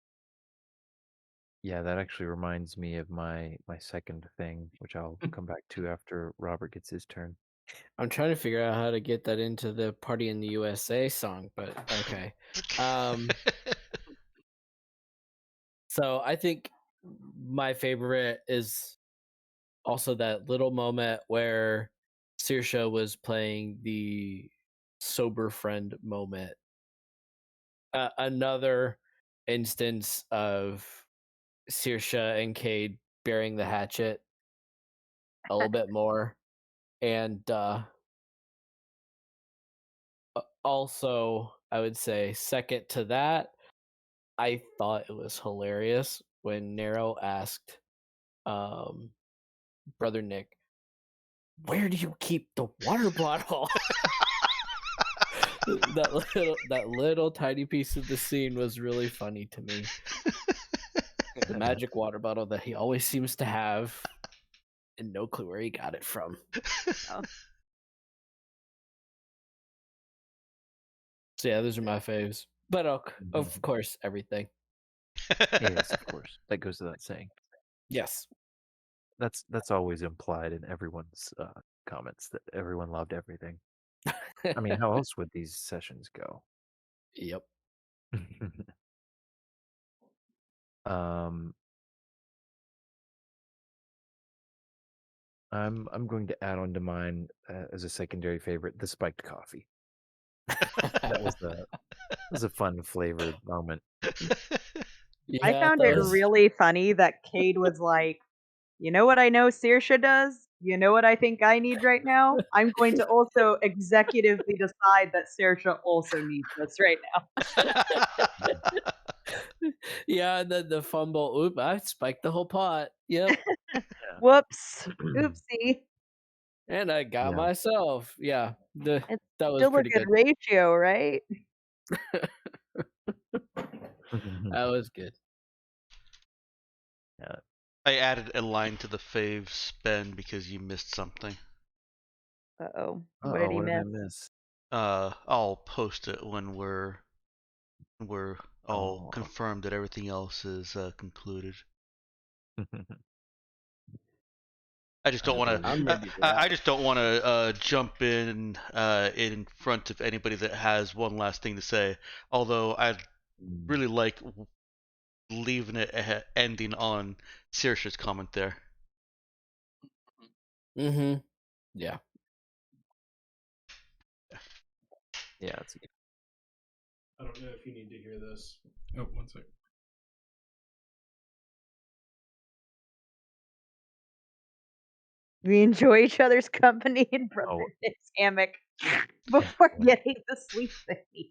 Yeah, that actually reminds me of my second thing, which I'll come back to after Robert gets his turn. I'm trying to figure out how to get that into the Party in the USA song, but okay. So I think my favorite is also that little moment where Saoirse was playing the sober friend moment. Another instance of Saoirse and Cade bearing the hatchet a little bit more, and also I would say second to that, I thought it was hilarious when Nero asked brother Nick, "Where do you keep the water bottle?" that little tiny piece of the scene was really funny to me. The magic water bottle that he always seems to have, and no clue where he got it from. Oh. So yeah, those are my faves. But of course, everything. Yes, of course. That goes without saying. Yes. That's always implied in everyone's comments that everyone loved everything. I mean, how else would these sessions go? Yep. um, I'm going to add on to mine as a secondary favorite, the spiked coffee. That was a fun flavored moment. I Yeah, found that it was. really funny that Cade was like, you know what I know Saoirse does? You know what I think I need right now? I'm going to also executively decide that Saoirse also needs this right now. Yeah, and then the fumble. Oop! I spiked the whole pot. Yep, Whoops. Oopsie. and I got Yeah. myself. Yeah, It's that was still a pretty good good. ratio, right? That was good. Yeah. I added a line to the fave spin because you missed something. Uh-oh. What did Uh-oh, he what did I miss? miss? I'll post it when we're all Oh. confirmed that everything else is concluded. I just don't want to. I'm ready for that. I just don't want to jump in front of anybody that has one last thing to say. Although I'd really like leaving it ending on Saoirse's comment there. Mm-hmm. Yeah. Yeah, it's a good. I don't know if you need to hear this. Oh, one sec. We enjoy each other's company in Brother Oh. Nick's hammock before getting the sleep they need.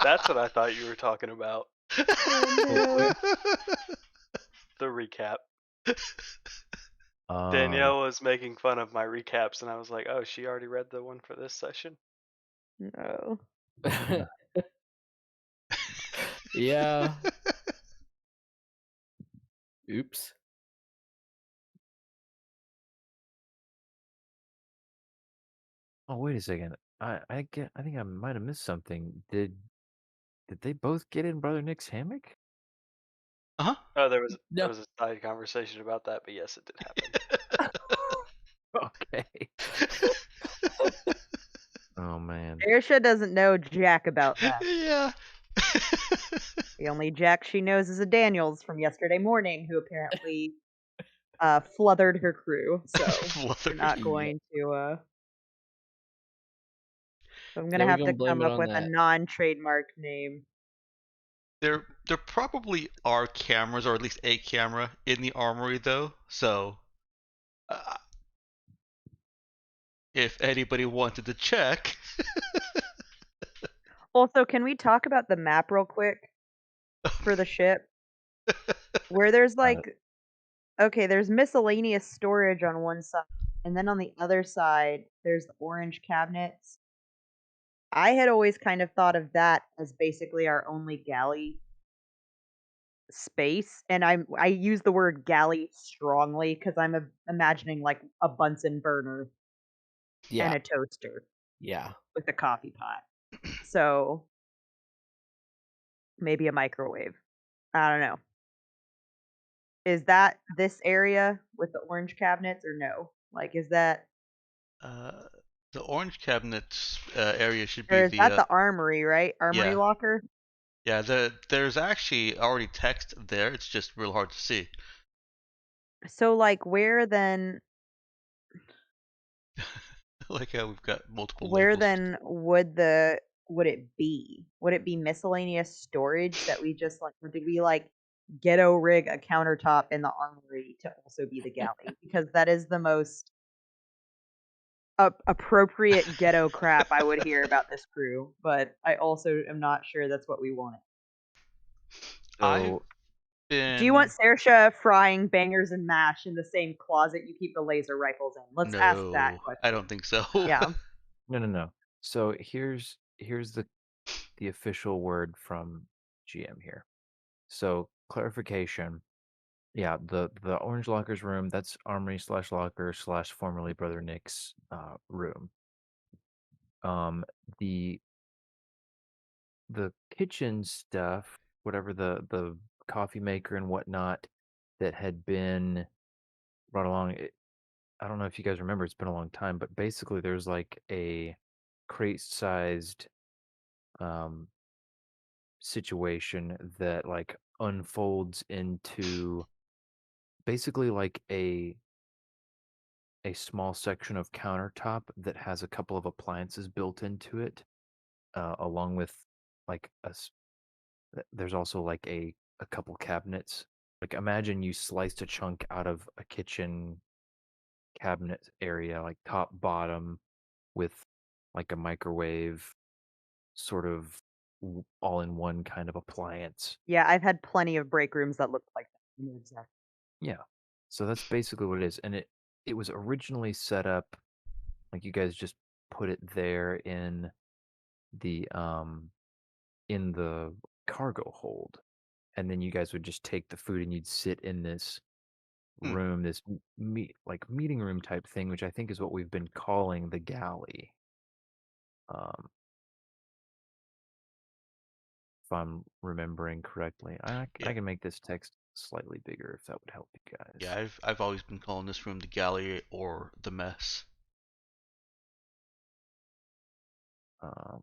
That's what I thought you were talking about. Oh no. The recap. Um, Danielle was making fun of my recaps, and I was like, "Oh, she already read the one for this session." No. Yeah. Oops. oh, wait a second. I think I might have missed something. Did they both get in Brother Nick's hammock? Uh Oh, there No. was a side conversation about that, but yes, it did happen. Okay. Oh man. Saoirse doesn't know jack about that. Yeah. The only jack she knows is a Daniels from yesterday morning, who apparently fluthered her crew. So we're Fluthered. not Yeah. going to. So I'm Yeah, gonna we're have to gonna blame come it up on with a that. non-trademark name. There probably are cameras, or at least a camera, in the armory, though. So, uh, if anybody wanted to check, Also, can we talk about the map real quick for the ship? Where there's like, okay, there's miscellaneous storage on one side, and then on the other side, there's the orange cabinets. I had always kind of thought of that as basically our only galley space, and I use the word galley strongly because I'm imagining like a Bunsen burner Yeah. and a toaster Yeah. with a coffee pot. So maybe a microwave. I don't know. Is that this area with the orange cabinets or no? Like, is that uh, the orange cabinets area should or be is that the the armory, right? Armory yeah, locker? yeah. There's actually already text there. It's just real hard to see. So like Like how we've got multiple where labels. then would it be? Would it be miscellaneous storage that we just like or did we like ghetto rig a countertop in the armory to also be the galley? Because that is the most appropriate ghetto crap I would hear about this crew, but I also am not sure that's what we want. I've So Do you been want Saoirse frying bangers and mash in the same closet you keep the laser rifles in? Let's ask that no, I question. don't think so. Yeah. no. So here's the official word from GM here. So clarification. Yeah, the orange lockers room, that's armory slash locker slash formerly Brother Nick's room. The kitchen stuff, whatever the coffee maker and whatnot that had been brought along. I don't know if you guys remember, it's been a long time, but basically there's like a crate-sized situation that like unfolds into basically like a small section of countertop that has a couple of appliances built into it, along with like there's also like a couple cabinets. Like imagine you sliced a chunk out of a kitchen cabinet area, like top bottom, with like a microwave, sort of all in one kind of appliance. Yeah, I've had plenty of break rooms that looked like that. I know exactly. Yeah. So that's basically what it is. And it was originally set up like you guys just put it there the in the cargo hold. And then you guys would just take the food and you'd sit in this Hmm. room, this like meeting room type thing, which I think is what we've been calling the galley. Um, if I'm remembering correctly, Yeah. I can make this text slightly bigger if that would help you guys. Yeah, I've always been calling this room the galley or the mess. Um,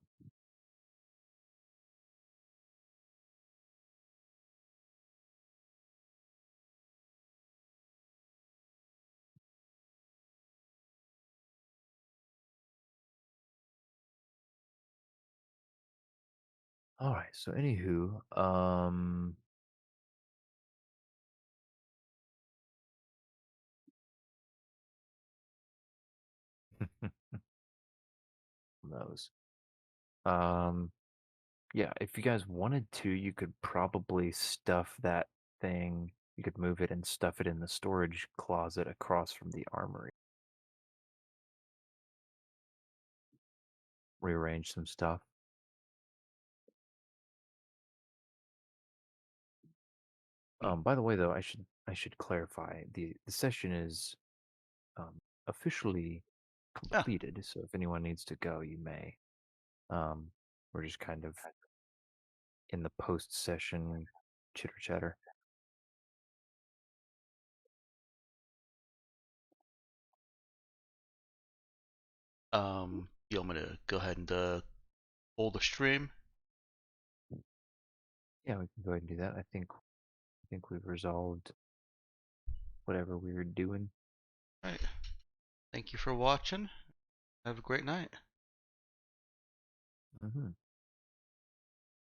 all right. So anywho, those. Yeah, if you guys wanted to, you could probably stuff that thing. You could move it and stuff it in the storage closet across from the armory. Rearrange some stuff. By the way, though, I should clarify the session is officially Ah, completed. So if anyone needs to go, you may. Um, we're just kind of in the post session chitter chatter. you want me to go ahead and hold the stream? Yeah, we can go ahead and do that. I think we've resolved whatever we were doing. All right. Thank you for watching. Have a great night. Mm-hmm.